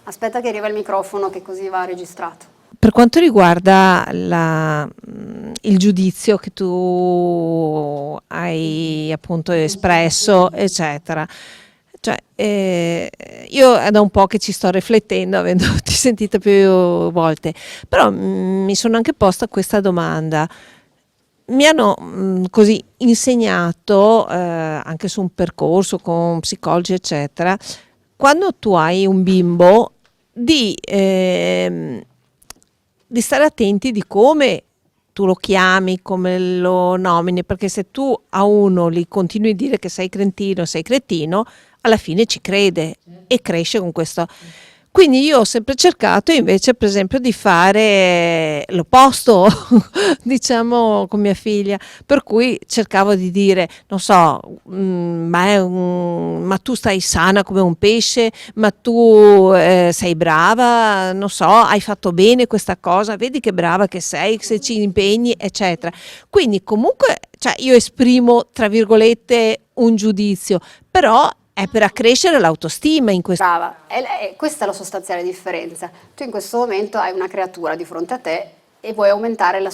Aspetta che arriva il microfono, che così va registrato. Per quanto riguarda il giudizio che tu hai appunto espresso, eccetera, cioè, io è da un po' che ci sto riflettendo, avendoti sentita più volte, però mi sono anche posta questa domanda. Mi hanno così insegnato, anche su un percorso con psicologi, eccetera, quando tu hai un bimbo, di stare attenti di come tu lo chiami, come lo nomini, perché se tu a uno gli continui a dire che sei cretino, alla fine ci crede e cresce con questo. Quindi io ho sempre cercato invece, per esempio, di fare l'opposto, diciamo, con mia figlia, per cui cercavo di dire, non so, ma tu stai sana come un pesce, ma tu sei brava, non so, hai fatto bene questa cosa, vedi che brava che sei, se ci impegni, eccetera. Quindi comunque, cioè, io esprimo, tra virgolette, un giudizio, però è per accrescere l'autostima in questo. Brava, questa è la sostanziale differenza. Tu in questo momento hai una creatura di fronte a te e vuoi aumentare il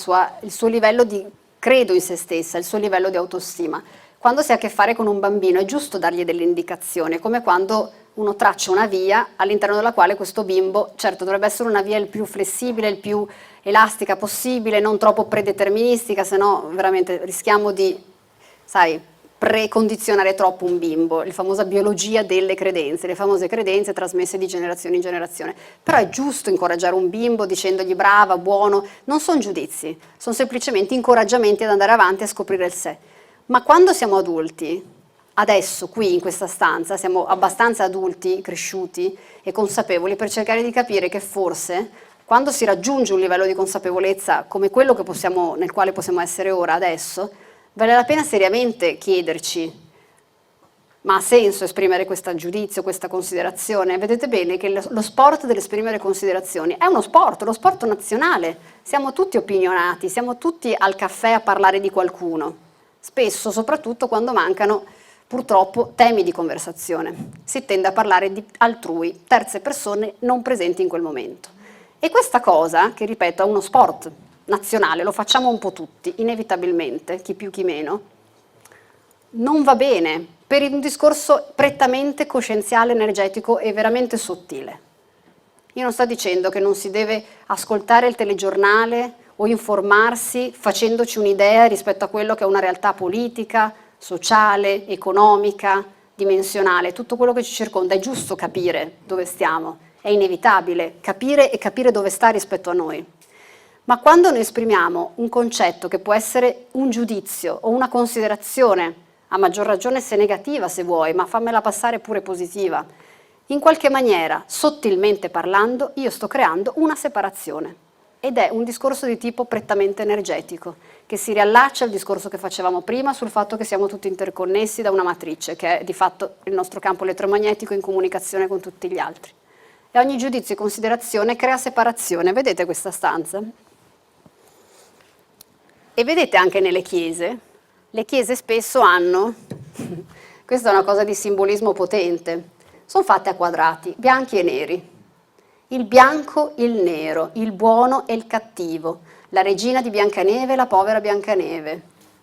suo livello di credo in se stessa, il suo livello di autostima. Quando si ha a che fare con un bambino è giusto dargli delle indicazioni, è come quando uno traccia una via all'interno della quale questo bimbo, certo dovrebbe essere una via il più flessibile, il più elastica possibile, non troppo predeterministica, se no veramente rischiamo di, sai, precondizionare troppo un bimbo, la famosa biologia delle credenze, le famose credenze trasmesse di generazione in generazione. Però è giusto incoraggiare un bimbo dicendogli brava, buono, non sono giudizi, sono semplicemente incoraggiamenti ad andare avanti a scoprire il sé. Ma quando siamo adulti, adesso qui in questa stanza, siamo abbastanza adulti, cresciuti e consapevoli per cercare di capire che forse quando si raggiunge un livello di consapevolezza come quello che nel quale possiamo essere ora, adesso, vale la pena seriamente chiederci, ma ha senso esprimere questo giudizio, questa considerazione? Vedete bene che lo sport dell'esprimere considerazioni è uno sport, lo sport nazionale. Siamo tutti opinionati, siamo tutti al caffè a parlare di qualcuno, spesso soprattutto quando mancano purtroppo temi di conversazione. Si tende a parlare di altrui, terze persone non presenti in quel momento. E questa cosa, che ripeto è uno sport nazionale, lo facciamo un po' tutti, inevitabilmente, chi più chi meno, non va bene, per un discorso prettamente coscienziale, energetico e veramente sottile. Io non sto dicendo che non si deve ascoltare il telegiornale o informarsi facendoci un'idea rispetto a quello che è una realtà politica, sociale, economica, dimensionale, tutto quello che ci circonda. È giusto capire dove stiamo, è inevitabile capire e capire dove sta rispetto a noi. Ma quando noi esprimiamo un concetto che può essere un giudizio o una considerazione, a maggior ragione se negativa se vuoi, ma fammela passare pure positiva, in qualche maniera, sottilmente parlando, io sto creando una separazione. Ed è un discorso di tipo prettamente energetico, che si riallaccia al discorso che facevamo prima sul fatto che siamo tutti interconnessi da una matrice, che è di fatto il nostro campo elettromagnetico in comunicazione con tutti gli altri. E ogni giudizio e considerazione crea separazione. Vedete questa stanza? E vedete anche nelle chiese? Le chiese spesso hanno, questa è una cosa di simbolismo potente, sono fatte a quadrati, bianchi e neri. Il bianco, il nero, il buono e il cattivo, la regina di Biancaneve e la povera Biancaneve.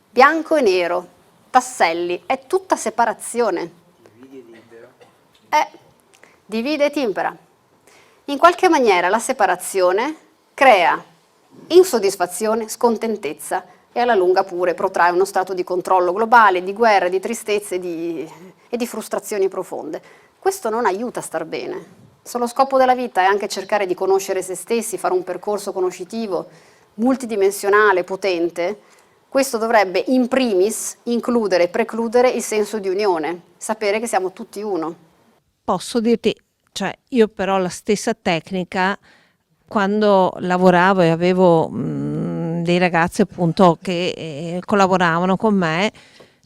Bianco e nero, tasselli, è tutta separazione. Divide e timpera. In qualche maniera la separazione crea insoddisfazione, scontentezza e alla lunga pure protrae uno stato di controllo globale, di guerra, di tristezze e di frustrazioni profonde. Questo non aiuta a star bene. Se lo scopo della vita è anche cercare di conoscere se stessi, fare un percorso conoscitivo multidimensionale, potente, questo dovrebbe in primis includere e precludere il senso di unione, sapere che siamo tutti uno. Posso dirti, cioè io però la stessa tecnica quando lavoravo e avevo dei ragazzi appunto che collaboravano con me,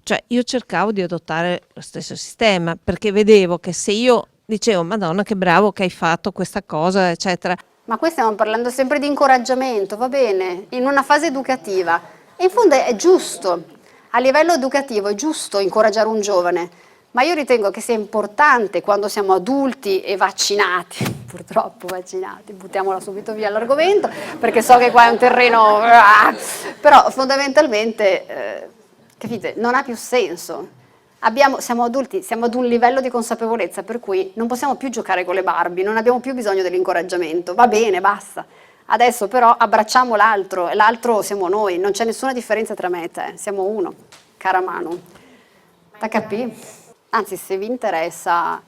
cioè io cercavo di adottare lo stesso sistema, perché vedevo che se io dicevo Madonna che bravo che hai fatto questa cosa eccetera. Ma qui stiamo parlando sempre di incoraggiamento, va bene, in una fase educativa. E in fondo è giusto, a livello educativo è giusto incoraggiare un giovane, ma io ritengo che sia importante quando siamo adulti e vaccinati, purtroppo vaccinati, buttiamola subito via l'argomento, perché so che qua è un terreno, però fondamentalmente, capite, non ha più senso. Siamo adulti, siamo ad un livello di consapevolezza per cui non possiamo più giocare con le Barbie, non abbiamo più bisogno dell'incoraggiamento, va bene, basta. Adesso però abbracciamo l'altro e l'altro siamo noi, non c'è nessuna differenza tra me e te, siamo uno, cara Manu. Da capì? Anzi, se vi interessa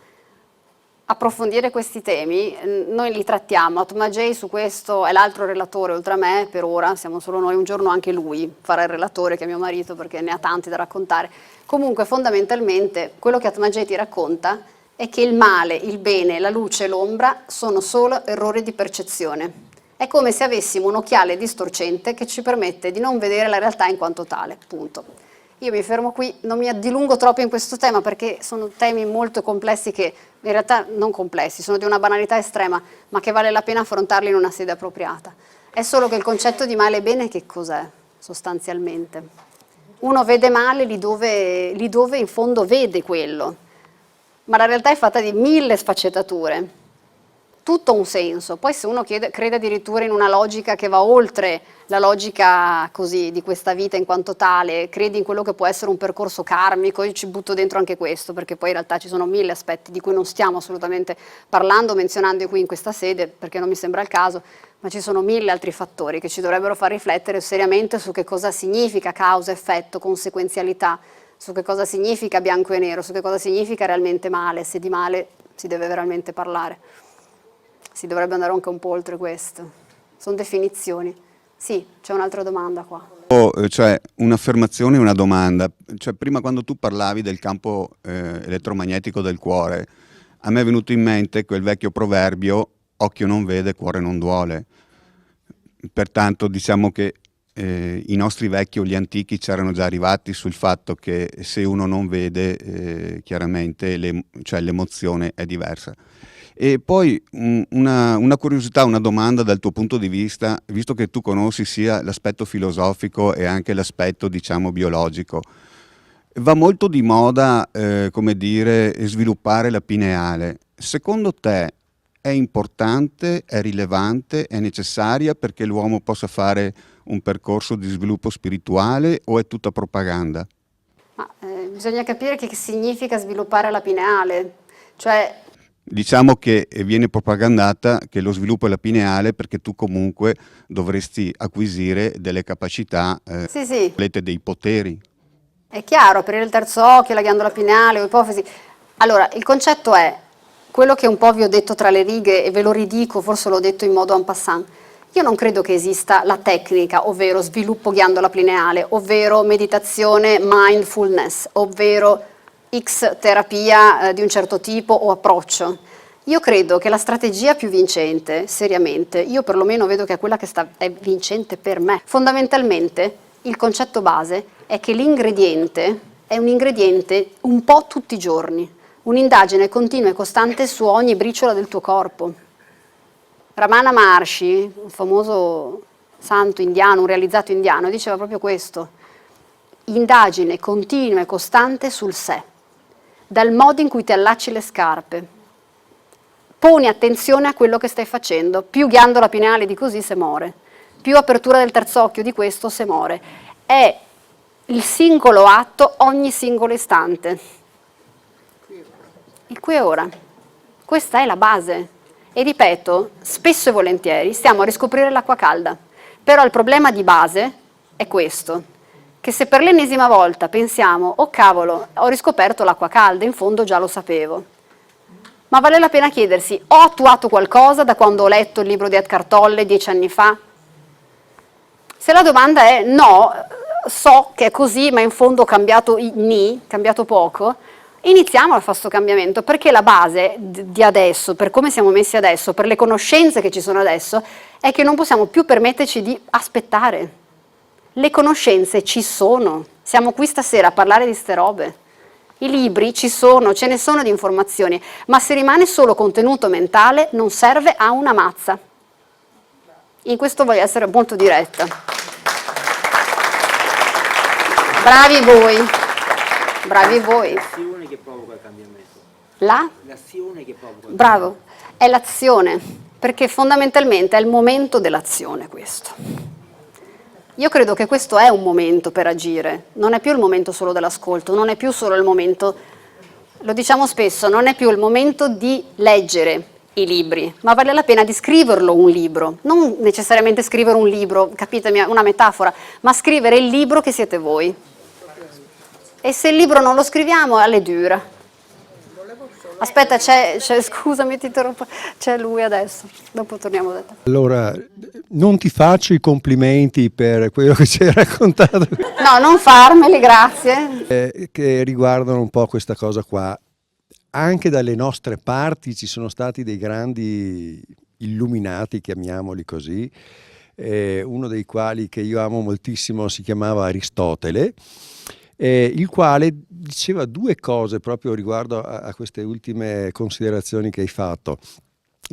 approfondire questi temi, noi li trattiamo. Atmajay su questo è l'altro relatore oltre a me, per ora siamo solo noi, un giorno anche lui farà il relatore, che è mio marito, perché ne ha tanti da raccontare. Comunque fondamentalmente quello che Atmajay ti racconta è che il male, il bene, la luce e l'ombra sono solo errori di percezione. È come se avessimo un occhiale distorcente che ci permette di non vedere la realtà in quanto tale, punto. Io mi fermo qui, non mi dilungo troppo in questo tema perché sono temi molto complessi che in realtà non complessi, sono di una banalità estrema, ma che vale la pena affrontarli in una sede appropriata. È solo che il concetto di male e bene che cos'è sostanzialmente? Uno vede male lì dove in fondo vede quello, ma la realtà è fatta di 1000 sfaccettature. Tutto un senso, poi se uno crede addirittura in una logica che va oltre la logica così di questa vita in quanto tale, credi in quello che può essere un percorso karmico, io ci butto dentro anche questo, perché poi in realtà ci sono 1000 aspetti di cui non stiamo assolutamente parlando, menzionando qui in questa sede, perché non mi sembra il caso, ma ci sono 1000 altri fattori che ci dovrebbero far riflettere seriamente su che cosa significa causa-effetto, conseguenzialità, su che cosa significa bianco e nero, su che cosa significa realmente male, se di male si deve veramente parlare. Si dovrebbe andare anche un po' oltre questo. Sono definizioni. Sì, c'è un'altra domanda qua. Cioè, un'affermazione e una domanda. Cioè, prima quando tu parlavi del campo elettromagnetico del cuore, a me è venuto in mente quel vecchio proverbio, occhio non vede, cuore non duole. Pertanto diciamo che i nostri vecchi o gli antichi c'erano già arrivati sul fatto che se uno non vede, chiaramente l'emozione è diversa. E poi una curiosità, una domanda dal tuo punto di vista, visto che tu conosci sia l'aspetto filosofico e anche l'aspetto, diciamo, biologico, va molto di moda, come dire, sviluppare la pineale. Secondo te è importante, è rilevante, è necessaria perché l'uomo possa fare un percorso di sviluppo spirituale o è tutta propaganda? Ma, bisogna capire che significa sviluppare la pineale, cioè Diciamo che viene propagandata che lo sviluppo è la pineale perché tu comunque dovresti acquisire delle capacità, sì, dei poteri. è chiaro, aprire il terzo occhio, la ghiandola pineale o ipofisi. Allora, il concetto è quello che un po' vi ho detto tra le righe e ve lo ridico, forse l'ho detto in modo en passant. Io non credo che esista la tecnica, ovvero sviluppo ghiandola pineale, ovvero meditazione mindfulness, ovvero X terapia di un certo tipo o approccio. Io credo che la strategia più vincente, seriamente, io perlomeno vedo che è quella che è vincente per me. Fondamentalmente il concetto base è che l'ingrediente è un ingrediente un po' tutti i giorni, un'indagine continua e costante su ogni briciola del tuo corpo. Ramana Maharshi, un famoso santo indiano, un realizzato indiano, diceva proprio questo: indagine continua e costante sul sé, dal modo in cui ti allacci le scarpe. Poni attenzione a quello che stai facendo, più ghiandola pineale di così se muore, più apertura del terzo occhio di questo se muore. È il singolo atto ogni singolo istante. Il qui e ora. Questa è la base. E ripeto, spesso e volentieri stiamo a riscoprire l'acqua calda, però il problema di base è questo, che se per l'ennesima volta pensiamo, oh cavolo, ho riscoperto l'acqua calda, in fondo già lo sapevo. Ma vale la pena chiedersi, ho attuato qualcosa da quando ho letto il libro di Eckhart Tolle 10 anni fa? Se la domanda è no, so che è così, ma in fondo ho cambiato cambiato poco, iniziamo a fare questo cambiamento, perché la base di adesso, per come siamo messi adesso, per le conoscenze che ci sono adesso, è che non possiamo più permetterci di aspettare. Le conoscenze ci sono, siamo qui stasera a parlare di ste robe. I libri ci sono, ce ne sono di informazioni, ma se rimane solo contenuto mentale non serve a una mazza. In questo voglio essere molto diretta. Bravi voi. Bravi voi. L'azione che provoca il cambiamento. L'azione che provoca il Bravo, è l'azione, perché fondamentalmente è il momento dell'azione questo. Io credo che questo è un momento per agire, non è più il momento solo dell'ascolto, non è più solo il momento, lo diciamo spesso, non è più il momento di leggere i libri, ma vale la pena di scriverlo un libro, non necessariamente scrivere un libro, capitemi, una metafora, ma scrivere il libro che siete voi. E se il libro non lo scriviamo, alle dura. Aspetta, scusami, ti interrompo, c'è lui adesso, dopo torniamo da te. Allora, non ti faccio i complimenti per quello che ci hai raccontato. No, non farmeli, grazie. Che riguardano un po' questa cosa qua. Anche dalle nostre parti ci sono stati dei grandi illuminati, chiamiamoli così, uno dei quali che io amo moltissimo si chiamava Aristotele, il quale diceva due cose proprio riguardo a queste ultime considerazioni che hai fatto.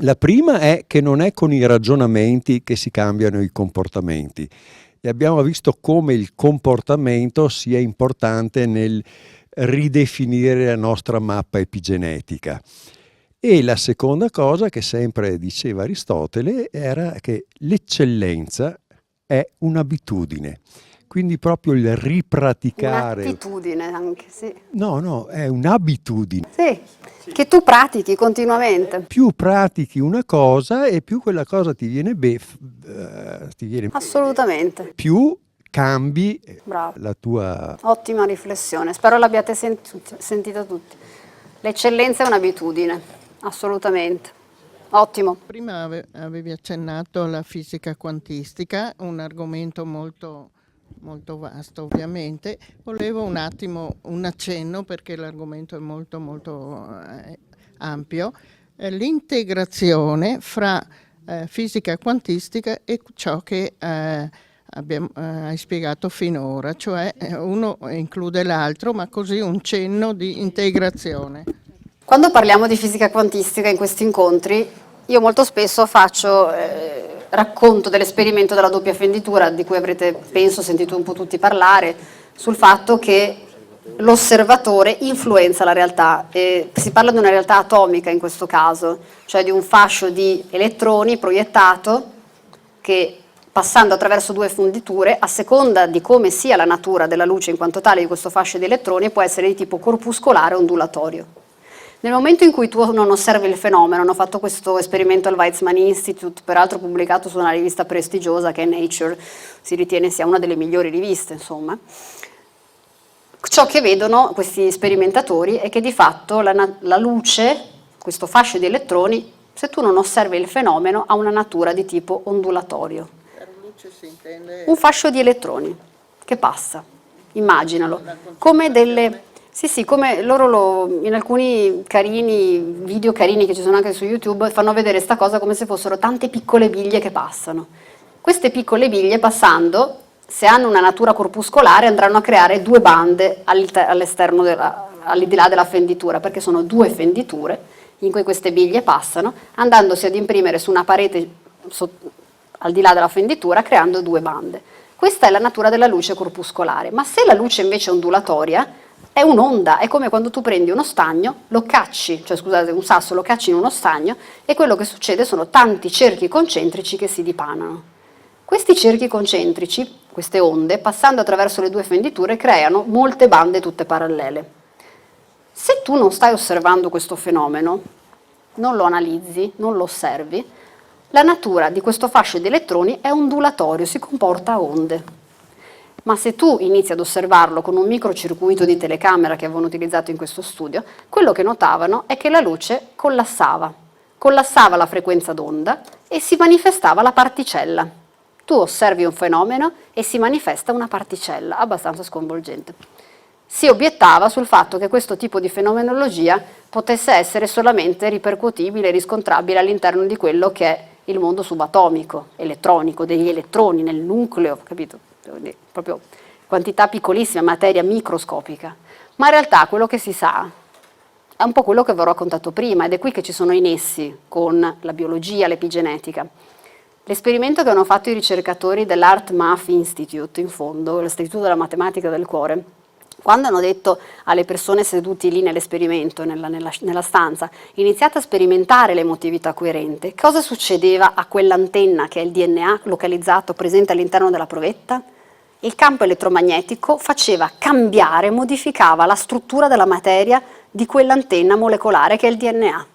La prima è che non è con i ragionamenti che si cambiano i comportamenti, e abbiamo visto come il comportamento sia importante nel ridefinire la nostra mappa epigenetica. E la seconda cosa che sempre diceva Aristotele era che l'eccellenza è un'abitudine. Quindi proprio il ripraticare. Un'attitudine anche, sì. No, è un'abitudine. Sì, che tu pratichi continuamente. Più pratichi una cosa e più quella cosa ti viene Assolutamente. più cambi Bravo. la tua. Ottima riflessione, spero l'abbiate sentita tutti. L'eccellenza è un'abitudine, assolutamente. Ottimo. Prima avevi accennato alla fisica quantistica, un argomento molto vasto ovviamente. Volevo un attimo un accenno, perché l'argomento è molto ampio, l'integrazione fra fisica quantistica e ciò che hai spiegato finora, cioè uno include l'altro, ma così un cenno di integrazione. Quando parliamo di fisica quantistica in questi incontri, io molto spesso racconto dell'esperimento della doppia fenditura, di cui avrete, penso, sentito un po' tutti parlare, sul fatto che l'osservatore influenza la realtà. Si parla di una realtà atomica in questo caso, cioè di un fascio di elettroni proiettato che passando attraverso due fonditure, a seconda di come sia la natura della luce in quanto tale di questo fascio di elettroni, può essere di tipo corpuscolare o ondulatorio. Nel momento in cui tu non osservi il fenomeno, hanno fatto questo esperimento al Weizmann Institute, peraltro pubblicato su una rivista prestigiosa che è Nature, si ritiene sia una delle migliori riviste, insomma. Ciò che vedono questi sperimentatori è che di fatto la luce, questo fascio di elettroni, se tu non osservi il fenomeno, ha una natura di tipo ondulatorio. Per luce si intende Un fascio di elettroni che passa, immaginalo, come delle... Sì, come loro in alcuni video carini che ci sono anche su YouTube fanno vedere sta cosa come se fossero tante piccole biglie che passano. Queste piccole biglie passando, se hanno una natura corpuscolare, andranno a creare due bande all'esterno, al di là della fenditura, perché sono due fenditure in cui queste biglie passano, andandosi ad imprimere su una parete al di là della fenditura, creando due bande. Questa è la natura della luce corpuscolare, ma se la luce invece è ondulatoria, è un'onda, è come quando tu prendi uno stagno, lo cacci, cioè scusate, un sasso lo cacci in uno stagno e quello che succede sono tanti cerchi concentrici che si dipanano. Questi cerchi concentrici, queste onde, passando attraverso le due fenditure, creano molte bande tutte parallele. Se tu non stai osservando questo fenomeno, non lo analizzi, non lo osservi, la natura di questo fascio di elettroni è ondulatorio, si comporta a onde. Ma se tu inizi ad osservarlo con un microcircuito di telecamera che avevano utilizzato in questo studio, quello che notavano è che la luce collassava la frequenza d'onda e si manifestava la particella. Tu osservi un fenomeno e si manifesta una particella, abbastanza sconvolgente. Si obiettava sul fatto che questo tipo di fenomenologia potesse essere solamente ripercuotibile e riscontrabile all'interno di quello che è il mondo subatomico, elettronico, degli elettroni nel nucleo, capito? Proprio quantità piccolissima, materia microscopica, ma in realtà quello che si sa è un po' quello che vi ho raccontato prima ed è qui che ci sono i nessi con la biologia, l'epigenetica. L'esperimento che hanno fatto i ricercatori dell'Art Math Institute, in fondo, l'Istituto della Matematica del Cuore, quando hanno detto alle persone seduti lì nell'esperimento, nella stanza, iniziate a sperimentare l'emotività coerente, cosa succedeva a quell'antenna che è il DNA localizzato presente all'interno della provetta? Il campo elettromagnetico faceva cambiare, modificava la struttura della materia di quell'antenna molecolare che è il DNA.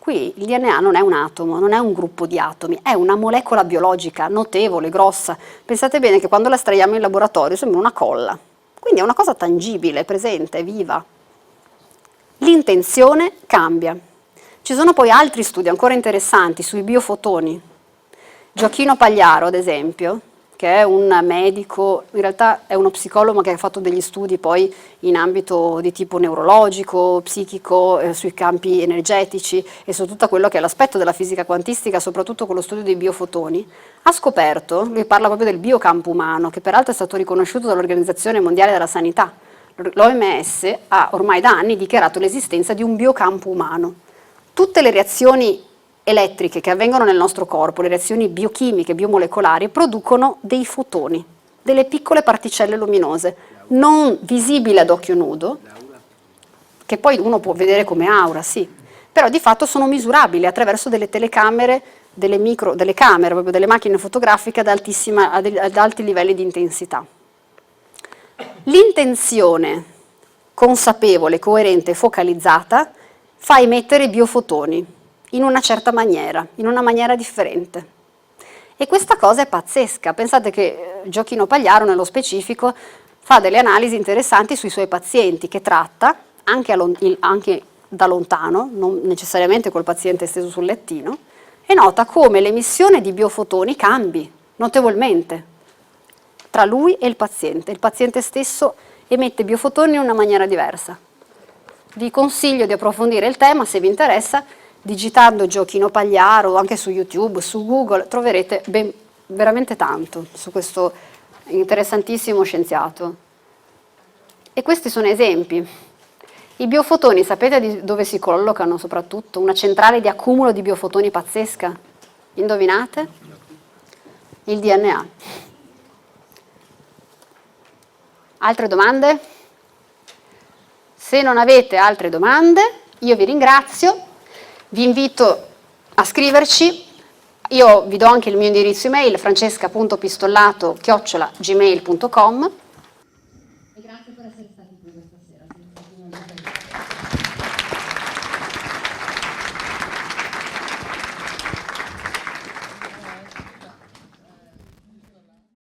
Qui il DNA non è un atomo, non è un gruppo di atomi, è una molecola biologica notevole, grossa. Pensate bene che quando la estraiamo in laboratorio sembra una colla. Quindi è una cosa tangibile, presente, viva. L'intenzione cambia. Ci sono poi altri studi ancora interessanti sui biofotoni. Gioachino Pagliaro, ad esempio, che è un medico, in realtà è uno psicologo che ha fatto degli studi poi in ambito di tipo neurologico, psichico, sui campi energetici e su tutto quello che è l'aspetto della fisica quantistica, soprattutto con lo studio dei biofotoni, ha scoperto, lui parla proprio del biocampo umano, che peraltro è stato riconosciuto dall'Organizzazione Mondiale della Sanità. L'OMS ha ormai da anni dichiarato l'esistenza di un biocampo umano. Tutte le reazioni elettriche che avvengono nel nostro corpo, le reazioni biochimiche, biomolecolari, producono dei fotoni, delle piccole particelle luminose, non visibili ad occhio nudo, che poi uno può vedere come aura, sì, però di fatto sono misurabili attraverso delle telecamere, delle camere, proprio delle macchine fotografiche ad alti livelli di intensità. L'intenzione consapevole, coerente e focalizzata fa emettere biofotoni in una certa maniera, in una maniera differente. E questa cosa è pazzesca. Pensate che Gioachino Pagliaro, nello specifico, fa delle analisi interessanti sui suoi pazienti, che tratta anche da lontano, non necessariamente col paziente steso sul lettino, e nota come l'emissione di biofotoni cambi notevolmente tra lui e il paziente. Il paziente stesso emette biofotoni in una maniera diversa. Vi consiglio di approfondire il tema, se vi interessa, digitando Gioachino Pagliaro, anche su YouTube, su Google, troverete veramente tanto su questo interessantissimo scienziato. E questi sono esempi. I biofotoni, sapete di dove si collocano soprattutto? Una centrale di accumulo di biofotoni pazzesca. Indovinate? Il DNA. Altre domande? Se non avete altre domande, io vi ringrazio. Vi invito a scriverci Io vi do anche il mio indirizzo email, francesca.pistollato@gmail.com.